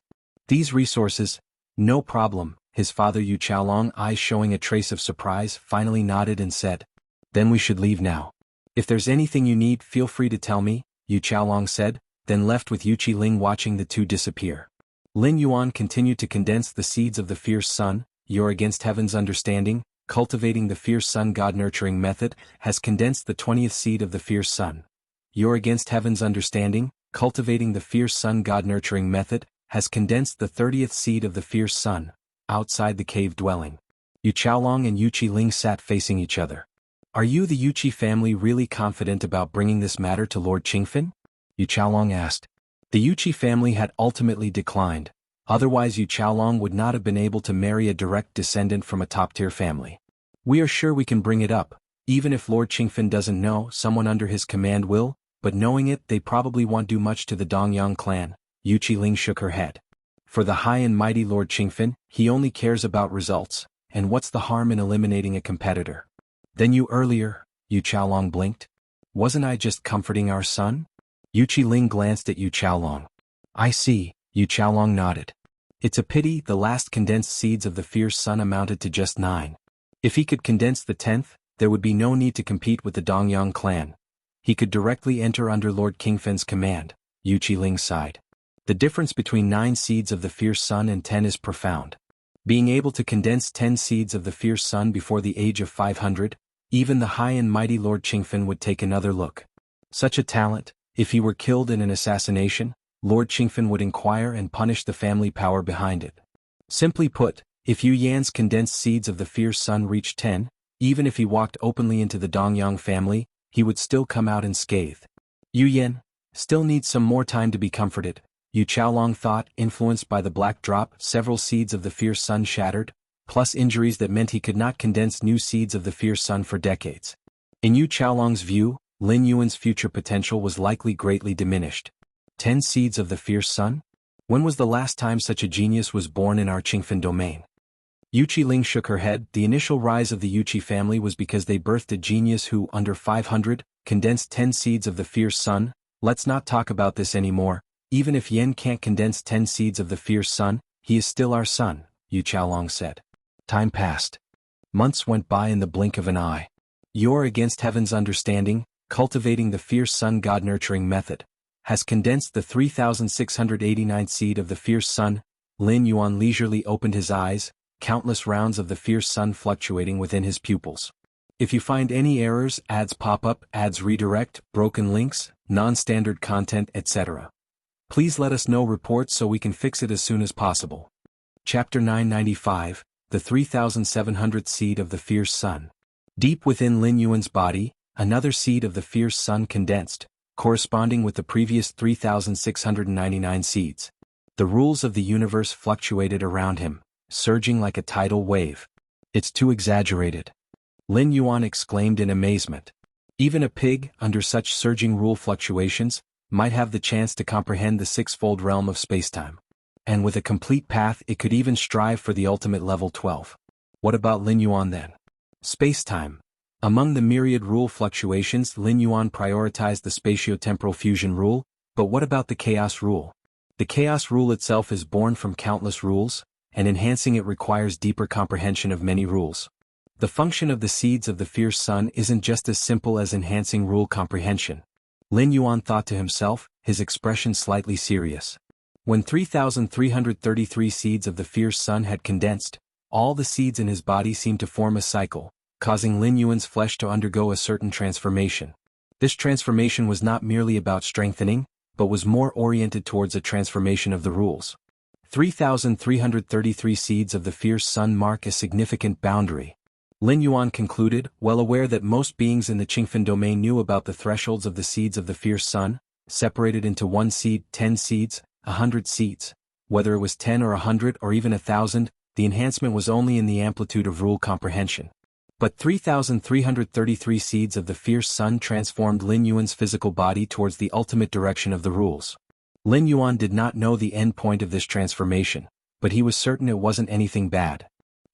These resources, no problem, his father Yu Qiaolong, eyes showing a trace of surprise, finally nodded and said, "Then we should leave now. If there's anything you need, feel free to tell me," Yu Qiaolong said, then left with Yu Qiling watching the two disappear. Lin Yuan continued to condense the seeds of the fierce sun. You're against heaven's understanding, cultivating the fierce sun god nurturing method, has condensed the 20th seed of the fierce sun. You're against heaven's understanding, cultivating the fierce sun god nurturing method, has condensed the 30th seed of the fierce sun, outside the cave dwelling. Yu Qiaolong and Yu Qiling sat facing each other. Are you the Yu Qi family really confident about bringing this matter to Lord Qingfen? Yu Qiaolong asked. The Yu Qi family had ultimately declined, otherwise Yu Qiaolong would not have been able to marry a direct descendant from a top-tier family. We are sure we can bring it up, even if Lord Qingfen doesn't know, someone under his command will, but knowing it they probably won't do much to the Dongyang clan. Yu Qiling shook her head. For the high and mighty Lord Qingfen, he only cares about results, and what's the harm in eliminating a competitor? Then you earlier, Yu Qiaolong blinked. Wasn't I just comforting our son? Yu Qiling glanced at Yu Qiaolong. I see, Yu Qiaolong nodded. It's a pity the last condensed seeds of the fierce sun amounted to just 9. If he could condense the 10th, there would be no need to compete with the Dongyang clan. He could directly enter under Lord Qingfen's command, Yu Qiling sighed. The difference between 9 seeds of the fierce sun and 10 is profound. Being able to condense 10 seeds of the fierce sun before the age of 500, even the high and mighty Lord Qingfen would take another look. Such a talent, if he were killed in an assassination, Lord Qingfen would inquire and punish the family power behind it. Simply put, if Yu Yan's condensed seeds of the fierce sun reached 10, even if he walked openly into the Dongyang family, he would still come out unscathed. Yu Yan still needs some more time to be comforted, Yu Qiaolong thought, influenced by the black drop. Several seeds of the fierce sun shattered, plus injuries that meant he could not condense new seeds of the fierce sun for decades. In Yu Qiaolong's view, Lin Yuan's future potential was likely greatly diminished. 10 seeds of the fierce sun? When was the last time such a genius was born in our Qingfen domain? Yu Qiling shook her head. The initial rise of the Yu Qi family was because they birthed a genius who, under 500, condensed 10 seeds of the fierce sun. Let's not talk about this anymore. Even if Yan can't condense 10 seeds of the fierce sun, he is still our son, Yu Qiaolong said. Time passed. Months went by in the blink of an eye. You're against heaven's understanding, cultivating the fierce sun god nurturing method, has condensed the 3,689th seed of the fierce sun. Lin Yuan leisurely opened his eyes, countless rounds of the fierce sun fluctuating within his pupils. If you find any errors, ads pop up, ads redirect, broken links, non-standard content, etc. Please let us know reports so we can fix it as soon as possible. Chapter 995, The 3,700th Seed of the Fierce Sun. Deep within Lin Yuan's body, another seed of the fierce sun condensed, corresponding with the previous 3,699 seeds. The rules of the universe fluctuated around him, surging like a tidal wave. It's too exaggerated. Lin Yuan exclaimed in amazement. Even a pig, under such surging rule fluctuations, might have the chance to comprehend the sixfold realm of spacetime. And with a complete path it could even strive for the ultimate level 12. What about Lin Yuan then? Spacetime. Among the myriad rule fluctuations, Lin Yuan prioritized the spatio-temporal fusion rule, but what about the chaos rule? The chaos rule itself is born from countless rules, and enhancing it requires deeper comprehension of many rules. The function of the seeds of the fierce sun isn't just as simple as enhancing rule comprehension. Lin Yuan thought to himself, his expression slightly serious. When 3,333 seeds of the fierce sun had condensed, all the seeds in his body seemed to form a cycle, causing Lin Yuan's flesh to undergo a certain transformation. This transformation was not merely about strengthening, but was more oriented towards a transformation of the rules. 3,333 seeds of the fierce sun mark a significant boundary. Lin Yuan concluded, well aware that most beings in the Qingfen domain knew about the thresholds of the seeds of the fierce sun, separated into 1 seed, 10 seeds, 100 seeds. Whether it was 10 or 100 or even 1,000, the enhancement was only in the amplitude of rule comprehension. But 3,333 seeds of the fierce sun transformed Lin Yuan's physical body towards the ultimate direction of the rules. Lin Yuan did not know the end point of this transformation, but he was certain it wasn't anything bad.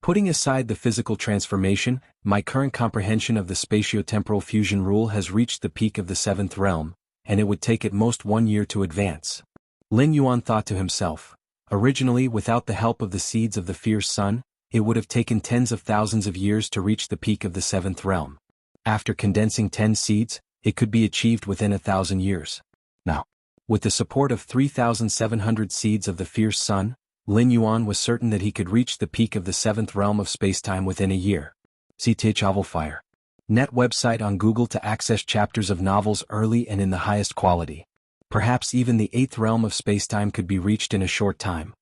Putting aside the physical transformation, my current comprehension of the spatio-temporal fusion rule has reached the peak of the 7th realm, and it would take at most 1 year to advance. Lin Yuan thought to himself. Originally, without the help of the seeds of the fierce sun, it would have taken tens of thousands of years to reach the peak of the 7th realm. After condensing 10 seeds, it could be achieved within 1,000 years. Now, with the support of 3,700 seeds of the fierce sun, Lin Yuan was certain that he could reach the peak of the 7th realm of spacetime within a year. See Chavel Fire. Net website on Google to access chapters of novels early and in the highest quality. Perhaps even the 8th realm of spacetime could be reached in a short time.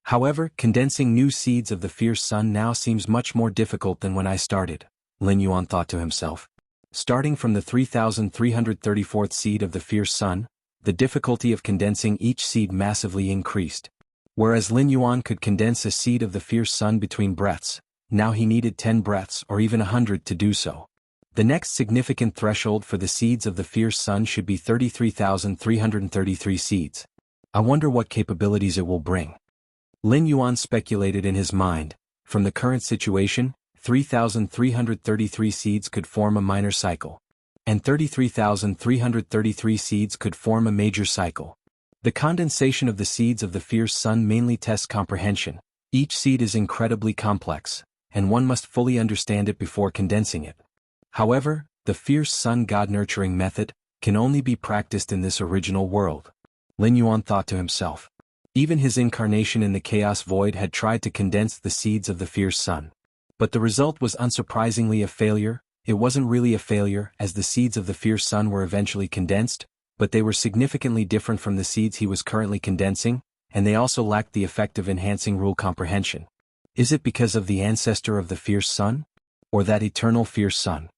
However, condensing new seeds of the fierce sun now seems much more difficult than when I started, Lin Yuan thought to himself. Starting from the 3,334th seed of the fierce sun, the difficulty of condensing each seed massively increased. Whereas Lin Yuan could condense a seed of the fierce sun between breaths, now he needed 10 breaths or even 100 to do so. The next significant threshold for the seeds of the fierce sun should be 33,333 seeds. I wonder what capabilities it will bring. Lin Yuan speculated in his mind. From the current situation, 3,333 seeds could form a minor cycle, and 33,333 seeds could form a major cycle. The condensation of the seeds of the fierce sun mainly tests comprehension. Each seed is incredibly complex, and one must fully understand it before condensing it. However, the fierce sun god nurturing method can only be practiced in this original world. Lin Yuan thought to himself. Even his incarnation in the chaos void had tried to condense the seeds of the fierce sun. But the result was unsurprisingly a failure. It wasn't really a failure, as the seeds of the fierce sun were eventually condensed, but they were significantly different from the seeds he was currently condensing, and they also lacked the effect of enhancing rule comprehension. Is it because of the ancestor of the fierce sun? Or that eternal fierce sun?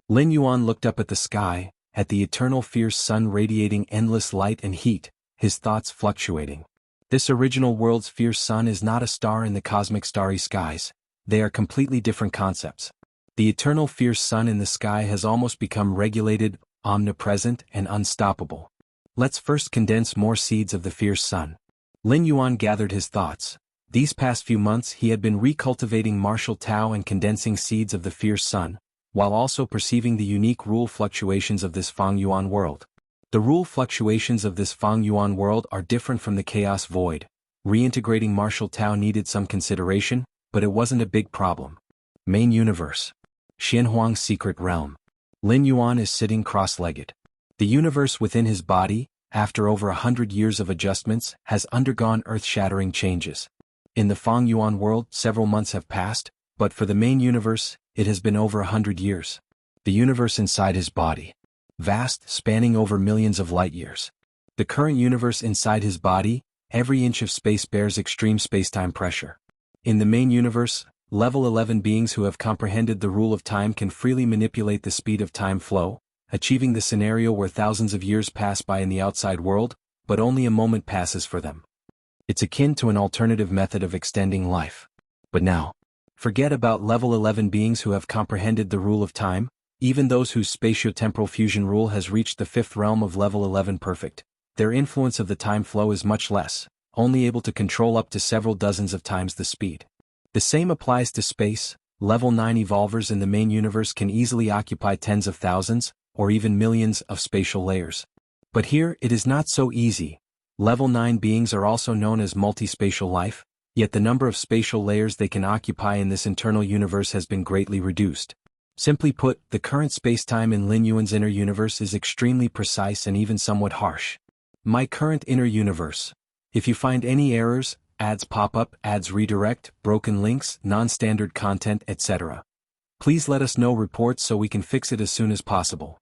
Lin Yuan looked up at the sky, at the eternal fierce sun radiating endless light and heat, his thoughts fluctuating. This original world's fierce sun is not a star in the cosmic starry skies. They are completely different concepts. The eternal fierce sun in the sky has almost become regulated, omnipresent, and unstoppable. Let's first condense more seeds of the fierce sun. Lin Yuan gathered his thoughts. These past few months he had been recultivating martial Tao and condensing seeds of the fierce sun, while also perceiving the unique rule fluctuations of this Fang Yuan world. The rule fluctuations of this Fang Yuan world are different from the chaos void. Reintegrating martial Tao needed some consideration, but it wasn't a big problem. Main universe. Xianhuang's secret realm. Lin Yuan is sitting cross-legged. The universe within his body, after over 100 years of adjustments, has undergone earth-shattering changes. In the Fang Yuan world, several months have passed, but for the main universe, it has been over 100 years. The universe inside his body. Vast, spanning over millions of light years. The current universe inside his body, every inch of space bears extreme spacetime pressure. In the main universe, level 11 beings who have comprehended the rule of time can freely manipulate the speed of time flow, achieving the scenario where thousands of years pass by in the outside world, but only a moment passes for them. It's akin to an alternative method of extending life. But now, forget about level 11 beings who have comprehended the rule of time, even those whose spatio-temporal fusion rule has reached the 5th realm of level 11 perfect. Their influence of the time flow is much less, only able to control up to several dozens of times the speed. The same applies to space. Level 9 evolvers in the main universe can easily occupy tens of thousands, or even millions, of spatial layers. But here, it is not so easy. Level 9 beings are also known as multi-spatial life, yet the number of spatial layers they can occupy in this internal universe has been greatly reduced. Simply put, the current spacetime in Lin Yuan's inner universe is extremely precise and even somewhat harsh. My current inner universe. If you find any errors, ads pop up, ads redirect, broken links, non-standard content, etc., please let us know reports so we can fix it as soon as possible.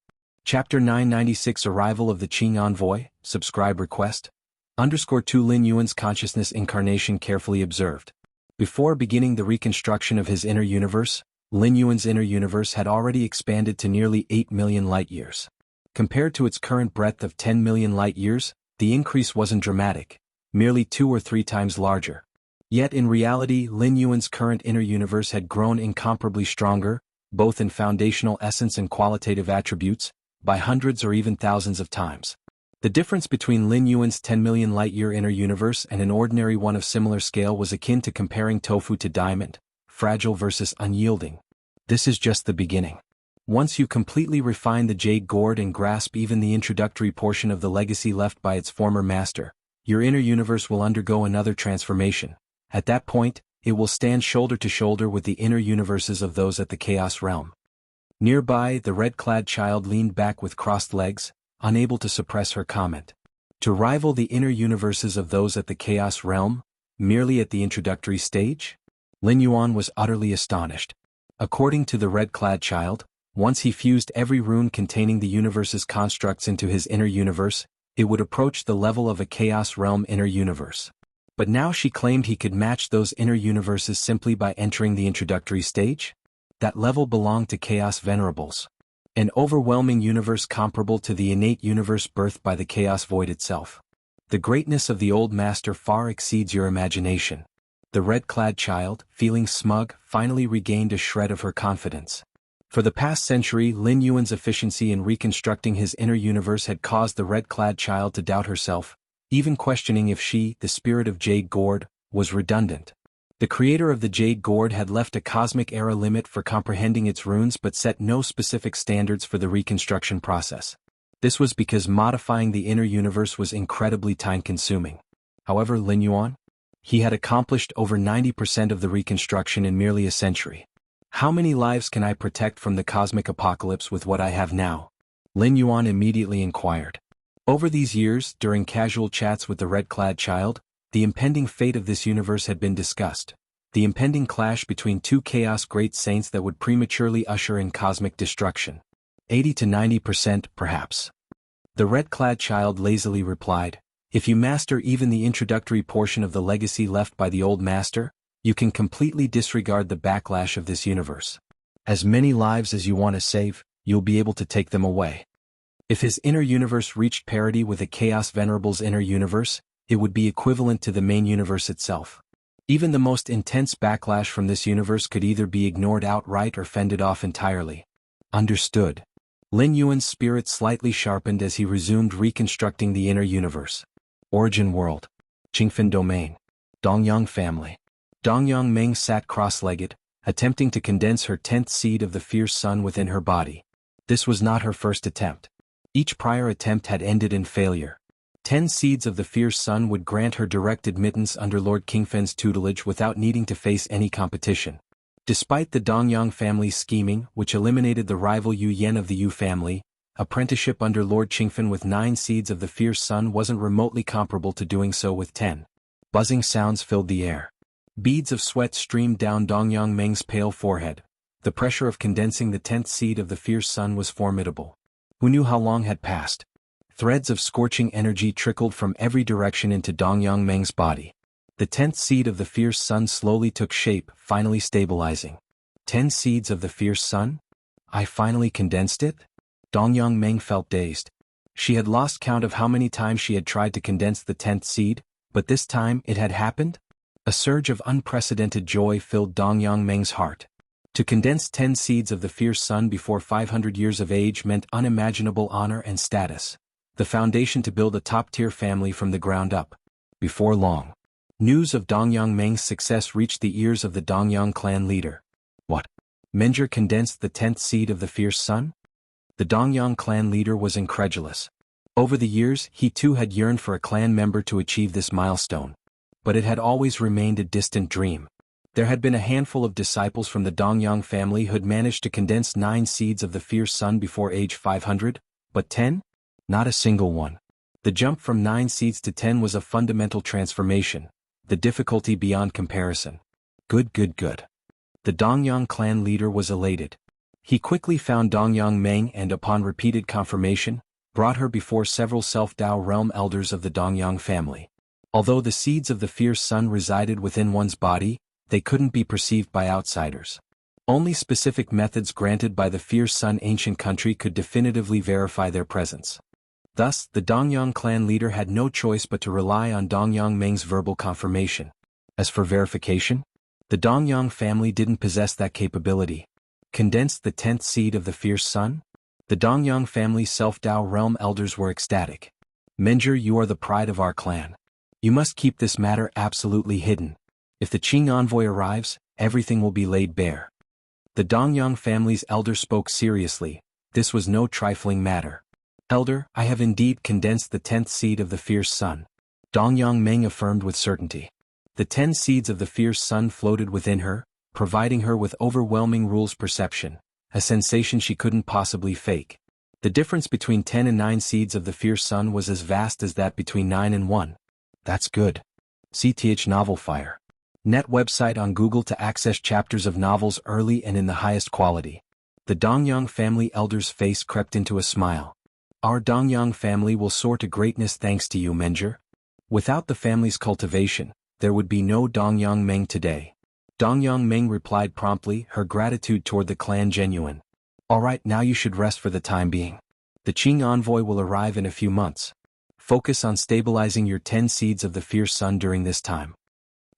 Chapter 996 Arrival of the Qing Envoy, subscribe request. _2 Lin Yuan's consciousness incarnation carefully observed. Before beginning the reconstruction of his inner universe, Lin Yuan's inner universe had already expanded to nearly 8 million light-years. Compared to its current breadth of 10 million light-years, the increase wasn't dramatic, merely 2 or 3 times larger. Yet in reality, Lin Yuan's current inner universe had grown incomparably stronger, both in foundational essence and qualitative attributes, by hundreds or even thousands of times. The difference between Lin Yuan's 10 million light-year inner universe and an ordinary one of similar scale was akin to comparing tofu to diamond, fragile versus unyielding. This is just the beginning. Once you completely refine the jade gourd and grasp even the introductory portion of the legacy left by its former master, your inner universe will undergo another transformation. At that point, it will stand shoulder to shoulder with the inner universes of those at the Chaos Realm. Nearby, the red-clad child leaned back with crossed legs, unable to suppress her comment. To rival the inner universes of those at the Chaos Realm, merely at the introductory stage? Lin Yuan was utterly astonished. According to the red-clad child, once he fused every rune containing the universe's constructs into his inner universe, it would approach the level of a Chaos Realm inner universe. But now she claimed he could match those inner universes simply by entering the introductory stage? That level belonged to Chaos Venerables. An overwhelming universe comparable to the innate universe birthed by the Chaos Void itself. The greatness of the old master far exceeds your imagination. The red-clad child, feeling smug, finally regained a shred of her confidence. For the past century, Lin Yuan's efficiency in reconstructing his inner universe had caused the red-clad child to doubt herself, even questioning if she, the spirit of Jade Gourd, was redundant. The creator of the Jade Gourd had left a cosmic era limit for comprehending its runes but set no specific standards for the reconstruction process. This was because modifying the inner universe was incredibly time-consuming. However, Lin Yuan? He had accomplished over 90% of the reconstruction in merely a century. How many lives can I protect from the cosmic apocalypse with what I have now? Lin Yuan immediately inquired. Over these years, during casual chats with the red-clad child, the impending fate of this universe had been discussed. The impending clash between two chaos great saints that would prematurely usher in cosmic destruction. 80 to 90%, perhaps. The red-clad child lazily replied, if you master even the introductory portion of the legacy left by the old master, you can completely disregard the backlash of this universe. As many lives as you want to save, you'll be able to take them away. If his inner universe reached parity with a Chaos Venerable's inner universe, it would be equivalent to the main universe itself. Even the most intense backlash from this universe could either be ignored outright or fended off entirely. Understood. Lin Yuan's spirit slightly sharpened as he resumed reconstructing the inner universe. Origin world. Qingfen domain. Dongyang family. Dongyang Meng sat cross-legged, attempting to condense her 10th seed of the fierce sun within her body. This was not her first attempt. Each prior attempt had ended in failure. 10 seeds of the fierce sun would grant her direct admittance under Lord Qingfen's tutelage without needing to face any competition. Despite the Dongyang family's scheming, which eliminated the rival Yu Yan of the Yu family, apprenticeship under Lord Qingfen with 9 seeds of the fierce sun wasn't remotely comparable to doing so with 10. Buzzing sounds filled the air. Beads of sweat streamed down Dongyang Meng's pale forehead. The pressure of condensing the 10th seed of the fierce sun was formidable. Who knew how long had passed? Threads of scorching energy trickled from every direction into Dongyang Meng's body. The 10th seed of the fierce sun slowly took shape, finally stabilizing. 10 seeds of the fierce sun? I finally condensed it? Dongyang Meng felt dazed. She had lost count of how many times she had tried to condense the 10th seed, but this time it had happened? A surge of unprecedented joy filled Dongyang Meng's heart. To condense 10 seeds of the fierce sun before 500 years of age meant unimaginable honor and status. The foundation to build a top-tier family from the ground up. Before long, news of Dongyang Meng's success reached the ears of the Dongyang clan leader. What? Menger condensed the 10th seed of the fierce sun? The Dongyang clan leader was incredulous. Over the years, he too had yearned for a clan member to achieve this milestone. But it had always remained a distant dream. There had been a handful of disciples from the Dongyang family who had managed to condense 9 seeds of the fierce sun before age 500, but 10? Not a single one. The jump from 9 seeds to 10 was a fundamental transformation, the difficulty beyond comparison. Good. The Dongyang clan leader was elated. He quickly found Dongyang Meng and upon repeated confirmation, brought her before several Self-Dao realm elders of the Dongyang family. Although the seeds of the fierce sun resided within one's body, they couldn't be perceived by outsiders. Only specific methods granted by the fierce sun ancient country could definitively verify their presence. Thus, the Dongyang clan leader had no choice but to rely on Dongyang Meng's verbal confirmation. As for verification, the Dongyang family didn't possess that capability. Condensed the 10th seed of the fierce sun? The Dongyang family's Self-Dao realm elders were ecstatic. Menger, you are the pride of our clan. You must keep this matter absolutely hidden. If the Qing envoy arrives, everything will be laid bare. The Dongyang family's elder spoke seriously. This was no trifling matter. Elder, I have indeed condensed the 10th seed of the fierce sun. Dongyang Meng affirmed with certainty. The 10 seeds of the fierce sun floated within her, providing her with overwhelming rules perception, a sensation she couldn't possibly fake. The difference between 10 and 9 seeds of the fierce sun was as vast as that between 9 and 1. That's good. CTH Novel Fire. Net website on Google to access chapters of novels early and in the highest quality. The Dongyang family elder's face crept into a smile. Our Dongyang family will soar to greatness thanks to you, Menger. Without the family's cultivation, there would be no Dongyang Meng today. Dongyang Meng replied promptly, her gratitude toward the clan genuine. All right, now you should rest for the time being. The Qing envoy will arrive in a few months. Focus on stabilizing your 10 seeds of the fierce sun during this time.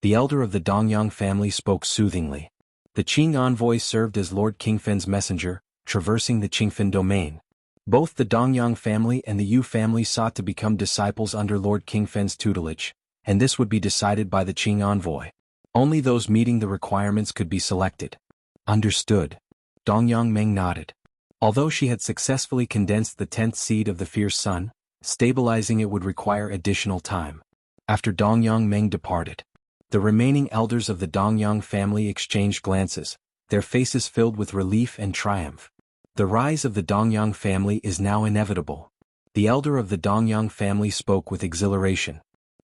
The elder of the Dongyang family spoke soothingly. The Qing envoy served as Lord Qingfen's messenger, traversing the Qingfen domain. Both the Dongyang family and the Yu family sought to become disciples under Lord Qingfen's tutelage, and this would be decided by the Qing envoy. Only those meeting the requirements could be selected. Understood. Dongyang Meng nodded. Although she had successfully condensed the 10th seed of the fierce sun, stabilizing it would require additional time. After Dongyang Meng departed, the remaining elders of the Dongyang family exchanged glances, their faces filled with relief and triumph. The rise of the Dongyang family is now inevitable. The elder of the Dongyang family spoke with exhilaration.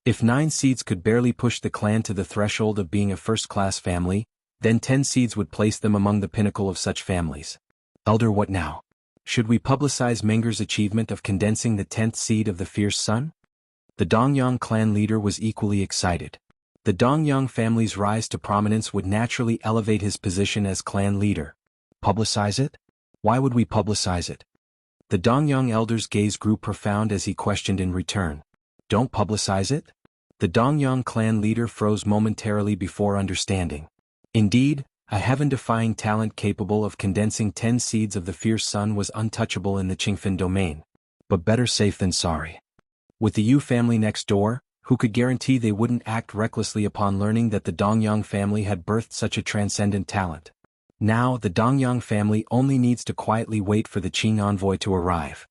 If 9 seeds could barely push the clan to the threshold of being a first-class family, then 10 seeds would place them among the pinnacle of such families. Elder, what now? Should we publicize Menger's achievement of condensing the 10th seed of the fierce sun? The Dongyang clan leader was equally excited. The Dongyang family's rise to prominence would naturally elevate his position as clan leader. Publicize it? Why would we publicize it? The Dongyang elder's gaze grew profound as he questioned in return. Don't publicize it? The Dongyang clan leader froze momentarily before understanding. Indeed, a heaven-defying talent capable of condensing 10 seeds of the fierce sun was untouchable in the Qingfen domain. But better safe than sorry. With the Yu family next door, who could guarantee they wouldn't act recklessly upon learning that the Dongyang family had birthed such a transcendent talent? Now the Dongyang family only needs to quietly wait for the Qing envoy to arrive.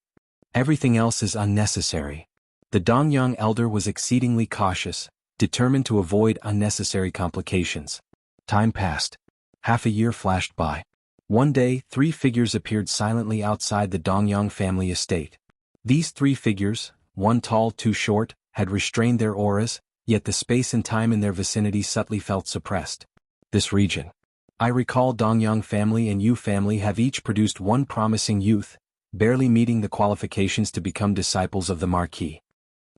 Everything else is unnecessary. The Dongyang elder was exceedingly cautious, determined to avoid unnecessary complications. Time passed. Half a year flashed by. One day, 3 figures appeared silently outside the Dongyang family estate. These 3 figures, one tall, 2 short, had restrained their auras, yet the space and time in their vicinity subtly felt suppressed. This region. I recall Dongyang family and Yu family have each produced one promising youth, barely meeting the qualifications to become disciples of the Marquis.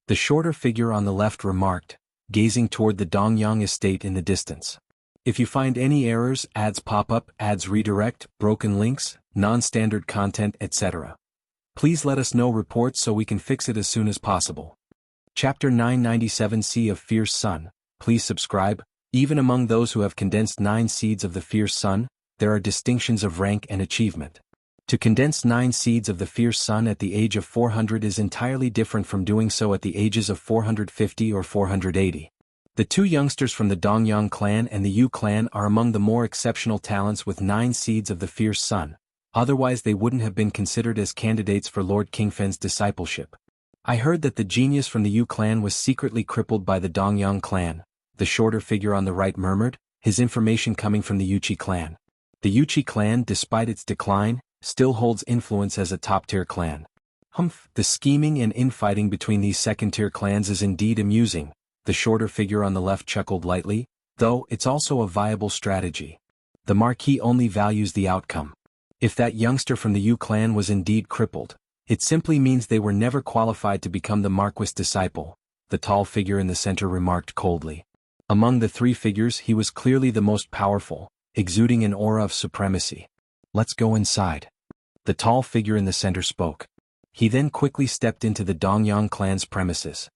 The shorter figure on the left remarked, gazing toward the Dongyang estate in the distance. If you find any errors, ads pop up, ads redirect, broken links, non-standard content, etc., please let us know reports so we can fix it as soon as possible. Chapter 997 Sea of Fierce Sun. Please subscribe. Even among those who have condensed 9 seeds of the fierce sun, there are distinctions of rank and achievement. To condense 9 seeds of the fierce sun at the age of 400 is entirely different from doing so at the ages of 450 or 480. The 2 youngsters from the Dongyang clan and the Yu clan are among the more exceptional talents with 9 seeds of the fierce sun, otherwise they wouldn't have been considered as candidates for Lord Qingfen's discipleship. I heard that the genius from the Yu clan was secretly crippled by the Dongyang clan, the shorter figure on the right murmured, his information coming from the Yuchi clan. The Yuchi clan, despite its decline, still holds influence as a top-tier clan. The scheming and infighting between these second-tier clans is indeed amusing, the shorter figure on the left chuckled lightly, though it's also a viable strategy. The Marquis only values the outcome. If that youngster from the Yu clan was indeed crippled, it simply means they were never qualified to become the Marquis' disciple, the tall figure in the center remarked coldly. Among the 3 figures he was clearly the most powerful, exuding an aura of supremacy. Let's go inside. The tall figure in the center spoke. He then quickly stepped into the Dongyang clan's premises.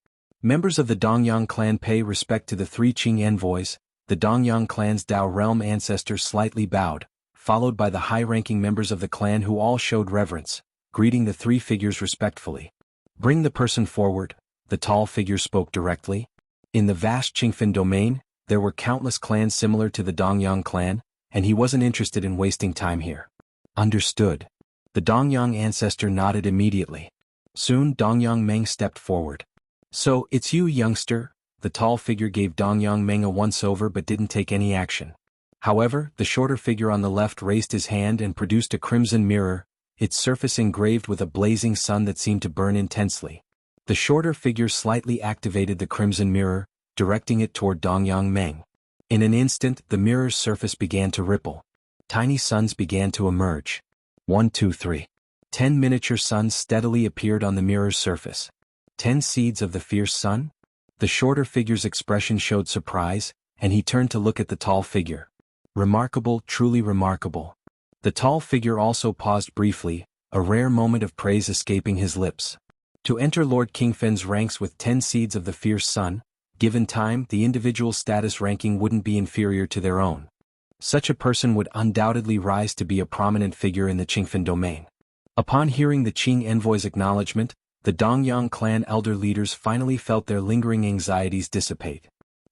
Members of the Dongyang clan pay respect to the 3 Qing envoys, The Dongyang clan's Dao realm ancestor slightly bowed, followed by the high-ranking members of the clan who all showed reverence, greeting the three figures respectfully. Bring the person forward, the tall figure spoke directly. In the vast Qingfen domain, there were countless clans similar to the Dongyang clan, and he wasn't interested in wasting time here. Understood. The Dongyang ancestor nodded immediately. Soon Dongyang Meng stepped forward. So, it's you, youngster? The tall figure gave Dongyang Meng a once-over but didn't take any action. However, the shorter figure on the left raised his hand and produced a crimson mirror, its surface engraved with a blazing sun that seemed to burn intensely. The shorter figure slightly activated the crimson mirror, directing it toward Dongyang Meng. In an instant, the mirror's surface began to ripple. Tiny suns began to emerge. 1, 2, 3. 10 miniature suns steadily appeared on the mirror's surface. 10 seeds of the fierce sun? The shorter figure's expression showed surprise, and he turned to look at the tall figure. Remarkable, truly remarkable. The tall figure also paused briefly, a rare moment of praise escaping his lips. To enter Lord Qingfen's ranks with 10 seeds of the fierce sun, given time, the individual status ranking wouldn't be inferior to their own. Such a person would undoubtedly rise to be a prominent figure in the Qingfen domain. Upon hearing the Qing envoy's acknowledgement, the Dongyang clan elder leaders finally felt their lingering anxieties dissipate.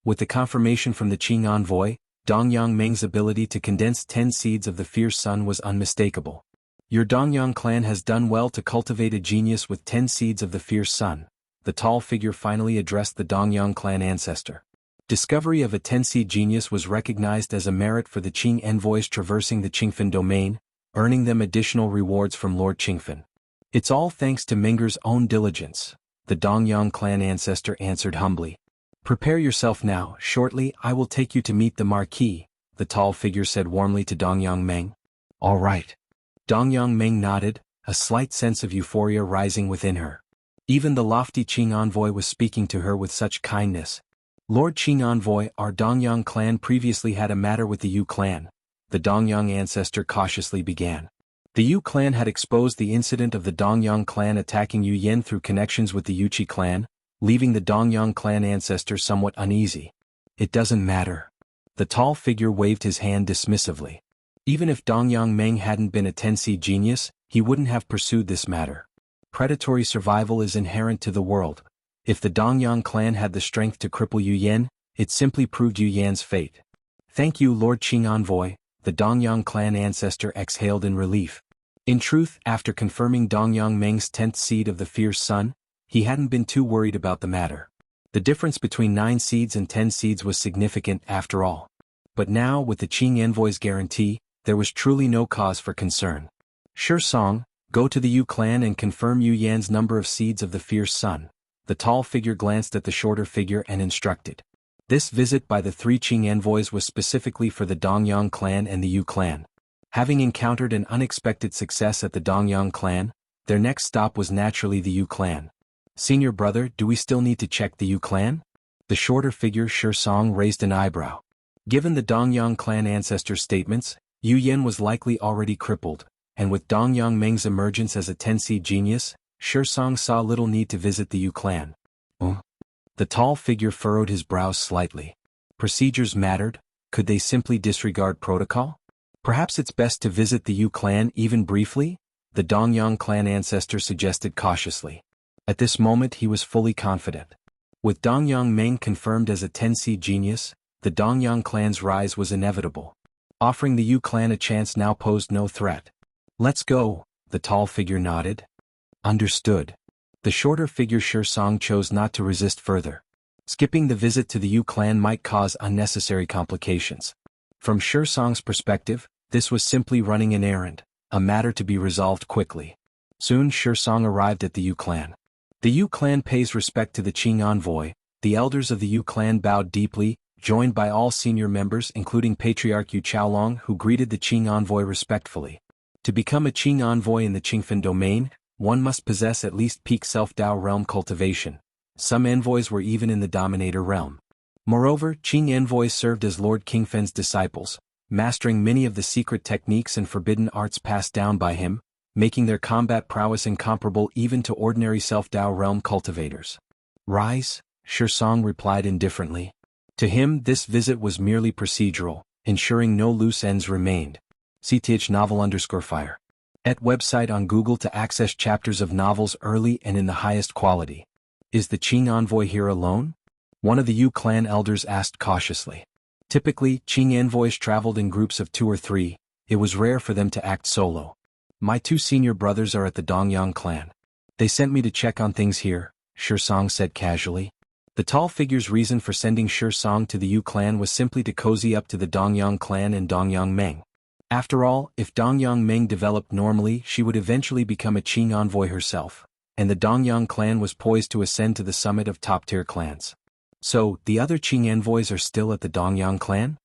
With the confirmation from the Qing envoy, Dongyang Meng's ability to condense 10 seeds of the fierce sun was unmistakable. Your Dongyang clan has done well to cultivate a genius with 10 seeds of the fierce sun. The tall figure finally addressed the Dongyang clan ancestor. Discovery of a 10-seed genius was recognized as a merit for the Qing envoys traversing the Qingfen domain, earning them additional rewards from Lord Qingfen. It's all thanks to Minger's own diligence, the Dongyang clan ancestor answered humbly. Prepare yourself now, shortly I will take you to meet the Marquis, the tall figure said warmly to Dongyang Meng. All right. Dongyang Meng nodded, a slight sense of euphoria rising within her. Even the lofty Qing envoy was speaking to her with such kindness. Lord Qing envoy, our Dongyang clan previously had a matter with the Yu clan. The Dongyang ancestor cautiously began. The Yu clan had exposed the incident of the Dongyang clan attacking Yu Yen through connections with the Yuqi clan, leaving the Dongyang clan ancestor somewhat uneasy. It doesn't matter. The tall figure waved his hand dismissively. Even if Dongyang Meng hadn't been a 10-seed genius, he wouldn't have pursued this matter. Predatory survival is inherent to the world. If the Dongyang clan had the strength to cripple Yu Yen, it simply proved Yu Yan's fate. Thank you, Lord Qing envoy, the Dongyang clan ancestor exhaled in relief. In truth, after confirming Dongyang Meng's 10th seed of the fierce sun, he hadn't been too worried about the matter. The difference between 9 seeds and 10 seeds was significant after all. But now, with the Qing envoy's guarantee, there was truly no cause for concern. Song, go to the Yu clan and confirm Yu Yan's number of seeds of the fierce sun. The tall figure glanced at the shorter figure and instructed. This visit by the 3 Qing envoys was specifically for the Dongyang clan and the Yu clan. Having encountered an unexpected success at the Dongyang clan, their next stop was naturally the Yu clan. Senior brother, do we still need to check the Yu clan? The shorter figure Song raised an eyebrow. Given the Dongyang clan ancestor's statements, Yu Yen was likely already crippled, and with Dongyang Meng's emergence as a 10-seed genius, Song saw little need to visit the Yu clan. The tall figure furrowed his brows slightly. Procedures mattered, could they simply disregard protocol? Perhaps it's best to visit the Yu clan even briefly? The Dongyang clan ancestor suggested cautiously. At this moment he was fully confident. With Dongyang Meng confirmed as a 10-seed genius, the Dongyang clan's rise was inevitable. Offering the Yu clan a chance now posed no threat. Let's go, the tall figure nodded. Understood. The shorter figure Song chose not to resist further. Skipping the visit to the Yu clan might cause unnecessary complications. From Song's perspective, this was simply running an errand, a matter to be resolved quickly. Soon Song arrived at the Yu clan. The Yu clan pays respect to the Qing envoy. The elders of the Yu clan bowed deeply, joined by all senior members including Patriarch Yu Chaolong who greeted the Qing envoy respectfully. To become a Qing envoy in the Qingfen domain, one must possess at least peak self-Dao realm cultivation. Some envoys were even in the Dominator realm. Moreover, Qing envoys served as Lord Qingfen's disciples, mastering many of the secret techniques and forbidden arts passed down by him, making their combat prowess incomparable even to ordinary self-Dao realm cultivators. Rise, Song replied indifferently. To him this visit was merely procedural, ensuring no loose ends remained. CTH novel_fire. At website on Google to access chapters of novels early and in the highest quality. Is the Qing envoy here alone? One of the Yu clan elders asked cautiously. Typically, Qing envoys traveled in groups of 2 or 3, it was rare for them to act solo. My 2 senior brothers are at the Dongyang clan. They sent me to check on things here, Song said casually. The tall figure's reason for sending Song to the Yu clan was simply to cozy up to the Dongyang clan and Dongyang Meng. After all, if Dongyang Meng developed normally, she would eventually become a Qing envoy herself, and the Dongyang clan was poised to ascend to the summit of top-tier clans. So, the other Qing envoys are still at the Dongyang clan?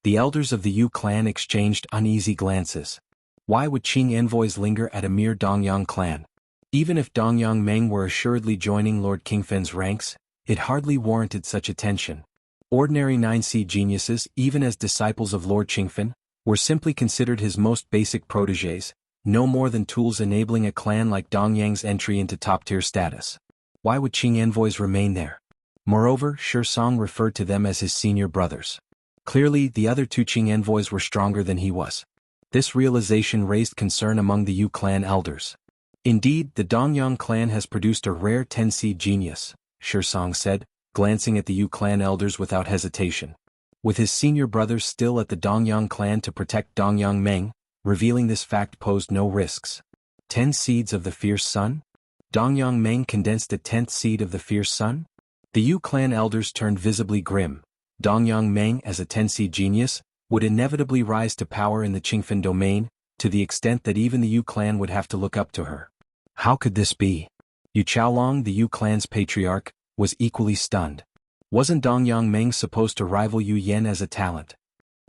The elders of the Yu clan exchanged uneasy glances. Why would Qing envoys linger at a mere Dongyang clan? Even if Dongyang Meng were assuredly joining Lord Qingfen's ranks, it hardly warranted such attention. Ordinary 9C geniuses, even as disciples of Lord Qingfen, were simply considered his most basic protégés, no more than tools enabling a clan like Dongyang's entry into top-tier status. Why would Qing envoys remain there? Moreover, Song referred to them as his senior brothers. Clearly, the other 2 Qing envoys were stronger than he was. This realization raised concern among the Yu clan elders. Indeed, the Dongyang clan has produced a rare 10C genius, Song said, glancing at the Yu clan elders without hesitation. With his senior brothers still at the Dongyang clan to protect Dongyang Meng, revealing this fact posed no risks. 10 seeds of the fierce sun? Dongyang Meng condensed a 10th seed of the fierce sun? The Yu clan elders turned visibly grim. Dongyang Meng as a 10C genius would inevitably rise to power in the Qingfen domain, to the extent that even the Yu clan would have to look up to her. How could this be? Yu Chaolong, the Yu clan's patriarch, was equally stunned. Wasn't Dongyang Meng supposed to rival Yu Yan as a talent?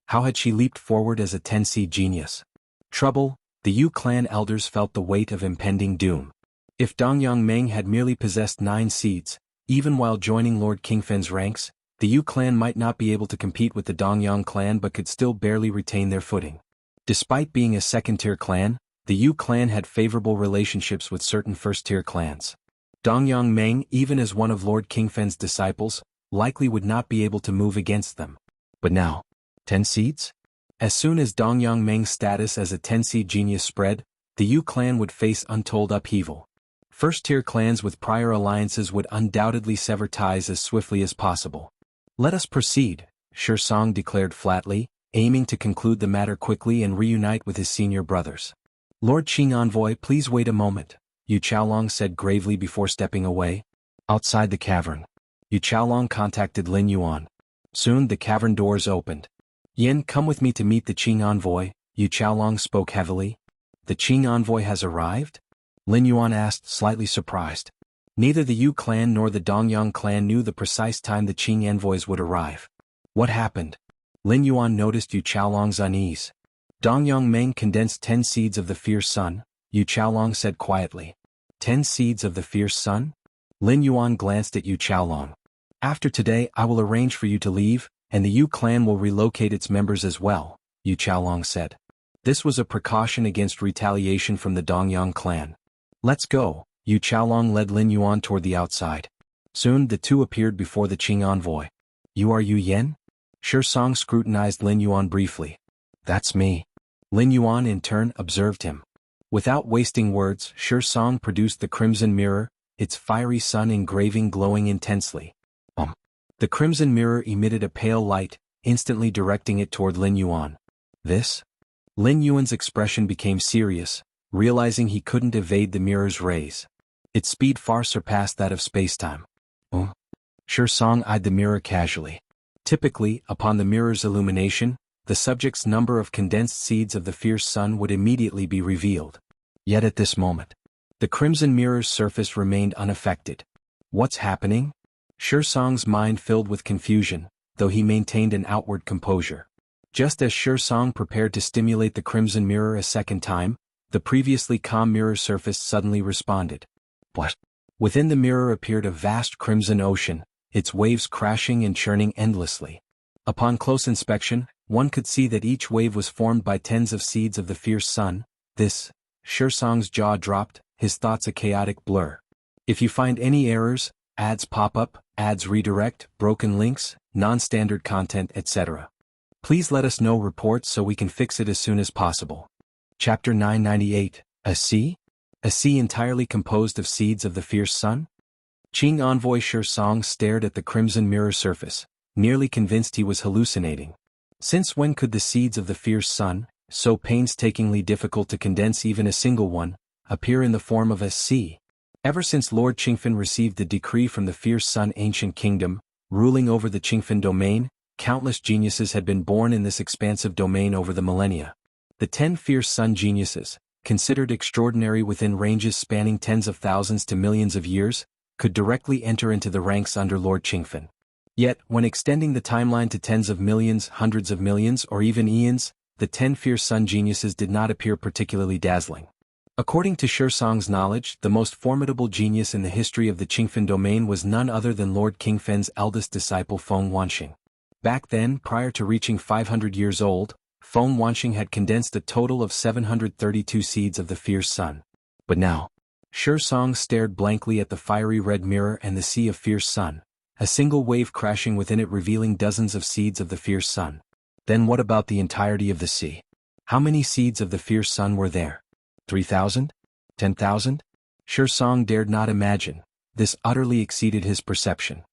How had she leaped forward as a 10C genius? Trouble, the Yu clan elders felt the weight of impending doom. If Dongyang Meng had merely possessed 9 seeds, even while joining Lord Qingfen's ranks, the Yu clan might not be able to compete with the Dongyang clan but could still barely retain their footing. Despite being a second-tier clan, the Yu clan had favorable relationships with certain first-tier clans. Dongyang Meng, even as one of Lord Qingfen's disciples, likely would not be able to move against them. But now, 10 seeds? As soon as Dongyang Meng's status as a 10C genius spread, the Yu clan would face untold upheaval. First-tier clans with prior alliances would undoubtedly sever ties as swiftly as possible. Let us proceed, Song declared flatly, aiming to conclude the matter quickly and reunite with his senior brothers. Lord Qing envoy, please wait a moment, Yu Chaolong said gravely before stepping away. Outside the cavern, Yu Chaolong contacted Lin Yuan. Soon the cavern doors opened. Yen, come with me to meet the Qing envoy, Yu Chaolong spoke heavily. The Qing envoy has arrived? Lin Yuan asked, slightly surprised. Neither the Yu clan nor the Dongyang clan knew the precise time the Qing envoys would arrive. What happened? Lin Yuan noticed Yu Chaolong's unease. Dongyang Meng condensed 10 seeds of the fierce sun, Yu Chaolong said quietly. 10 seeds of the fierce sun? Lin Yuan glanced at Yu Chaolong. After today I will arrange for you to leave, and the Yu clan will relocate its members as well, Yu Chaolong said. This was a precaution against retaliation from the Dongyang clan. Let's go, Yu Chaolong led Lin Yuan toward the outside. Soon the two appeared before the Qing envoy. You are Yu Yan? Song scrutinized Lin Yuan briefly. That's me. Lin Yuan in turn observed him. Without wasting words, Song produced the crimson mirror, its fiery sun engraving glowing intensely. The crimson mirror emitted a pale light, instantly directing it toward Lin Yuan. This? Lin Yuan's expression became serious, realizing he couldn't evade the mirror's rays. Its speed far surpassed that of spacetime. Song eyed the mirror casually. Typically, upon the mirror's illumination, the subject's number of condensed seeds of the fierce sun would immediately be revealed. Yet at this moment, the crimson mirror's surface remained unaffected. What's happening? Song's mind filled with confusion, though he maintained an outward composure. Just as Song prepared to stimulate the crimson mirror a second time, the previously calm mirror surface suddenly responded. What? Within the mirror appeared a vast crimson ocean, its waves crashing and churning endlessly. Upon close inspection, one could see that each wave was formed by tens of seeds of the fierce sun. This, Song's jaw dropped, his thoughts a chaotic blur. If you find any errors, ads pop up, ads redirect, broken links, non-standard content, etc. Please let us know reports so we can fix it as soon as possible. Chapter 998, A Sea? A sea entirely composed of seeds of the fierce sun? Qing envoy Xianxia stared at the crimson mirror surface, nearly convinced he was hallucinating. Since when could the seeds of the fierce sun, so painstakingly difficult to condense even a single one, appear in the form of a sea? Ever since Lord Qingfen received the decree from the fierce sun ancient kingdom, ruling over the Qingfen domain, countless geniuses had been born in this expansive domain over the millennia. The 10 fierce sun geniuses, considered extraordinary within ranges spanning tens of thousands to millions of years, could directly enter into the ranks under Lord Qingfen. Yet, when extending the timeline to tens of millions, hundreds of millions, or even eons, the 10 fierce sun geniuses did not appear particularly dazzling. According to Xianxia's knowledge, the most formidable genius in the history of the Qingfen domain was none other than Lord Qingfen's eldest disciple Feng Wanxing. Back then, prior to reaching 500 years old, Feng Wanxing had condensed a total of 732 seeds of the fierce sun. But now, Xianxia stared blankly at the fiery red mirror and the sea of fierce sun, a single wave crashing within it revealing dozens of seeds of the fierce sun. Then what about the entirety of the sea? How many seeds of the fierce sun were there? 3,000? 10,000? Xianxia dared not imagine. This utterly exceeded his perception.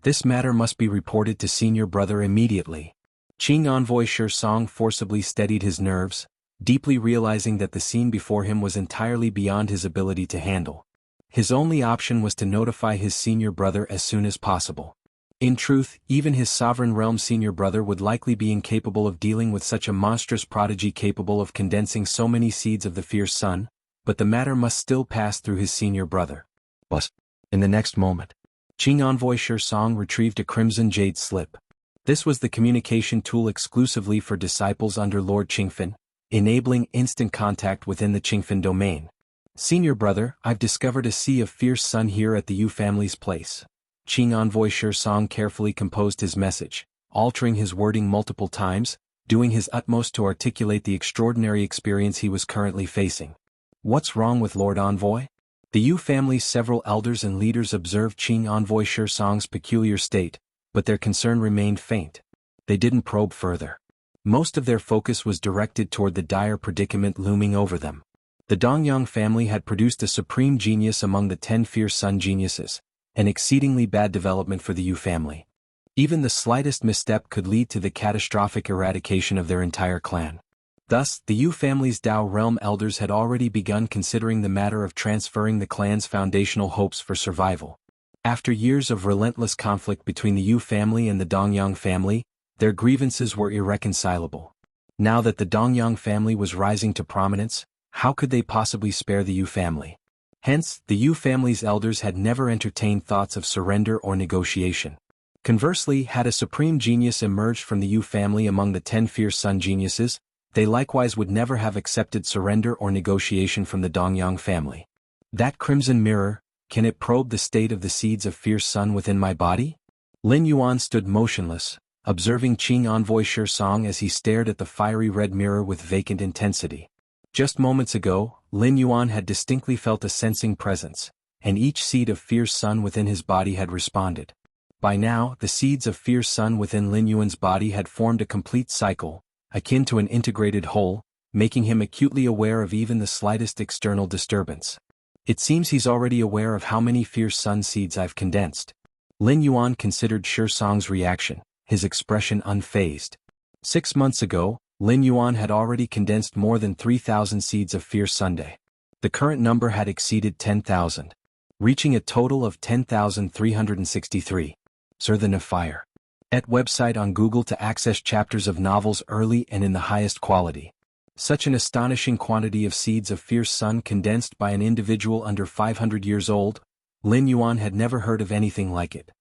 This matter must be reported to senior brother immediately. Qing envoy Xianxia forcibly steadied his nerves, deeply realizing that the scene before him was entirely beyond his ability to handle. His only option was to notify his senior brother as soon as possible. In truth, even his sovereign realm senior brother would likely be incapable of dealing with such a monstrous prodigy capable of condensing so many seeds of the fierce sun, but the matter must still pass through his senior brother. But, in the next moment, Qing envoy Xianxia retrieved a crimson jade slip. This was the communication tool exclusively for disciples under Lord Qingfen, enabling instant contact within the Qingfen domain. Senior brother, I've discovered a sea of fierce sun here at the Yu family's place. Qing envoy Xianxia carefully composed his message, altering his wording multiple times, doing his utmost to articulate the extraordinary experience he was currently facing. What's wrong with Lord Envoy? The Yu family's several elders and leaders observed Qing envoy Xianxia's peculiar state, but their concern remained faint. They didn't probe further. Most of their focus was directed toward the dire predicament looming over them. The Dongyang family had produced a supreme genius among the 10 fierce sun geniuses, an exceedingly bad development for the Yu family. Even the slightest misstep could lead to the catastrophic eradication of their entire clan. Thus, the Yu family's Dao realm elders had already begun considering the matter of transferring the clan's foundational hopes for survival. After years of relentless conflict between the Yu family and the Dongyang family, their grievances were irreconcilable. Now that the Dongyang family was rising to prominence, how could they possibly spare the Yu family? Hence, the Yu family's elders had never entertained thoughts of surrender or negotiation. Conversely, had a supreme genius emerged from the Yu family among the 10 fierce sun geniuses, they likewise would never have accepted surrender or negotiation from the Dongyang family. That crimson mirror, can it probe the state of the seeds of fierce sun within my body? Lin Yuan stood motionless, observing Qing envoy Xianxia as he stared at the fiery red mirror with vacant intensity. Just moments ago, Lin Yuan had distinctly felt a sensing presence, and each seed of fierce sun within his body had responded. By now, the seeds of fierce sun within Lin Yuan's body had formed a complete cycle, akin to an integrated whole, making him acutely aware of even the slightest external disturbance. It seems he's already aware of how many fierce sun seeds I've condensed. Lin Yuan considered Xianxia's reaction, his expression unfazed. 6 months ago, Lin Yuan had already condensed more than 3,000 seeds of fierce Sunday. The current number had exceeded 10,000, reaching a total of 10,363. Sir the Fire. At website on Google to access chapters of novels early and in the highest quality. Such an astonishing quantity of seeds of fierce sun condensed by an individual under 500 years old, Lin Yuan had never heard of anything like it.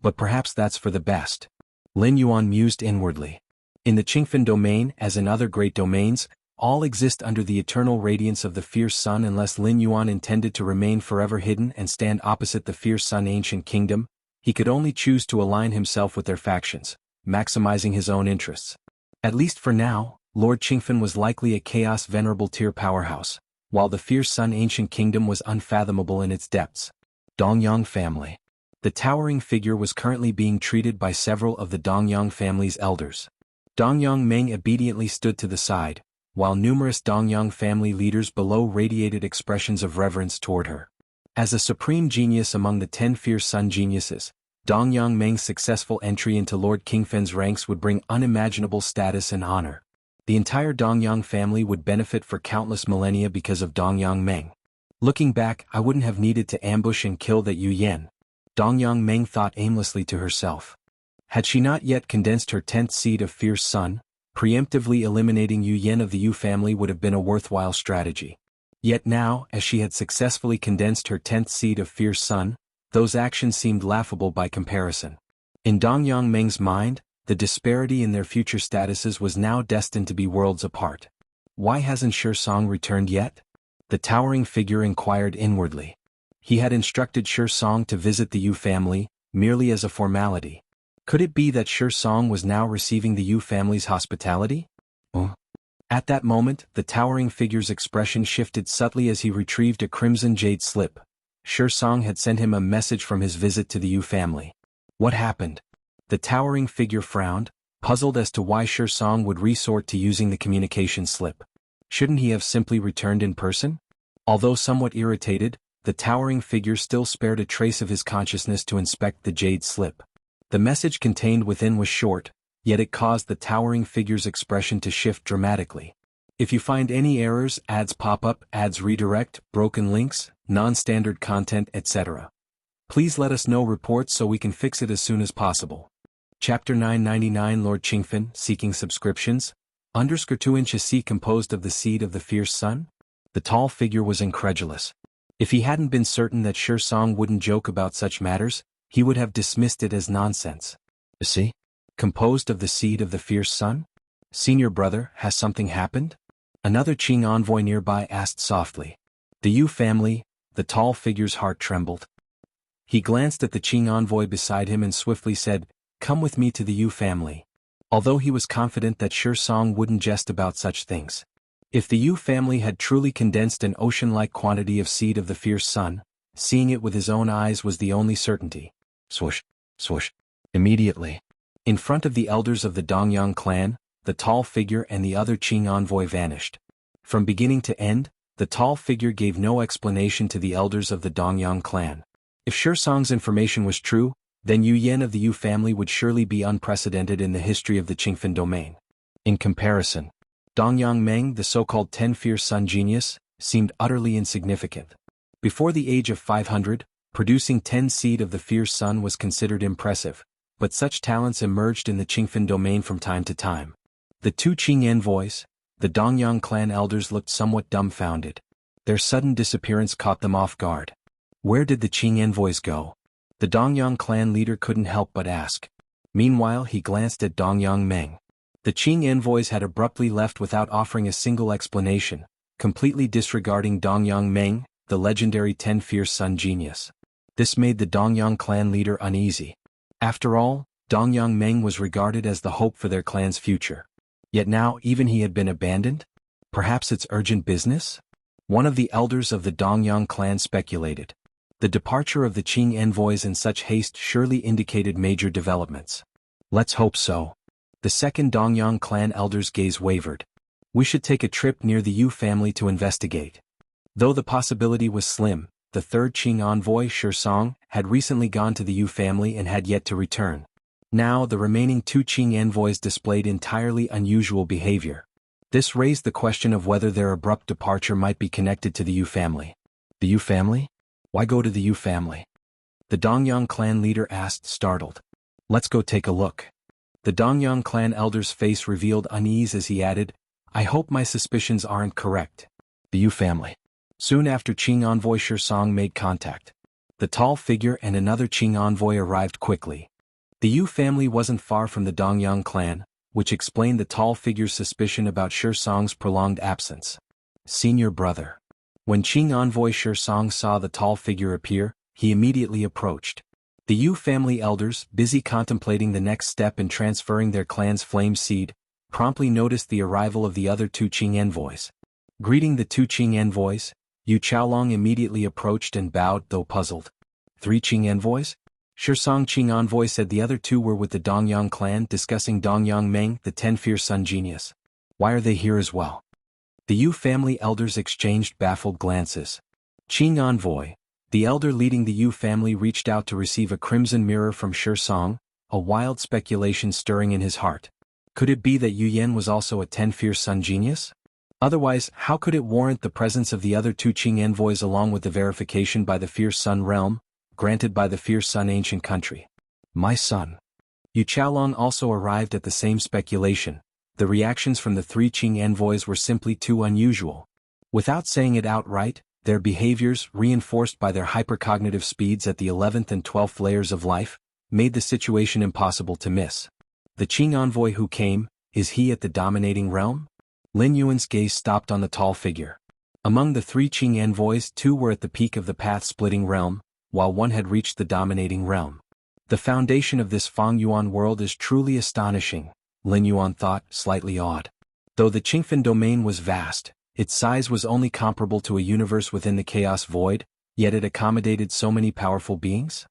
But perhaps that's for the best. Lin Yuan mused inwardly. In the Qingfen domain, as in other great domains, all exist under the eternal radiance of the fierce sun unless Lin Yuan intended to remain forever hidden and stand opposite the fierce sun ancient kingdom, he could only choose to align himself with their factions, maximizing his own interests. At least for now, Lord Qingfen was likely a chaos venerable tier powerhouse, while the fierce sun ancient kingdom was unfathomable in its depths. Dongyang family. The towering figure was currently being treated by several of the Dongyang family's elders. Dongyang Meng obediently stood to the side, while numerous Dongyang family leaders below radiated expressions of reverence toward her. As a supreme genius among the 10 fierce sun geniuses, Dongyang Meng's successful entry into Lord Qingfen's ranks would bring unimaginable status and honor. The entire Dongyang family would benefit for countless millennia because of Dongyang Meng. Looking back, I wouldn't have needed to ambush and kill that Yu Yan. Dongyang Meng thought aimlessly to herself. Had she not yet condensed her 10th seed of fierce sun, preemptively eliminating Yu Yan of the Yu family would have been a worthwhile strategy. Yet now, as she had successfully condensed her 10th seed of fierce sun, those actions seemed laughable by comparison. In Dongyang Meng's mind, the disparity in their future statuses was now destined to be worlds apart. Why hasn't Song returned yet? The towering figure inquired inwardly. He had instructed Song to visit the Yu family, merely as a formality. Could it be that Song was now receiving the Yu family's hospitality? At that moment, the towering figure's expression shifted subtly as he retrieved a crimson jade slip. Song had sent him a message from his visit to the Yu family. What happened? The towering figure frowned, puzzled as to why Song would resort to using the communication slip. Shouldn't he have simply returned in person? Although somewhat irritated, the towering figure still spared a trace of his consciousness to inspect the jade slip. The message contained within was short, yet it caused the towering figure's expression to shift dramatically. If you find any errors, ads pop up, ads redirect, broken links, non-standard content, etc. Please let us know reports so we can fix it as soon as possible. Chapter 999 Lord Qingfen, seeking subscriptions? _2 composed of the seed of the fierce sun? The tall figure was incredulous. If he hadn't been certain that Song wouldn't joke about such matters, he would have dismissed it as nonsense. See? Composed of the seed of the fierce sun? Senior brother, has something happened? Another Qing envoy nearby asked softly. The Yu family, the tall figure's heart trembled. He glanced at the Qing envoy beside him and swiftly said, "Come with me to the Yu family." Although he was confident that Song wouldn't jest about such things. If the Yu family had truly condensed an ocean-like quantity of seed of the fierce sun, seeing it with his own eyes was the only certainty. Swoosh, swoosh. Immediately, in front of the elders of the Dongyang clan, the tall figure and the other Qing envoy vanished. From beginning to end, the tall figure gave no explanation to the elders of the Dongyang clan. If Song's information was true, then Yu Yan of the Yu family would surely be unprecedented in the history of the Qingfen domain. In comparison, Dongyang Meng, the so-called 10 fierce sun genius, seemed utterly insignificant. Before the age of 500, producing 10 seed of the fierce sun was considered impressive, but such talents emerged in the Qingfen domain from time to time. The two Qing envoys, the Dongyang clan elders, looked somewhat dumbfounded. Their sudden disappearance caught them off guard. Where did the Qing envoys go? The Dongyang clan leader couldn't help but ask. Meanwhile, he glanced at Dongyang Meng. The Qing envoys had abruptly left without offering a single explanation, completely disregarding Dongyang Meng, the legendary 10 fierce sun genius. This made the Dongyang clan leader uneasy. After all, Dongyang Meng was regarded as the hope for their clan's future. Yet now even he had been abandoned? Perhaps it's urgent business? One of the elders of the Dongyang clan speculated. The departure of the Qing envoys in such haste surely indicated major developments. Let's hope so. The second Dongyang clan elder's gaze wavered. We should take a trip near the Yu family to investigate. Though the possibility was slim, the third Qing envoy, Song, had recently gone to the Yu family and had yet to return. Now the remaining two Qing envoys displayed entirely unusual behavior. This raised the question of whether their abrupt departure might be connected to the Yu family. The Yu family? Why go to the Yu family? The Dongyang clan leader asked, startled. Let's go take a look. The Dongyang clan elder's face revealed unease as he added, I hope my suspicions aren't correct. The Yu family. Soon after Qing envoy Song made contact. The tall figure and another Qing envoy arrived quickly. The Yu family wasn't far from the Dongyang clan, which explained the tall figure's suspicion about Song's prolonged absence. Senior brother. When Qing envoy Song saw the tall figure appear, he immediately approached. The Yu family elders, busy contemplating the next step in transferring their clan's flame seed, promptly noticed the arrival of the other two Qing envoys. Greeting the two Qing envoys, Yu Chaolong immediately approached and bowed, though puzzled. 3 Qing envoys? Song Qing envoy said the other two were with the Dongyang clan discussing Dongyang Meng, the 10 fierce sun genius. Why are they here as well? The Yu family elders exchanged baffled glances. Qing envoy, the elder leading the Yu family, reached out to receive a crimson mirror from Song, a wild speculation stirring in his heart. Could it be that Yu Yan was also a 10 fierce sun genius? Otherwise, how could it warrant the presence of the other two Qing envoys along with the verification by the fierce sun realm, granted by the fierce sun ancient country? My son. Yu Chaolong also arrived at the same speculation. The reactions from the three Qing envoys were simply too unusual. Without saying it outright, their behaviors, reinforced by their hypercognitive speeds at the 11th and 12th layers of life, made the situation impossible to miss. The Qing envoy who came, is he at the dominating realm? Lin Yuan's gaze stopped on the tall figure. Among the three Qing envoys, two were at the peak of the path-splitting realm, while one had reached the dominating realm. The foundation of this Feng Yuan world is truly astonishing, Lin Yuan thought, slightly awed. Though the Qingfen domain was vast, its size was only comparable to a universe within the chaos void, yet it accommodated so many powerful beings?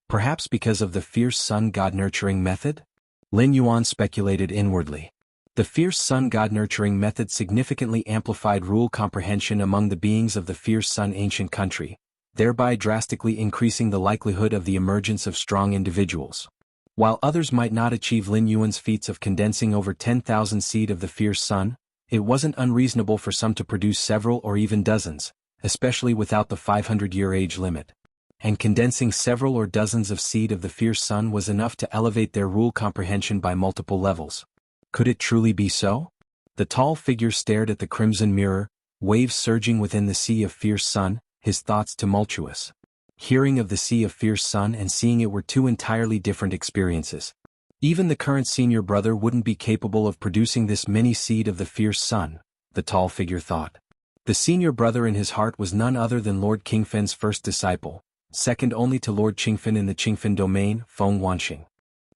Perhaps because of the fierce sun god nurturing method? Lin Yuan speculated inwardly. The fierce sun god nurturing method significantly amplified rule comprehension among the beings of the fierce sun ancient country, thereby drastically increasing the likelihood of the emergence of strong individuals. While others might not achieve Lin Yuan's feats of condensing over 10,000 seed of the fierce sun, it wasn't unreasonable for some to produce several or even dozens, especially without the 500-year age limit. And condensing several or dozens of seed of the fierce sun was enough to elevate their rule comprehension by multiple levels. Could it truly be so? The tall figure stared at the crimson mirror, waves surging within the sea of fierce sun, his thoughts tumultuous. Hearing of the sea of fierce sun and seeing it were two entirely different experiences. Even the current senior brother wouldn't be capable of producing this many seed of the fierce sun, the tall figure thought. The senior brother in his heart was none other than Lord Qingfen's first disciple, second only to Lord Qingfen in the Qingfen domain, Feng Wanxing.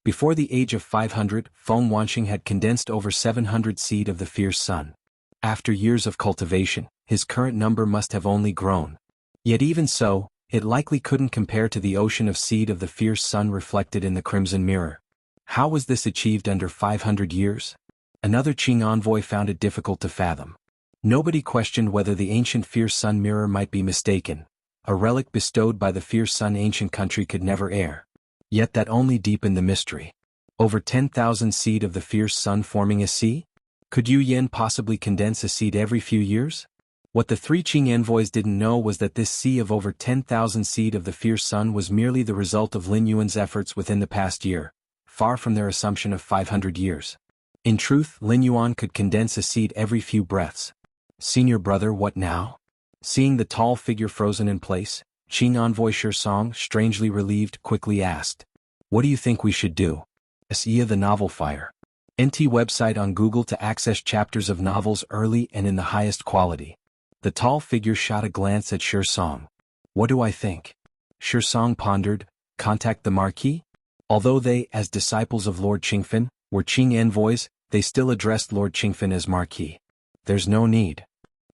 Before the age of 500, Feng Wanxing had condensed over 700 seed of the fierce sun. After years of cultivation, his current number must have only grown. Yet even so, it likely couldn't compare to the ocean of seed of the fierce sun reflected in the crimson mirror. How was this achieved under 500 years? Another Qing envoy found it difficult to fathom. Nobody questioned whether the ancient fierce sun mirror might be mistaken. A relic bestowed by the fierce sun ancient country could never err. Yet that only deepened the mystery. Over 10,000 seed of the fierce sun forming a sea? Could Yu Yan possibly condense a seed every few years? What the three Qing envoys didn't know was that this sea of over 10,000 seed of the fierce sun was merely the result of Lin Yuan's efforts within the past year, far from their assumption of 500 years. In truth, Lin Yuan could condense a seed every few breaths. Senior brother, what now? Seeing the tall figure frozen in place, Qing envoy Song, strangely relieved, quickly asked, "What do you think we should do?" Xianxia the Novel Fire. NT website on Google to access chapters of novels early and in the highest quality. The tall figure shot a glance at Song. What do I think? Song pondered, contact the Marquis? Although they, as disciples of Lord Qingfen, were Qing envoys, they still addressed Lord Qingfen as Marquis. There's no need.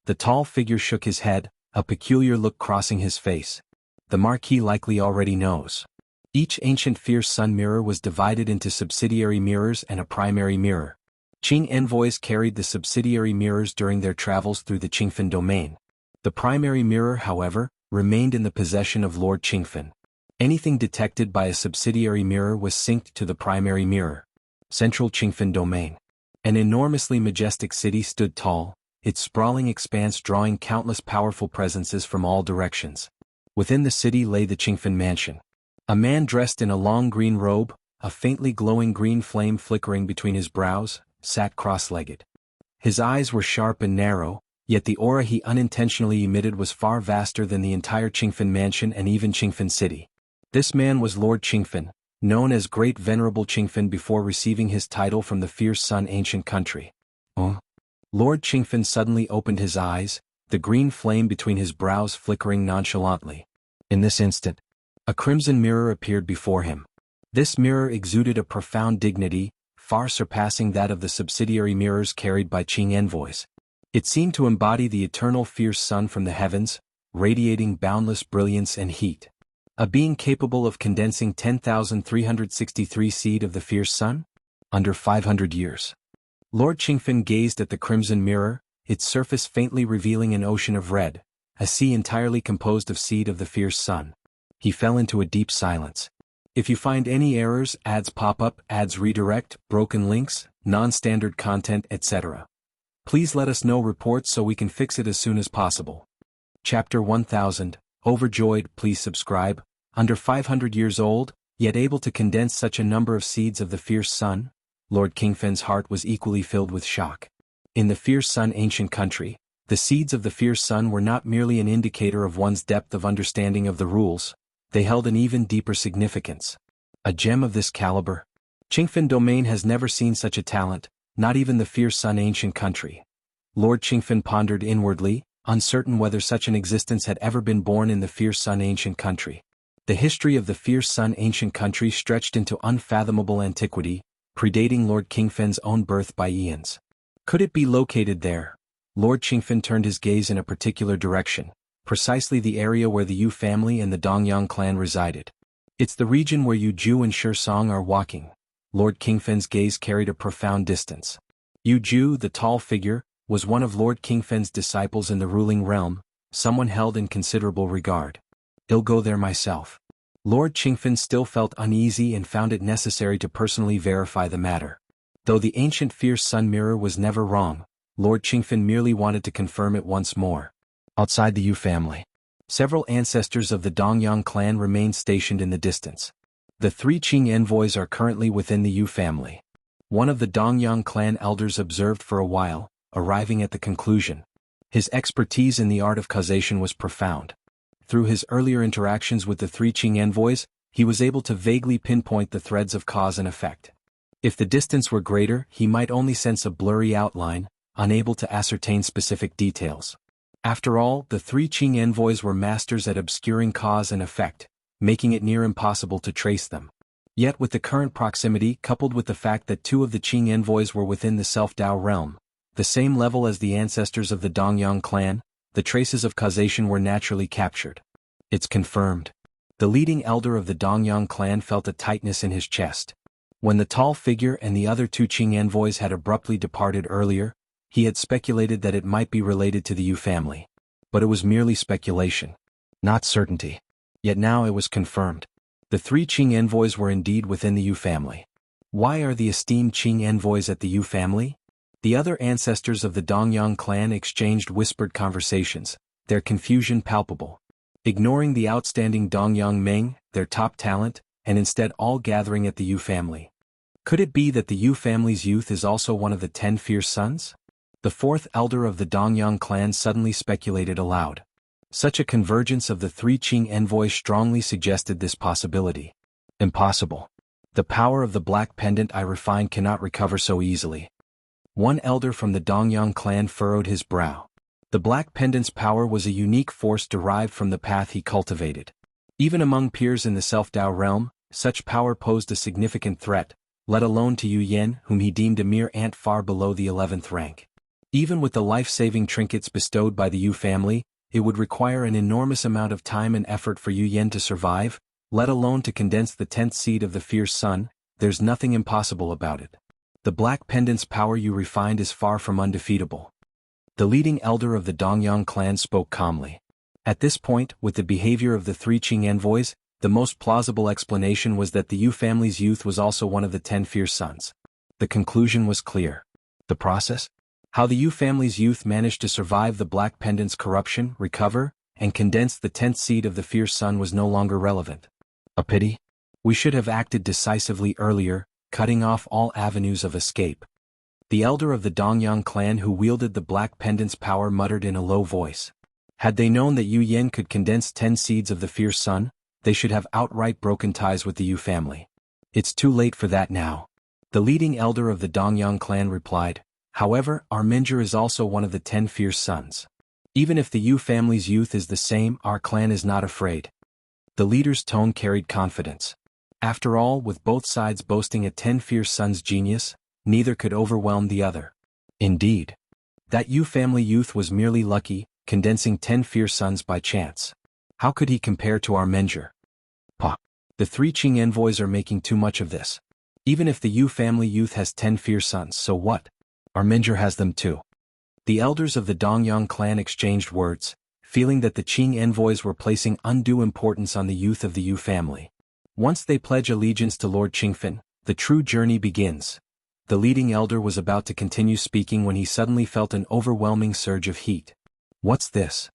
The tall figure shook his head, a peculiar look crossing his face. The Marquis likely already knows. Each ancient fierce sun mirror was divided into subsidiary mirrors and a primary mirror. Qing envoys carried the subsidiary mirrors during their travels through the Qingfen domain. The primary mirror, however, remained in the possession of Lord Qingfen. Anything detected by a subsidiary mirror was synced to the primary mirror. Central Qingfen domain. An enormously majestic city stood tall, its sprawling expanse drawing countless powerful presences from all directions. Within the city lay the Qingfen mansion. A man dressed in a long green robe, a faintly glowing green flame flickering between his brows, sat cross-legged. His eyes were sharp and narrow, yet the aura he unintentionally emitted was far vaster than the entire Qingfen mansion and even Qingfen city. This man was Lord Qingfen, known as Great Venerable Qingfen before receiving his title from the fierce sun ancient country. Lord Qingfen suddenly opened his eyes, the green flame between his brows flickering nonchalantly. In this instant, a crimson mirror appeared before him. This mirror exuded a profound dignity, far surpassing that of the subsidiary mirrors carried by Qing envoys. It seemed to embody the eternal fierce sun from the heavens, radiating boundless brilliance and heat. A being capable of condensing 10,363 seed of the fierce sun? Under 500 years. Lord Qingfen gazed at the crimson mirror, its surface faintly revealing an ocean of red, a sea entirely composed of seed of the fierce sun. He fell into a deep silence. If you find any errors, ads pop up, ads redirect, broken links, non-standard content, etc., please let us know reports so we can fix it as soon as possible. Chapter 1000, Overjoyed, please subscribe. Under 500 years old, yet able to condense such a number of seeds of the fierce sun? Lord Qingfen's heart was equally filled with shock. In the fierce sun ancient country, the seeds of the fierce sun were not merely an indicator of one's depth of understanding of the rules, they held an even deeper significance. A gem of this caliber? Qingfen domain has never seen such a talent, not even the fierce sun ancient country. Lord Qingfen pondered inwardly, uncertain whether such an existence had ever been born in the fierce sun ancient country. The history of the fierce sun ancient country stretched into unfathomable antiquity, predating Lord Qingfen's own birth by eons. Could it be located there? Lord Qingfen turned his gaze in a particular direction, precisely the area where the Yu family and the Dongyang clan resided. It's the region where Yu Ju and Shi Song are walking. Lord Qingfen's gaze carried a profound distance. Yu Ju, the tall figure, was one of Lord Qingfen's disciples in the ruling realm, someone held in considerable regard. I'll go there myself. Lord Qingfen still felt uneasy and found it necessary to personally verify the matter. Though the ancient fierce sun mirror was never wrong, Lord Qingfen merely wanted to confirm it once more. Outside the Yu family, several ancestors of the Dongyang clan remained stationed in the distance. The 3 Qing envoys are currently within the Yu family. One of the Dongyang clan elders observed for a while, arriving at the conclusion. His expertise in the art of causation was profound. Through his earlier interactions with the 3 Qing envoys, he was able to vaguely pinpoint the threads of cause and effect. If the distance were greater, he might only sense a blurry outline, unable to ascertain specific details. After all, the 3 Qing envoys were masters at obscuring cause and effect, making it near impossible to trace them. Yet with the current proximity coupled with the fact that 2 of the Qing envoys were within the Self-Dao realm, the same level as the ancestors of the Dongyang clan, the traces of causation were naturally captured. It's confirmed. The leading elder of the Dongyang clan felt a tightness in his chest. When the tall figure and the other 2 Qing envoys had abruptly departed earlier, he had speculated that it might be related to the Yu family. But it was merely speculation, not certainty. Yet now it was confirmed. The 3 Qing envoys were indeed within the Yu family. Why are the esteemed Qing envoys at the Yu family? The other ancestors of the Dongyang clan exchanged whispered conversations, their confusion palpable. Ignoring the outstanding Dongyang Meng, their top talent, and instead all gathering at the Yu family. Could it be that the Yu family's youth is also one of the 10 fierce sons? The 4th elder of the Dongyang clan suddenly speculated aloud. Such a convergence of the 3 Qing envoys strongly suggested this possibility. Impossible. The power of the black pendant I refined cannot recover so easily. One elder from the Dongyang clan furrowed his brow. The black pendant's power was a unique force derived from the path he cultivated. Even among peers in the Self-Dao realm, such power posed a significant threat, let alone to Yu Yen, whom he deemed a mere ant far below the 11th rank. Even with the life-saving trinkets bestowed by the Yu family, it would require an enormous amount of time and effort for Yu Yen to survive, let alone to condense the 10th seed of the fierce sun. There's nothing impossible about it. The black pendant's power you refined is far from undefeatable. The leading elder of the Dongyang clan spoke calmly. At this point, with the behavior of the 3 Qing envoys, the most plausible explanation was that the Yu family's youth was also one of the 10 fierce sons. The conclusion was clear. The process? How the Yu family's youth managed to survive the black pendant's corruption, recover, and condense the 10th seed of the fierce sun was no longer relevant. A pity? We should have acted decisively earlier, cutting off all avenues of escape. The elder of the Dongyang clan who wielded the black pendant's power muttered in a low voice. Had they known that Yu Yen could condense 10 seeds of the fierce sun, they should have outright broken ties with the Yu family. It's too late for that now. The leading elder of the Dongyang clan replied. However, our Menjur is also one of the 10 fierce sons. Even if the Yu family's youth is the same, our clan is not afraid. The leader's tone carried confidence. After all, with both sides boasting a 10 fierce sons genius, neither could overwhelm the other. Indeed. That Yu family youth was merely lucky, condensing 10 fierce sons by chance. How could he compare to our Menjur? The three Qing envoys are making too much of this. Even if the Yu family youth has 10 fierce sons, so what? Our Minjer has them too. The elders of the Dongyang clan exchanged words, feeling that the Qing envoys were placing undue importance on the youth of the Yu family. Once they pledge allegiance to Lord Qingfen, the true journey begins. The leading elder was about to continue speaking when he suddenly felt an overwhelming surge of heat. What's this?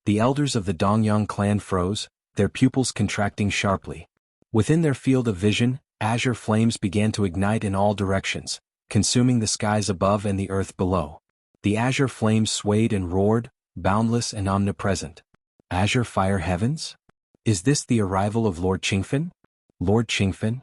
The elders of the Dongyang clan froze, their pupils contracting sharply. Within their field of vision, azure flames began to ignite in all directions, consuming the skies above and the earth below. The azure flames swayed and roared, boundless and omnipresent. Azure fire heavens? Is this the arrival of Lord Qingfen? Lord Qingfen?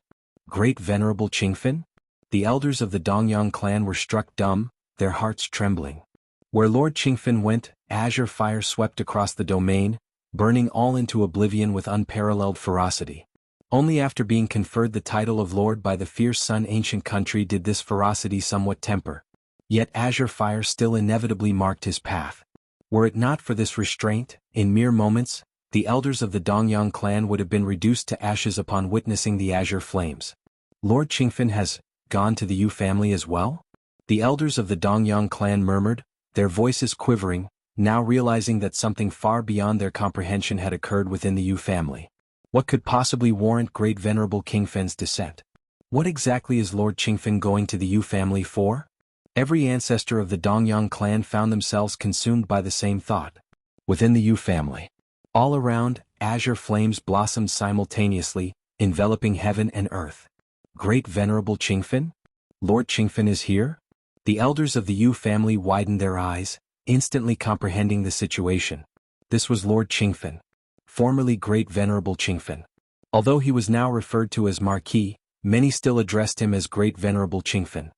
Great venerable Qingfen? The elders of the Dongyang clan were struck dumb, their hearts trembling. Where Lord Qingfen went, azure fire swept across the domain, burning all into oblivion with unparalleled ferocity. Only after being conferred the title of Lord by the fierce Sun ancient country did this ferocity somewhat temper. Yet azure fire still inevitably marked his path. Were it not for this restraint, in mere moments, the elders of the Dongyang clan would have been reduced to ashes upon witnessing the azure flames. Lord Qingfen has gone to the Yu family as well? The elders of the Dongyang clan murmured, their voices quivering, now realizing that something far beyond their comprehension had occurred within the Yu family. What could possibly warrant great venerable Qingfen's descent? What exactly is Lord Qingfen going to the Yu family for? Every ancestor of the Dongyang clan found themselves consumed by the same thought. Within the Yu family. All around, azure flames blossomed simultaneously, enveloping heaven and earth. Great venerable Qingfen? Lord Qingfen is here? The elders of the Yu family widened their eyes, instantly comprehending the situation. This was Lord Qingfen. Formerly great venerable Qingfen. Although he was now referred to as Marquis, many still addressed him as great venerable Qingfen.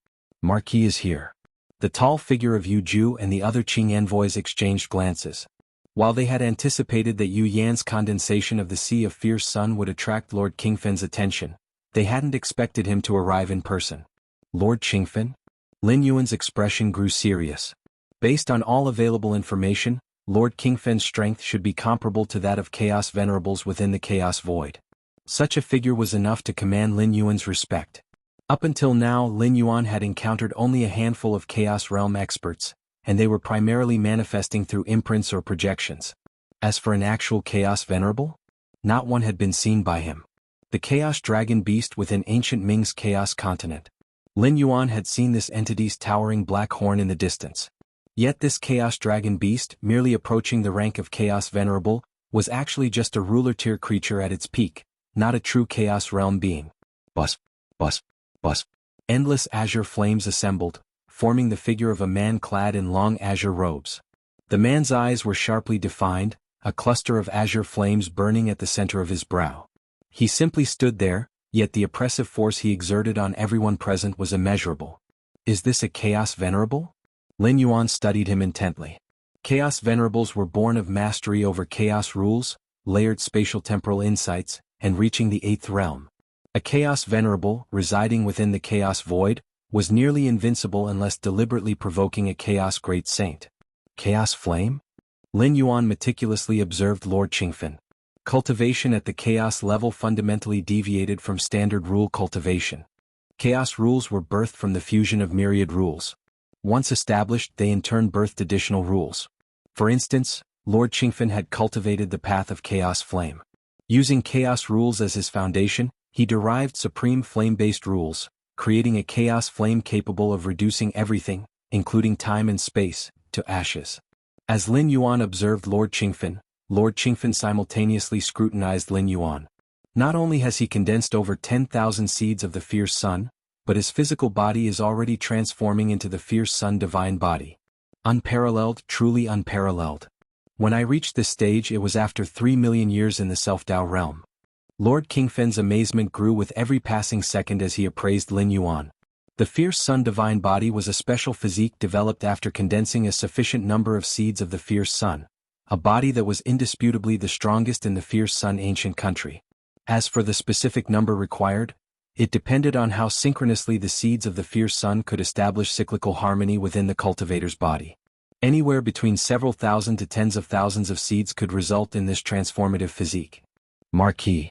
Marquis is here. The tall figure of Yu Ju and the other Qing envoys exchanged glances. While they had anticipated that Yu Yan's condensation of the Sea of Fierce Sun would attract Lord Qingfen's attention, they hadn't expected him to arrive in person. Lord Qingfen? Lin Yuan's expression grew serious. Based on all available information, Lord Qingfen's strength should be comparable to that of Chaos Venerables within the Chaos Void. Such a figure was enough to command Lin Yuan's respect. Up until now, Lin Yuan had encountered only a handful of Chaos Realm experts, and they were primarily manifesting through imprints or projections. As for an actual Chaos Venerable, not one had been seen by him. The Chaos Dragon Beast within ancient Ming's Chaos Continent. Lin Yuan had seen this entity's towering black horn in the distance. Yet this Chaos Dragon Beast, merely approaching the rank of Chaos Venerable, was actually just a ruler-tier creature at its peak, not a true Chaos Realm being. Bus, bus, bus. Endless azure flames assembled, forming the figure of a man clad in long azure robes. The man's eyes were sharply defined, a cluster of azure flames burning at the center of his brow. He simply stood there, yet the oppressive force he exerted on everyone present was immeasurable. Is this a Chaos Venerable? Lin Yuan studied him intently. Chaos Venerables were born of mastery over chaos rules, layered spatial temporal insights, and reaching the 8th realm. A Chaos Venerable, residing within the Chaos Void, was nearly invincible unless deliberately provoking a Chaos Great Saint. Chaos Flame? Lin Yuan meticulously observed Lord Qingfen. Cultivation at the Chaos level fundamentally deviated from standard rule cultivation. Chaos rules were birthed from the fusion of myriad rules. Once established, they in turn birthed additional rules. For instance, Lord Qingfen had cultivated the path of Chaos Flame. Using Chaos rules as his foundation, he derived supreme flame-based rules, creating a Chaos Flame capable of reducing everything, including time and space, to ashes. As Lin Yuan observed Lord Qingfen simultaneously scrutinized Lin Yuan. Not only has he condensed over 10,000 seeds of the Fierce Sun, but his physical body is already transforming into the Fierce Sun divine body. Unparalleled, truly unparalleled. When I reached this stage, it was after 3 million years in the Self-Dao realm. Lord Qingfen's amazement grew with every passing second as he appraised Lin Yuan. The Fierce Sun divine body was a special physique developed after condensing a sufficient number of seeds of the Fierce Sun, a body that was indisputably the strongest in the Fierce Sun ancient country. As for the specific number required, it depended on how synchronously the seeds of the Fierce Sun could establish cyclical harmony within the cultivator's body. Anywhere between several thousand to tens of thousands of seeds could result in this transformative physique. Marquis.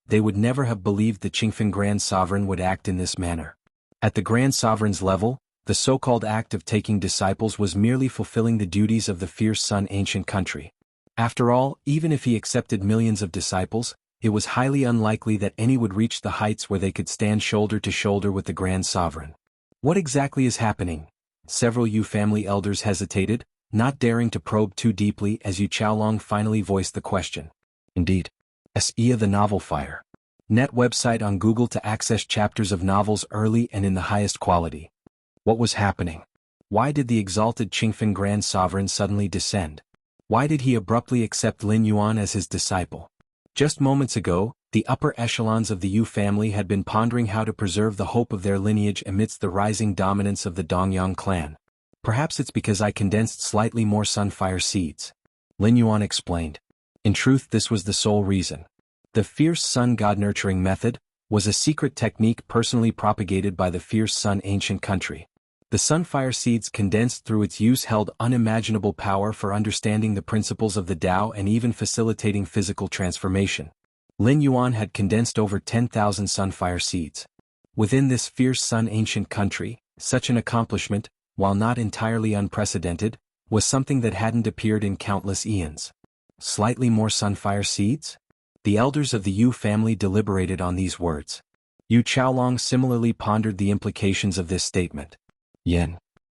they would never have believed the Qingfen Grand Sovereign would act in this manner. At the Grand Sovereign's level, the so-called act of taking disciples was merely fulfilling the duties of the fierce Sun ancient country. After all, even if he accepted millions of disciples, it was highly unlikely that any would reach the heights where they could stand shoulder to shoulder with the Grand Sovereign. What exactly is happening? Several Yu family elders hesitated, not daring to probe too deeply as Yu Qiaolong finally voiced the question. Indeed. Xianxia the Novel Fire. Net website on Google to access chapters of novels early and in the highest quality. What was happening? Why did the exalted Qingfen Grand Sovereign suddenly descend? Why did he abruptly accept Lin Yuan as his disciple? Just moments ago, the upper echelons of the Yu family had been pondering how to preserve the hope of their lineage amidst the rising dominance of the Dongyang clan. Perhaps it's because I condensed slightly more sunfire seeds. Lin Yuan explained. In truth, this was the sole reason. The fierce sun god nurturing method was a secret technique personally propagated by the fierce sun ancient country. The sunfire seeds condensed through its use held unimaginable power for understanding the principles of the Tao and even facilitating physical transformation. Lin Yuan had condensed over 10,000 sunfire seeds. Within this fierce sun ancient country, such an accomplishment, while not entirely unprecedented, was something that hadn't appeared in countless eons. Slightly more sunfire seeds? The elders of the Yu family deliberated on these words. Yu Qiaolong similarly pondered the implications of this statement. Yen.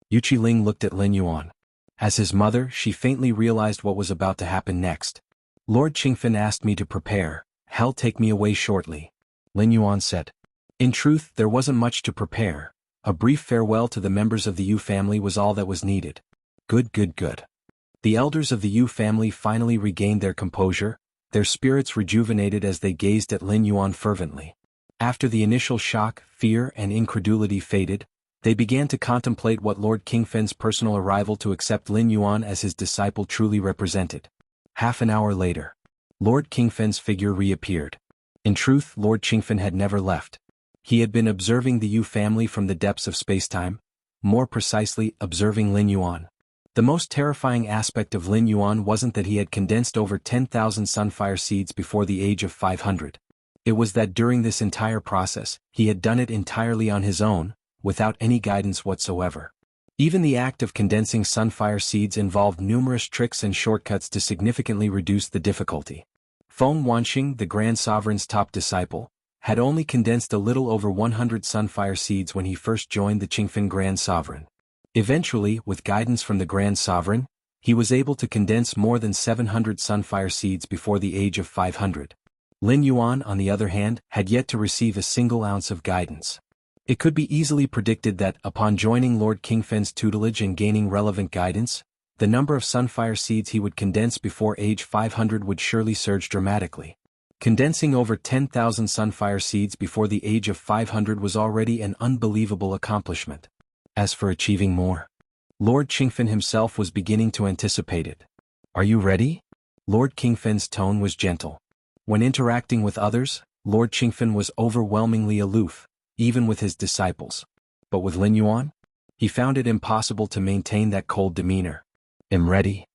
Yu Qiling looked at Lin Yuan. As his mother, she faintly realized what was about to happen next. Lord Qingfen asked me to prepare. He'll take me away shortly. Lin Yuan said. In truth, there wasn't much to prepare. A brief farewell to the members of the Yu family was all that was needed. Good. The elders of the Yu family finally regained their composure, their spirits rejuvenated as they gazed at Lin Yuan fervently. After the initial shock, fear and incredulity faded, they began to contemplate what Lord Qingfen's personal arrival to accept Lin Yuan as his disciple truly represented. Half an hour later, Lord Qingfen's figure reappeared. In truth, Lord Qingfen had never left. He had been observing the Yu family from the depths of spacetime, more precisely, observing Lin Yuan. The most terrifying aspect of Lin Yuan wasn't that he had condensed over 10,000 sunfire seeds before the age of 500. It was that during this entire process, he had done it entirely on his own, without any guidance whatsoever. Even the act of condensing sunfire seeds involved numerous tricks and shortcuts to significantly reduce the difficulty. Feng Wanxing, the Grand Sovereign's top disciple, had only condensed a little over 100 sunfire seeds when he first joined the Qingfen Grand Sovereign. Eventually, with guidance from the Grand Sovereign, he was able to condense more than 700 sunfire seeds before the age of 500. Lin Yuan, on the other hand, had yet to receive a single ounce of guidance. It could be easily predicted that, upon joining Lord Qingfen's tutelage and gaining relevant guidance, the number of sunfire seeds he would condense before age 500 would surely surge dramatically. Condensing over 10,000 sunfire seeds before the age of 500 was already an unbelievable accomplishment. As for achieving more, Lord Qingfen himself was beginning to anticipate it. Are you ready? Lord Qingfen's tone was gentle. When interacting with others, Lord Qingfen was overwhelmingly aloof, even with his disciples. But with Lin Yuan? He found it impossible to maintain that cold demeanor. Am ready?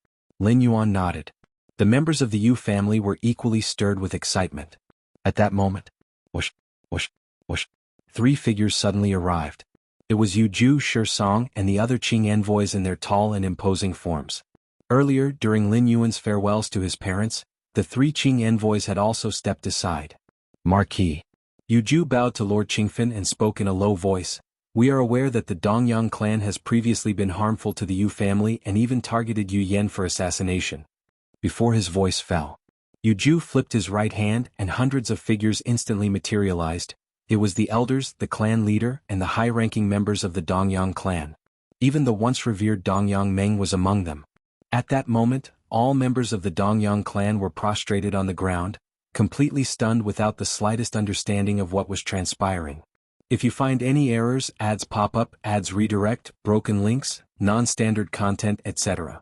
Lin Yuan nodded. The members of the Yu family were equally stirred with excitement. At that moment, whoosh, whoosh, whoosh, three figures suddenly arrived. It was Yu Ju Song and the other Qing envoys in their tall and imposing forms. Earlier, during Lin Yuan's farewells to his parents, the three Qing envoys had also stepped aside. Marquis. Yu Ju bowed to Lord Qingfen and spoke in a low voice. We are aware that the Dongyang clan has previously been harmful to the Yu family and even targeted Yu Yan for assassination. Before his voice fell, Yu Ju flipped his right hand and hundreds of figures instantly materialized. It was the elders, the clan leader, and the high-ranking members of the Dongyang clan. Even the once-revered Dongyang Meng was among them. At that moment, all members of the Dongyang clan were prostrated on the ground, completely stunned without the slightest understanding of what was transpiring. If you find any errors, ads pop up, ads redirect, broken links, non-standard content, etc.,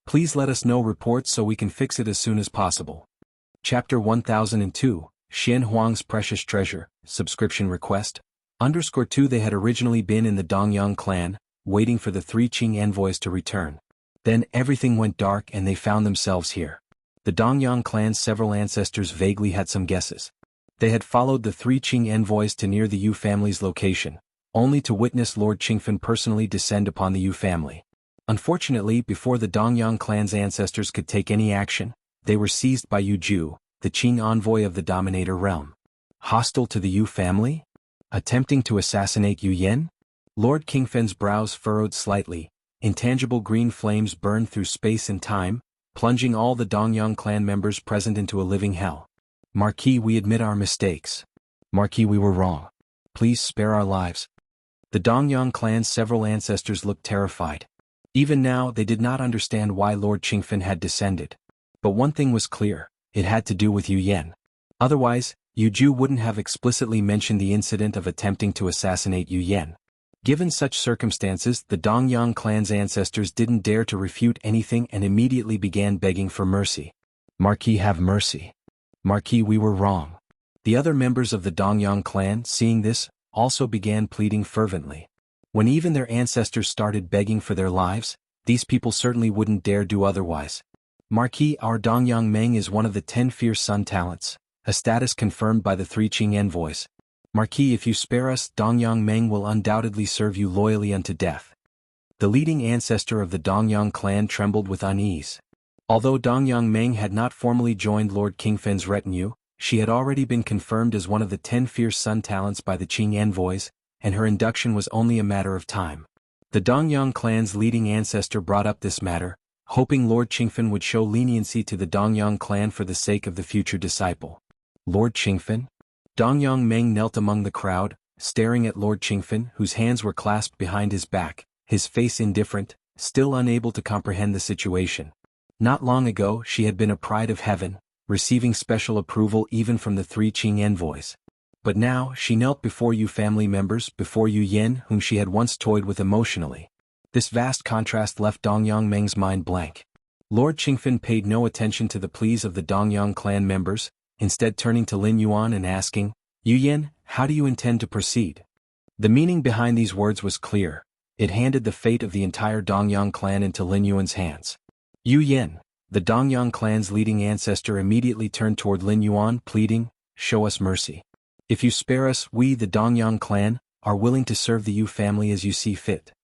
please let us know reports so we can fix it as soon as possible. Chapter 1002, Xian Huang's Precious Treasure, Subscription Request. _2 They had originally been in the Dongyang clan, waiting for the three Qing envoys to return. Then everything went dark and they found themselves here. The Dongyang clan's several ancestors vaguely had some guesses. They had followed the three Qing envoys to near the Yu family's location, only to witness Lord Qingfen personally descend upon the Yu family. Unfortunately, before the Dongyang clan's ancestors could take any action, they were seized by Yu Ju, the Qing envoy of the Dominator realm. Hostile to the Yu family? Attempting to assassinate Yu Yan? Lord Qingfen's brows furrowed slightly, intangible green flames burned through space and time, plunging all the Dongyang clan members present into a living hell. Marquis, we admit our mistakes. Marquis, we were wrong. Please spare our lives. The Dongyang clan's several ancestors looked terrified. Even now they did not understand why Lord Qingfen had descended. But one thing was clear, it had to do with Yu Yan. Otherwise, Yu Ju wouldn't have explicitly mentioned the incident of attempting to assassinate Yu Yan. Given such circumstances, the Dongyang clan's ancestors didn't dare to refute anything and immediately began begging for mercy. Marquis, have mercy. Marquis, we were wrong. The other members of the Dongyang clan, seeing this, also began pleading fervently. When even their ancestors started begging for their lives, these people certainly wouldn't dare do otherwise. Marquis, our Dongyang Meng is one of the 10 fierce sun talents, a status confirmed by the three Qing envoys. Marquis, if you spare us, Dongyang Meng will undoubtedly serve you loyally unto death. The leading ancestor of the Dongyang clan trembled with unease. Although Dongyang Meng had not formally joined Lord Qingfen's retinue, she had already been confirmed as one of the 10 fierce sun talents by the Qing envoys, and her induction was only a matter of time. The Dongyang clan's leading ancestor brought up this matter, hoping Lord Qingfen would show leniency to the Dongyang clan for the sake of the future disciple. Lord Qingfen? Dongyang Meng knelt among the crowd, staring at Lord Qingfen, whose hands were clasped behind his back, his face indifferent, still unable to comprehend the situation. Not long ago she had been a pride of heaven, receiving special approval even from the three Qing envoys. But now she knelt before Yu family members, before Yu Yan, whom she had once toyed with emotionally. This vast contrast left Dongyang Meng's mind blank. Lord Qingfen paid no attention to the pleas of the Dongyang clan members, instead turning to Lin Yuan and asking, Yu Yan, how do you intend to proceed? The meaning behind these words was clear. It handed the fate of the entire Dongyang clan into Lin Yuan's hands. Yu Yan, the Dongyang clan's leading ancestor, immediately turned toward Lin Yuan, pleading, show us mercy. If you spare us, we, the Dongyang clan, are willing to serve the Yu family as you see fit.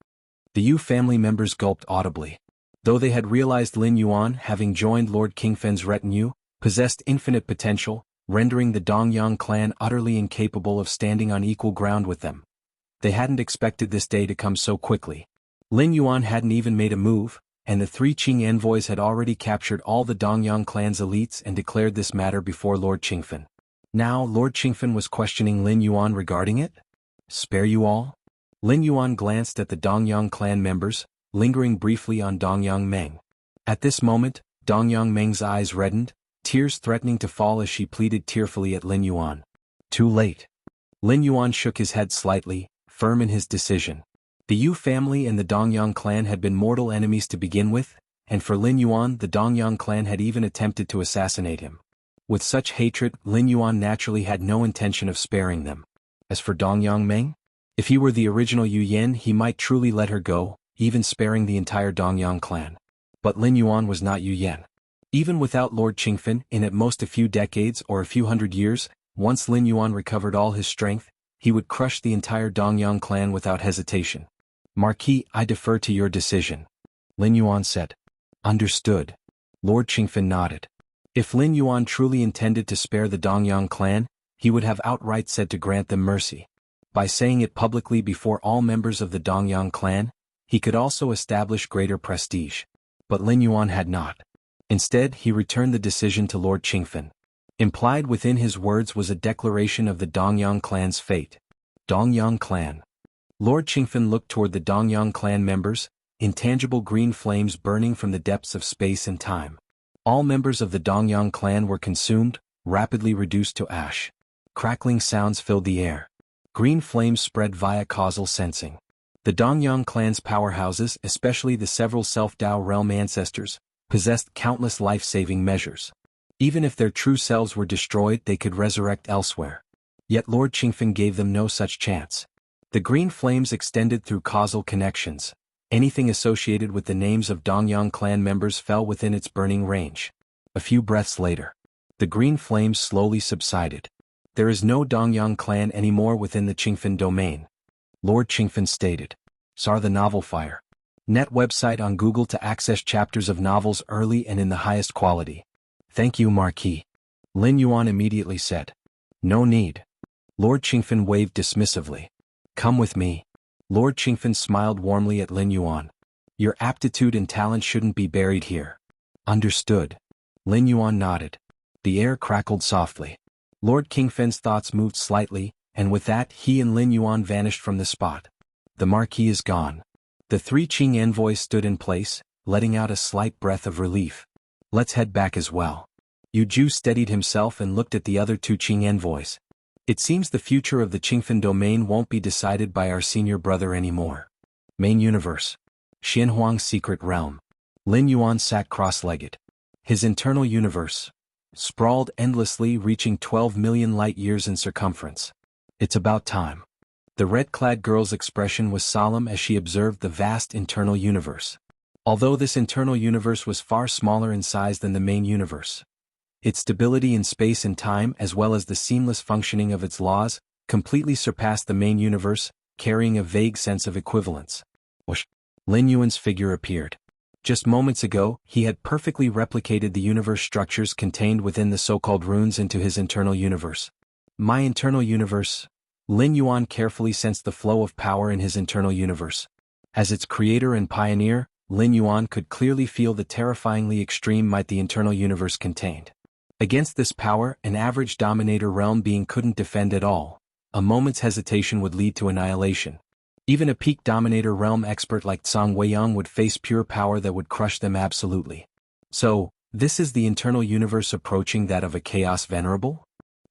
The Yu family members gulped audibly. Though they had realized Lin Yuan, having joined Lord Qingfen's retinue, possessed infinite potential, rendering the Dongyang clan utterly incapable of standing on equal ground with them. They hadn't expected this day to come so quickly. Lin Yuan hadn't even made a move, and the three Qing envoys had already captured all the Dongyang clan's elites and declared this matter before Lord Qingfen. Now Lord Qingfen was questioning Lin Yuan regarding it? Spare you all? Lin Yuan glanced at the Dongyang clan members, lingering briefly on Dongyang Meng. At this moment, Dongyang Meng's eyes reddened, tears threatening to fall as she pleaded tearfully at Lin Yuan. Too late. Lin Yuan shook his head slightly, firm in his decision. The Yu family and the Dongyang clan had been mortal enemies to begin with, and for Lin Yuan the Dongyang clan had even attempted to assassinate him. With such hatred, Lin Yuan naturally had no intention of sparing them. As for Dongyang Meng, if he were the original Yu Yan, he might truly let her go, even sparing the entire Dongyang clan. But Lin Yuan was not Yu Yan. Even without Lord Qingfen, in at most a few decades or a few hundred years, once Lin Yuan recovered all his strength, he would crush the entire Dongyang clan without hesitation. Marquis, I defer to your decision. Lin Yuan said. Understood. Lord Qingfen nodded. If Lin Yuan truly intended to spare the Dongyang clan, he would have outright said to grant them mercy. By saying it publicly before all members of the Dongyang clan, he could also establish greater prestige. But Lin Yuan had not. Instead, he returned the decision to Lord Qingfen. Implied within his words was a declaration of the Dongyang clan's fate. Dongyang clan. Lord Qingfen looked toward the Dongyang clan members, intangible green flames burning from the depths of space and time. All members of the Dongyang clan were consumed, rapidly reduced to ash. Crackling sounds filled the air. Green flames spread via causal sensing. The Dongyang clan's powerhouses, especially the several Self-Dao realm ancestors, possessed countless life-saving measures. Even if their true selves were destroyed, they could resurrect elsewhere. Yet Lord Qingfen gave them no such chance. The green flames extended through causal connections. Anything associated with the names of Dongyang clan members fell within its burning range. A few breaths later, the green flames slowly subsided. There is no Dongyang clan anymore within the Qingfen domain. Lord Qingfen stated. Sar the Novel Fire. Net website on Google to access chapters of novels early and in the highest quality. Thank you, Marquis. Lin Yuan immediately said. No need. Lord Qingfen waved dismissively. Come with me. Lord Qingfen smiled warmly at Lin Yuan. Your aptitude and talent shouldn't be buried here. Understood. Lin Yuan nodded. The air crackled softly. Lord Qingfen's thoughts moved slightly, and with that he and Lin Yuan vanished from the spot. The Marquis is gone. The three Qing envoys stood in place, letting out a slight breath of relief. Let's head back as well. Yu Ju steadied himself and looked at the other two Qing envoys. It seems the future of the Qingfen domain won't be decided by our senior brother anymore. Main universe. Xianhuang's secret realm. Lin Yuan sat cross-legged. His internal universe. Sprawled endlessly, reaching 12 million light-years in circumference. It's about time. The red-clad girl's expression was solemn as she observed the vast internal universe. Although this internal universe was far smaller in size than the main universe, its stability in space and time as well as the seamless functioning of its laws completely surpassed the main universe, carrying a vague sense of equivalence. Whoosh! Lin Yuan's figure appeared. Just moments ago, he had perfectly replicated the universe structures contained within the so-called runes into his internal universe. My internal universe. Lin Yuan carefully sensed the flow of power in his internal universe. As its creator and pioneer, Lin Yuan could clearly feel the terrifyingly extreme might the internal universe contained. Against this power, an average dominator realm being couldn't defend at all. A moment's hesitation would lead to annihilation. Even a peak dominator realm expert like Zhang Weiyang would face pure power that would crush them absolutely. So, this is the internal universe approaching that of a chaos venerable?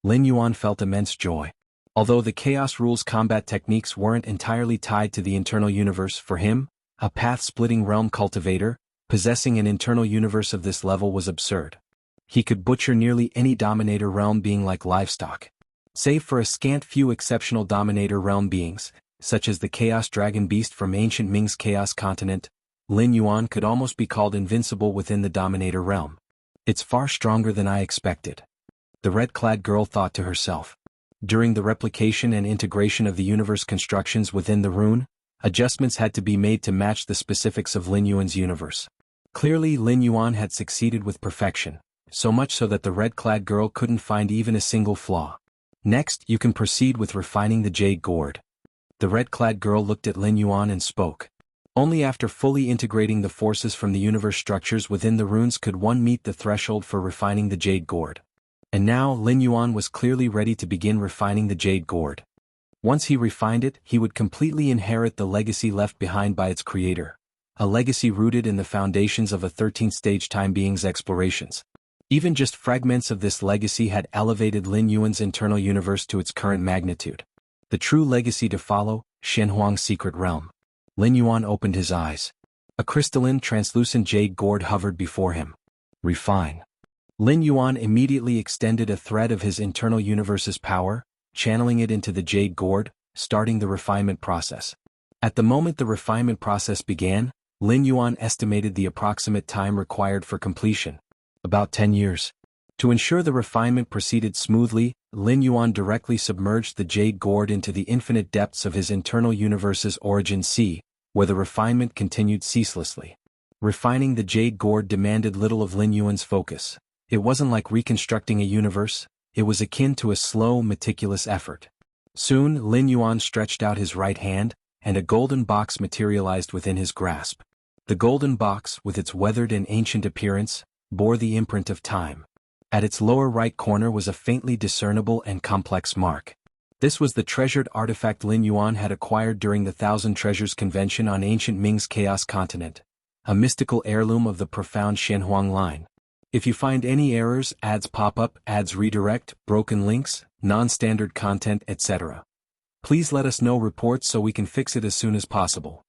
Lin Yuan felt immense joy. Although the chaos rules combat techniques weren't entirely tied to the internal universe for him, a path-splitting realm cultivator, possessing an internal universe of this level was absurd. He could butcher nearly any dominator realm being like livestock. Save for a scant few exceptional dominator realm beings, such as the Chaos Dragon Beast from ancient Ming's Chaos Continent, Lin Yuan could almost be called invincible within the dominator realm. It's far stronger than I expected. The red-clad girl thought to herself. During the replication and integration of the universe constructions within the rune, adjustments had to be made to match the specifics of Lin Yuan's universe. Clearly Lin Yuan had succeeded with perfection, so much so that the red-clad girl couldn't find even a single flaw. Next, you can proceed with refining the jade gourd. The red-clad girl looked at Lin Yuan and spoke. Only after fully integrating the forces from the universe structures within the runes could one meet the threshold for refining the jade gourd. And now Lin Yuan was clearly ready to begin refining the jade gourd. Once he refined it, he would completely inherit the legacy left behind by its creator. A legacy rooted in the foundations of a 13th-stage time being's explorations. Even just fragments of this legacy had elevated Lin Yuan's internal universe to its current magnitude. The true legacy to follow, Xianhuang's secret realm. Lin Yuan opened his eyes. A crystalline, translucent jade gourd hovered before him. Refine. Lin Yuan immediately extended a thread of his internal universe's power, channeling it into the jade gourd, starting the refinement process. At the moment the refinement process began, Lin Yuan estimated the approximate time required for completion. About 10 years. To ensure the refinement proceeded smoothly, Lin Yuan directly submerged the jade gourd into the infinite depths of his internal universe's origin sea, where the refinement continued ceaselessly. Refining the jade gourd demanded little of Lin Yuan's focus. It wasn't like reconstructing a universe, it was akin to a slow, meticulous effort. Soon Lin Yuan stretched out his right hand, and a golden box materialized within his grasp. The golden box, with its weathered and ancient appearance, bore the imprint of time. At its lower right corner was a faintly discernible and complex mark. This was the treasured artifact Lin Yuan had acquired during the Thousand Treasures Convention on ancient Ming's Chaos Continent, a mystical heirloom of the profound Xianhuang line. If you find any errors, ads pop up, ads redirect, broken links, non-standard content, etc., please let us know reports so we can fix it as soon as possible.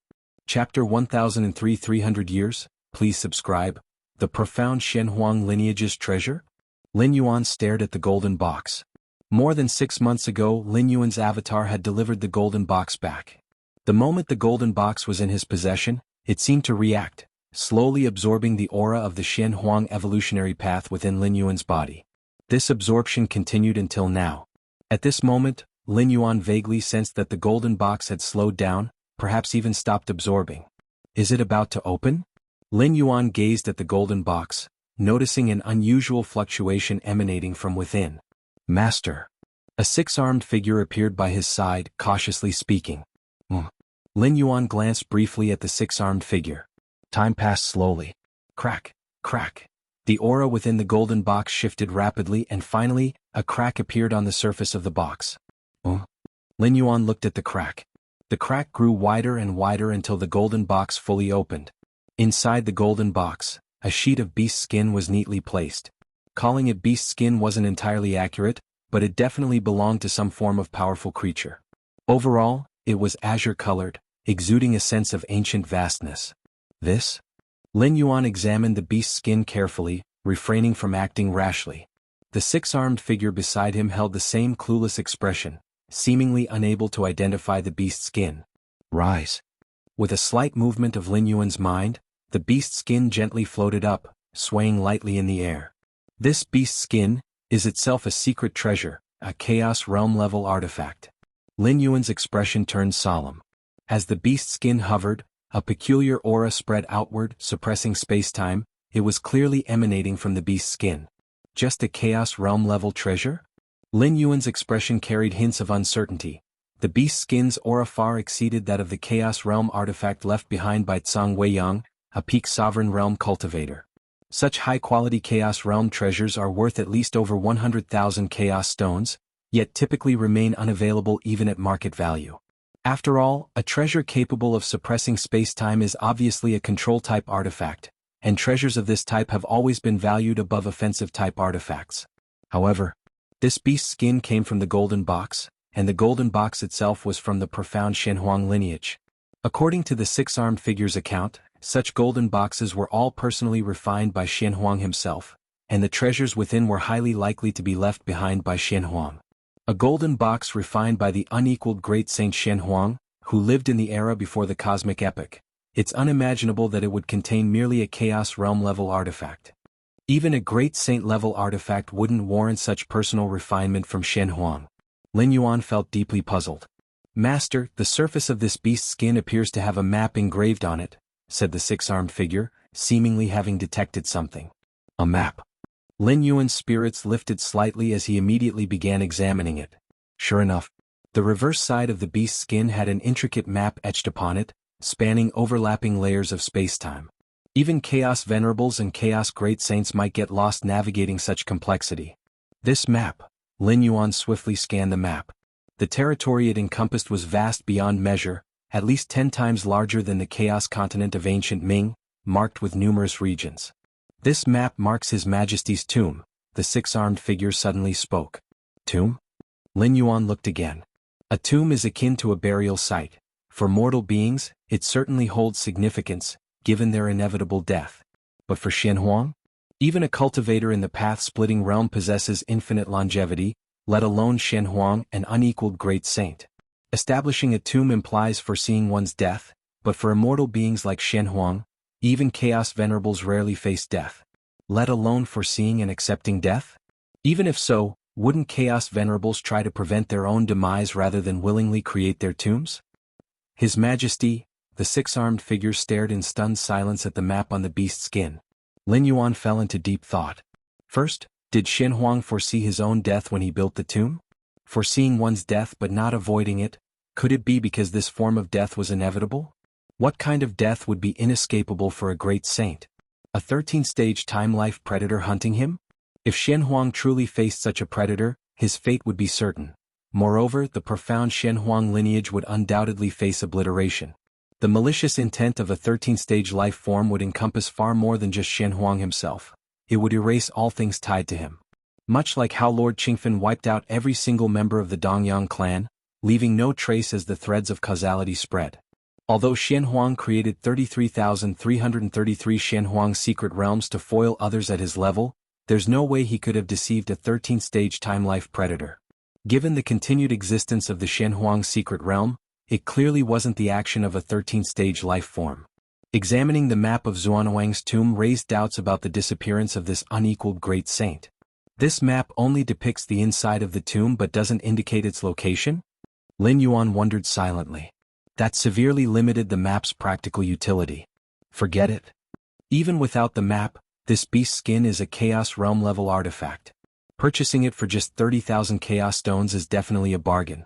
Chapter 1003 300 Years, please subscribe. The profound Xianhuang lineage's treasure? Lin Yuan stared at the golden box. More than 6 months ago, Lin Yuan's avatar had delivered the golden box back. The moment the golden box was in his possession, it seemed to react, slowly absorbing the aura of the Xianhuang evolutionary path within Lin Yuan's body. This absorption continued until now. At this moment, Lin Yuan vaguely sensed that the golden box had slowed down, perhaps even stopped absorbing. Is it about to open? Lin Yuan gazed at the golden box, noticing an unusual fluctuation emanating from within. Master. A six-armed figure appeared by his side, cautiously speaking. Lin Yuan glanced briefly at the six-armed figure. Time passed slowly. Crack, crack. The aura within the golden box shifted rapidly and finally, a crack appeared on the surface of the box. Lin Yuan looked at the crack. The crack grew wider and wider until the golden box fully opened. Inside the golden box, a sheet of beast skin was neatly placed. Calling it beast skin wasn't entirely accurate, but it definitely belonged to some form of powerful creature. Overall, it was azure-colored, exuding a sense of ancient vastness. This? Lin Yuan examined the beast skin carefully, refraining from acting rashly. The six-armed figure beside him held the same clueless expression, seemingly unable to identify the beast skin. Rise. With a slight movement of Lin Yuan's mind, the beast skin gently floated up, swaying lightly in the air. This beast skin is itself a secret treasure, a Chaos Realm-level artifact. Lin Yuan's expression turned solemn. As the beast skin hovered, a peculiar aura spread outward, suppressing space-time. It was clearly emanating from the beast skin. Just a Chaos Realm-level treasure? Lin Yuan's expression carried hints of uncertainty. The beast skin's aura far exceeded that of the Chaos Realm artifact left behind by Zhang Weiyang, a peak sovereign realm cultivator. Such high-quality Chaos Realm treasures are worth at least over 100,000 Chaos Stones, yet typically remain unavailable even at market value. After all, a treasure capable of suppressing space-time is obviously a control-type artifact, and treasures of this type have always been valued above offensive-type artifacts. However, this beast skin came from the golden box, and the golden box itself was from the profound Xianxia lineage. According to the six-armed figure's account, such golden boxes were all personally refined by Xianxia himself, and the treasures within were highly likely to be left behind by Xianxia. A golden box refined by the unequaled great Saint Xianxia, who lived in the era before the cosmic epoch. It's unimaginable that it would contain merely a Chaos Realm-level artifact. Even a great saint-level artifact wouldn't warrant such personal refinement from Xianxia. Lin Yuan felt deeply puzzled. Master, the surface of this beast skin appears to have a map engraved on it, said the six-armed figure, seemingly having detected something. A map. Lin Yuan's spirits lifted slightly as he immediately began examining it. Sure enough, the reverse side of the beast skin had an intricate map etched upon it, spanning overlapping layers of space-time. Even Chaos Venerables and Chaos Great Saints might get lost navigating such complexity. This map. Lin Yuan swiftly scanned the map. The territory it encompassed was vast beyond measure, at least 10 times larger than the Chaos continent of ancient Ming, marked with numerous regions. This map marks His Majesty's tomb, the six-armed figure suddenly spoke. Tomb? Lin Yuan looked again. A tomb is akin to a burial site. For mortal beings, it certainly holds significance, given their inevitable death. But for Xianxia? Even a cultivator in the path-splitting realm possesses infinite longevity, let alone Xianxia, an unequaled great saint. Establishing a tomb implies foreseeing one's death, but for immortal beings like Xianxia, even Chaos Venerables rarely face death. Let alone foreseeing and accepting death? Even if so, wouldn't Chaos Venerables try to prevent their own demise rather than willingly create their tombs? His Majesty, the six-armed figure stared in stunned silence at the map on the beast skin. Lin Yuan fell into deep thought. First, did Xianxia foresee his own death when he built the tomb? Foreseeing one's death but not avoiding it, could it be because this form of death was inevitable? What kind of death would be inescapable for a great saint? A 13th-stage time-life predator hunting him? If Xianxia truly faced such a predator, his fate would be certain. Moreover, the profound Xianxia lineage would undoubtedly face obliteration. The malicious intent of a 13th-stage life form would encompass far more than just Xianxia himself. It would erase all things tied to him. Much like how Lord Qingfen wiped out every single member of the Dongyang clan, leaving no trace as the threads of causality spread. Although Xianxia created 33,333 Xianxia secret realms to foil others at his level, there's no way he could have deceived a 13th-stage time-life predator. Given the continued existence of the Xianxia secret realm, it clearly wasn't the action of a 13th-stage life form. Examining the map of Xuanwang's tomb raised doubts about the disappearance of this unequaled great saint. This map only depicts the inside of the tomb but doesn't indicate its location? Lin Yuan wondered silently. That severely limited the map's practical utility. Forget it. Even without the map, this beast skin is a Chaos Realm level artifact. Purchasing it for just 30,000 Chaos Stones is definitely a bargain.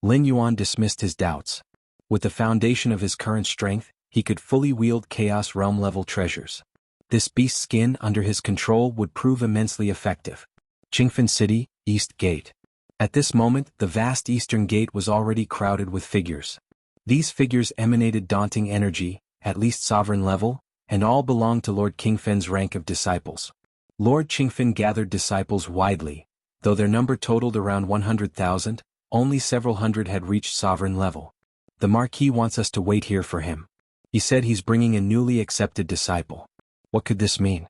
Lin Yuan dismissed his doubts. With the foundation of his current strength, he could fully wield Chaos Realm level treasures. This beast skin under his control would prove immensely effective. Qingfen City, East Gate. At this moment, the vast eastern gate was already crowded with figures. These figures emanated daunting energy, at least sovereign level, and all belonged to Lord Qingfen's rank of disciples. Lord Qingfen gathered disciples widely, though their number totaled around 100,000, only several hundred had reached sovereign level. The Marquis wants us to wait here for him. He said he's bringing a newly accepted disciple. What could this mean?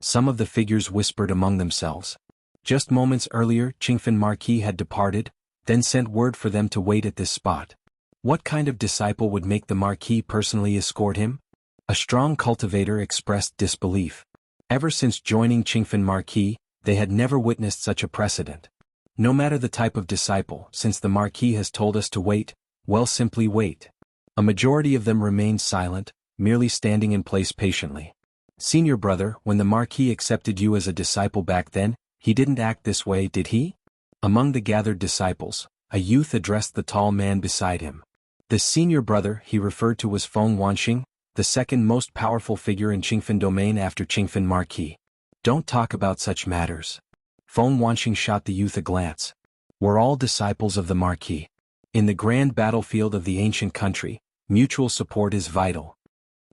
Some of the figures whispered among themselves. Just moments earlier, Qingfen Marquis had departed, then sent word for them to wait at this spot. What kind of disciple would make the Marquis personally escort him? A strong cultivator expressed disbelief. Ever since joining Qingfen Marquis, they had never witnessed such a precedent. No matter the type of disciple, since the Marquis has told us to wait, well, simply wait. A majority of them remained silent, merely standing in place patiently. Senior brother, when the Marquis accepted you as a disciple back then, he didn't act this way, did he? Among the gathered disciples, a youth addressed the tall man beside him. The senior brother he referred to was Feng Wanxing, the second most powerful figure in Qingfen domain after Qingfen Marquis. Don't talk about such matters. Feng Wanxing shot the youth a glance. We're all disciples of the Marquis. In the grand battlefield of the ancient country, mutual support is vital.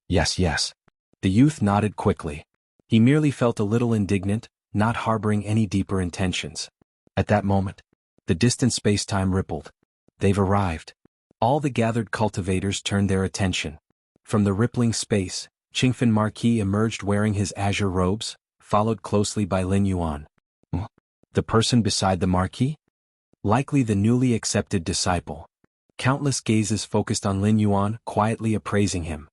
Yes, yes. The youth nodded quickly. He merely felt a little indignant, not harboring any deeper intentions. At that moment, the distant space-time rippled. They've arrived. All the gathered cultivators turned their attention. From the rippling space, Qingfen Marquis emerged wearing his azure robes, followed closely by Lin Yuan. The person beside the Marquis? Likely the newly accepted disciple. Countless gazes focused on Lin Yuan, quietly appraising him.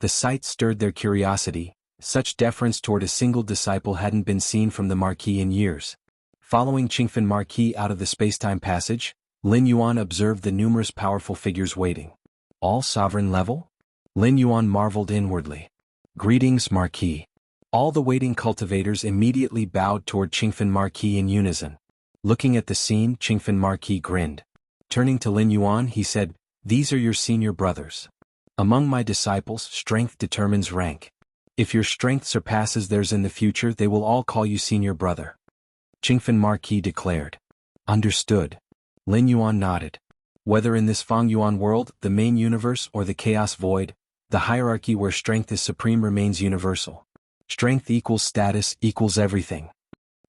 The sight stirred their curiosity. Such deference toward a single disciple hadn't been seen from the Marquis in years. Following Qingfen Marquis out of the space-time passage, Lin Yuan observed the numerous powerful figures waiting. All sovereign level? Lin Yuan marveled inwardly. Greetings, Marquis. All the waiting cultivators immediately bowed toward Qingfen Marquis in unison. Looking at the scene, Qingfen Marquis grinned. Turning to Lin Yuan, he said, "These are your senior brothers. Among my disciples, strength determines rank. If your strength surpasses theirs in the future, they will all call you senior brother." Qingfen Marquis declared. Understood. Lin Yuan nodded. Whether in this Feng Yuan world, the main universe, or the Chaos Void, the hierarchy where strength is supreme remains universal. Strength equals status equals everything.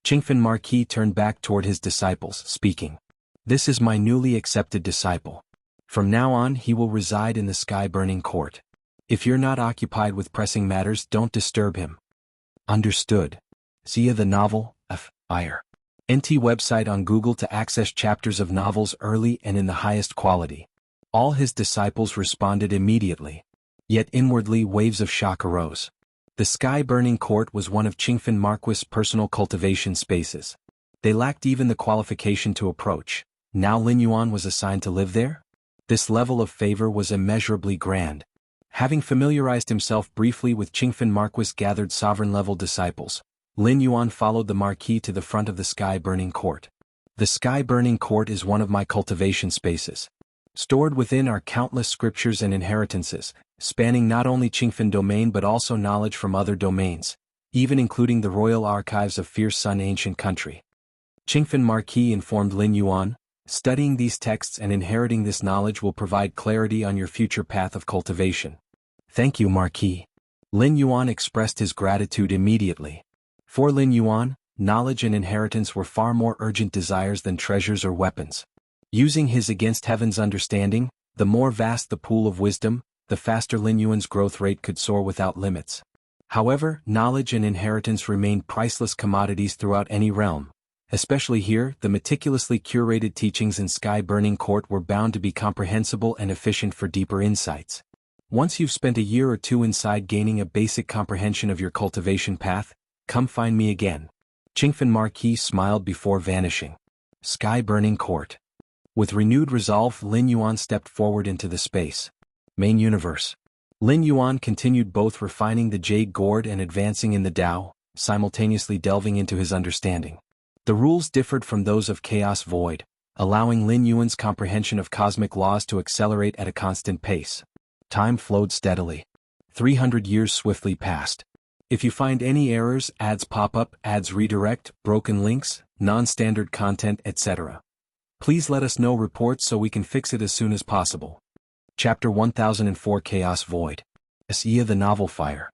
Qingfen Marquis turned back toward his disciples, speaking. This is my newly accepted disciple. From now on he will reside in the sky-burning court. If you're not occupied with pressing matters, don't disturb him. Understood. See the novel, Fire. NT website on Google to access chapters of novels early and in the highest quality. All his disciples responded immediately. Yet inwardly waves of shock arose. The sky-burning court was one of Qingfen Marquis' personal cultivation spaces. They lacked even the qualification to approach. Now Lin Yuan was assigned to live there? This level of favor was immeasurably grand. Having familiarized himself briefly with Qingfen Marquis' gathered sovereign-level disciples, Lin Yuan followed the Marquis to the front of the sky-burning court. The sky-burning court is one of my cultivation spaces. Stored within are countless scriptures and inheritances, spanning not only Qingfen domain but also knowledge from other domains, even including the royal archives of Fierce Sun ancient country. Qingfen Marquis informed Lin Yuan, studying these texts and inheriting this knowledge will provide clarity on your future path of cultivation. Thank you, Marquis. Lin Yuan expressed his gratitude immediately. For Lin Yuan, knowledge and inheritance were far more urgent desires than treasures or weapons. Using his against heaven's understanding, the more vast the pool of wisdom, the faster Lin Yuan's growth rate could soar without limits. However, knowledge and inheritance remained priceless commodities throughout any realm. Especially here, the meticulously curated teachings in Sky-Burning Court were bound to be comprehensible and efficient for deeper insights. Once you've spent a year or two inside gaining a basic comprehension of your cultivation path, come find me again. Qingfen Marquis smiled before vanishing. Sky-burning court. With renewed resolve, Lin Yuan stepped forward into the space. Main universe. Lin Yuan continued both refining the Jade Gourd and advancing in the Tao, simultaneously delving into his understanding. The rules differed from those of Chaos Void, allowing Lin Yuan's comprehension of cosmic laws to accelerate at a constant pace. Time flowed steadily. 300 years swiftly passed. If you find any errors, ads pop up, ads redirect, broken links, non-standard content, etc., please let us know reports so we can fix it as soon as possible. Chapter 1004 Chaos Void. Xianxia the Novel Fire.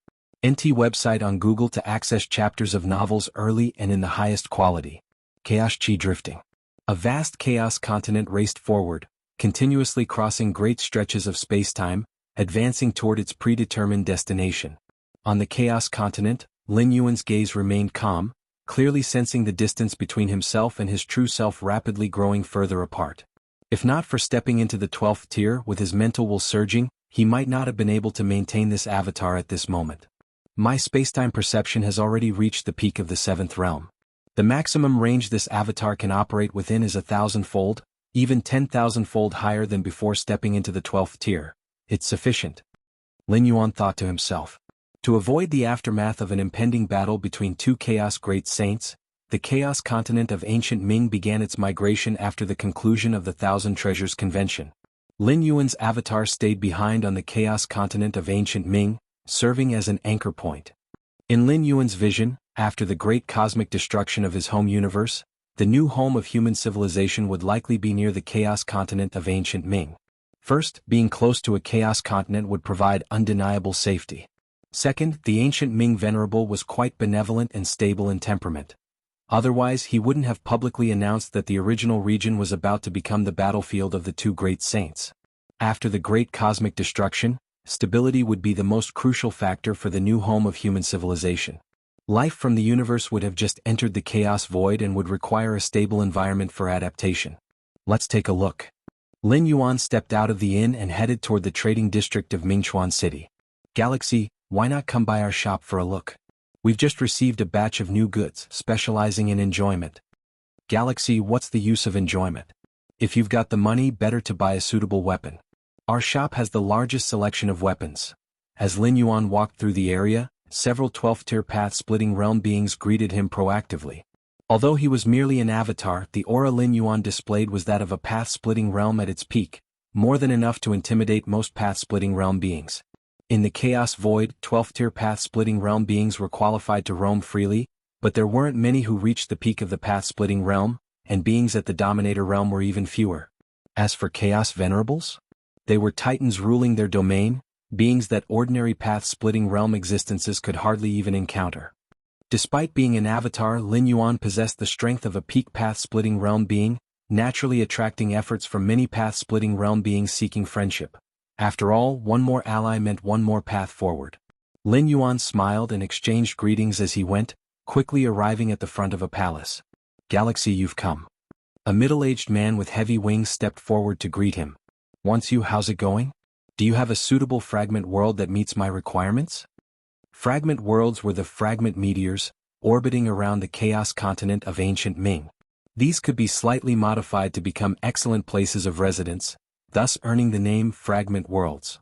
NT website on Google to access chapters of novels early and in the highest quality. Chaos Chi Drifting. A vast chaos continent raced forward, continuously crossing great stretches of space-time, advancing toward its predetermined destination. On the chaos continent, Lin Yuan's gaze remained calm, clearly sensing the distance between himself and his true self rapidly growing further apart. If not for stepping into the 12th tier with his mental will surging, he might not have been able to maintain this avatar at this moment. My spacetime perception has already reached the peak of the 7th realm. The maximum range this avatar can operate within is 1,000-fold, even 10,000-fold higher than before stepping into the 12th tier. It's sufficient. Lin Yuan thought to himself. To avoid the aftermath of an impending battle between two Chaos Great Saints, the Chaos Continent of Ancient Ming began its migration after the conclusion of the Thousand Treasures Convention. Lin Yuan's avatar stayed behind on the Chaos Continent of Ancient Ming, serving as an anchor point. In Lin Yuan's vision, after the great cosmic destruction of his home universe, the new home of human civilization would likely be near the Chaos Continent of Ancient Ming. First, being close to a Chaos Continent would provide undeniable safety. Second, the ancient Ming Venerable was quite benevolent and stable in temperament. Otherwise he wouldn't have publicly announced that the original region was about to become the battlefield of the two great saints. After the great cosmic destruction, stability would be the most crucial factor for the new home of human civilization. Life from the universe would have just entered the chaos void and would require a stable environment for adaptation. Let's take a look. Lin Yuan stepped out of the inn and headed toward the trading district of Mingchuan City. Galaxy, why not come by our shop for a look? We've just received a batch of new goods, specializing in enjoyment. Galaxy, what's the use of enjoyment? If you've got the money, better to buy a suitable weapon. Our shop has the largest selection of weapons. As Lin Yuan walked through the area, several 12th-tier path-splitting realm beings greeted him proactively. Although he was merely an avatar, the aura Lin Yuan displayed was that of a path-splitting realm at its peak, more than enough to intimidate most path-splitting realm beings. In the Chaos Void, 12th-tier path-splitting realm beings were qualified to roam freely, but there weren't many who reached the peak of the path-splitting realm, and beings at the Dominator realm were even fewer. As for Chaos Venerables? They were titans ruling their domain, beings that ordinary path-splitting realm existences could hardly even encounter. Despite being an avatar, Lin Yuan possessed the strength of a peak path-splitting realm being, naturally attracting efforts from many path-splitting realm beings seeking friendship. After all, one more ally meant one more path forward. Lin Yuan smiled and exchanged greetings as he went, quickly arriving at the front of a palace. Galaxy, you've come. A middle-aged man with heavy wings stepped forward to greet him. Once you, how's it going? Do you have a suitable fragment world that meets my requirements? Fragment worlds were the fragment meteors, orbiting around the chaos continent of ancient Ming. These could be slightly modified to become excellent places of residence, thus earning the name Fragment Worlds.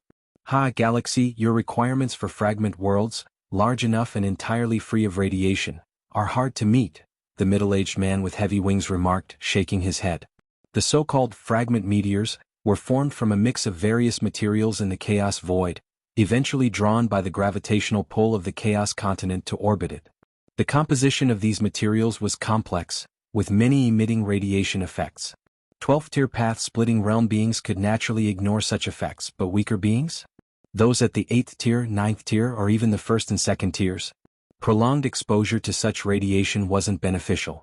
Galaxy, your requirements for Fragment Worlds, large enough and entirely free of radiation, are hard to meet, the middle-aged man with heavy wings remarked, shaking his head. The so-called fragment meteors were formed from a mix of various materials in the chaos void, eventually drawn by the gravitational pull of the chaos continent to orbit it. The composition of these materials was complex, with many emitting radiation effects. 12th-tier path-splitting realm beings could naturally ignore such effects, but weaker beings? Those at the 8th tier, 9th tier, or even the 1st and 2nd tiers? Prolonged exposure to such radiation wasn't beneficial.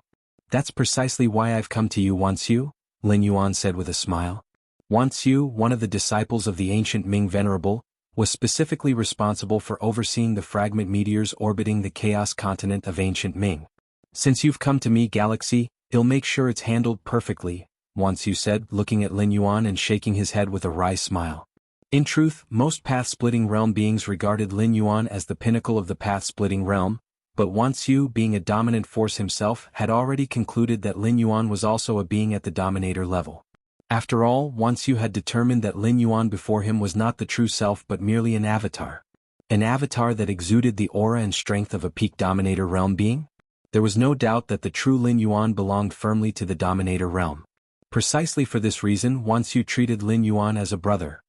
That's precisely why I've come to you, Wuxia, Lin Yuan said with a smile. Wuxia, one of the disciples of the ancient Ming Venerable, was specifically responsible for overseeing the fragment meteors orbiting the chaos continent of ancient Ming. Since you've come to me, Galaxy, I'll make sure it's handled perfectly, Wuxia said, looking at Lin Yuan and shaking his head with a wry smile. In truth, most path-splitting realm beings regarded Lin Yuan as the pinnacle of the path-splitting realm, but Wuxia, being a dominant force himself, had already concluded that Lin Yuan was also a being at the dominator level. After all, Wuxia had determined that Lin Yuan before him was not the true self but merely an avatar. An avatar that exuded the aura and strength of a peak dominator realm being? There was no doubt that the true Lin Yuan belonged firmly to the dominator realm. Precisely for this reason, Wuxia treated Lin Yuan as a brother.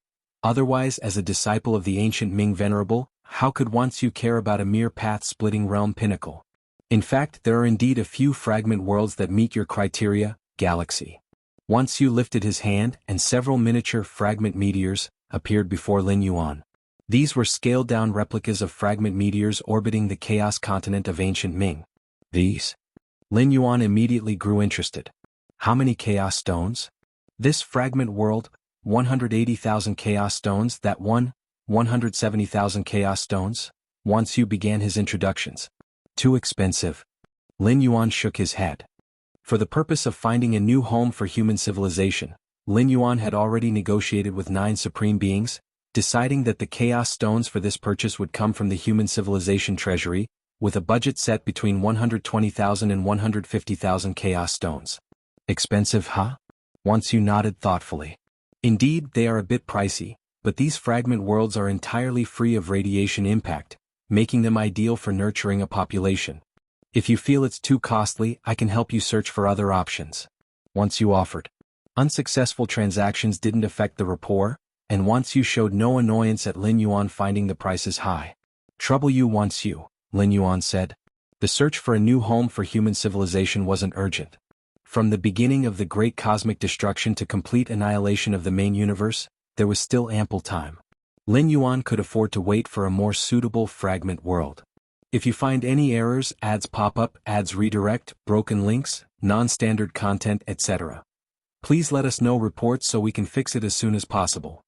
Otherwise, as a disciple of the ancient Ming Venerable, how could Wuxia care about a mere path-splitting realm pinnacle? In fact, there are indeed a few fragment worlds that meet your criteria, Galaxy. Wuxia lifted his hand, and several miniature fragment meteors appeared before Lin Yuan. These were scaled-down replicas of fragment meteors orbiting the chaos continent of ancient Ming. These? Lin Yuan immediately grew interested. How many chaos stones? This fragment world, 180,000 chaos stones, that one, 170,000 chaos stones? Wuxia began his introductions. Too expensive. Lin Yuan shook his head. For the purpose of finding a new home for human civilization, Lin Yuan had already negotiated with 9 supreme beings, deciding that the chaos stones for this purchase would come from the human civilization treasury, with a budget set between 120,000 and 150,000 chaos stones. Expensive, huh? Wuxia nodded thoughtfully. Indeed, they are a bit pricey, but these fragment worlds are entirely free of radiation impact, making them ideal for nurturing a population. If you feel it's too costly, I can help you search for other options. Wuxia offered. Unsuccessful transactions didn't affect the rapport, and Wuxia showed no annoyance at Lin Yuan finding the prices high. Trouble you, Wuxia, Lin Yuan said. The search for a new home for human civilization wasn't urgent. From the beginning of the great cosmic destruction to complete annihilation of the main universe, there was still ample time. Lin Yuan could afford to wait for a more suitable fragment world. If you find any errors, ads pop up, ads redirect, broken links, non-standard content, etc., please let us know reports so we can fix it as soon as possible.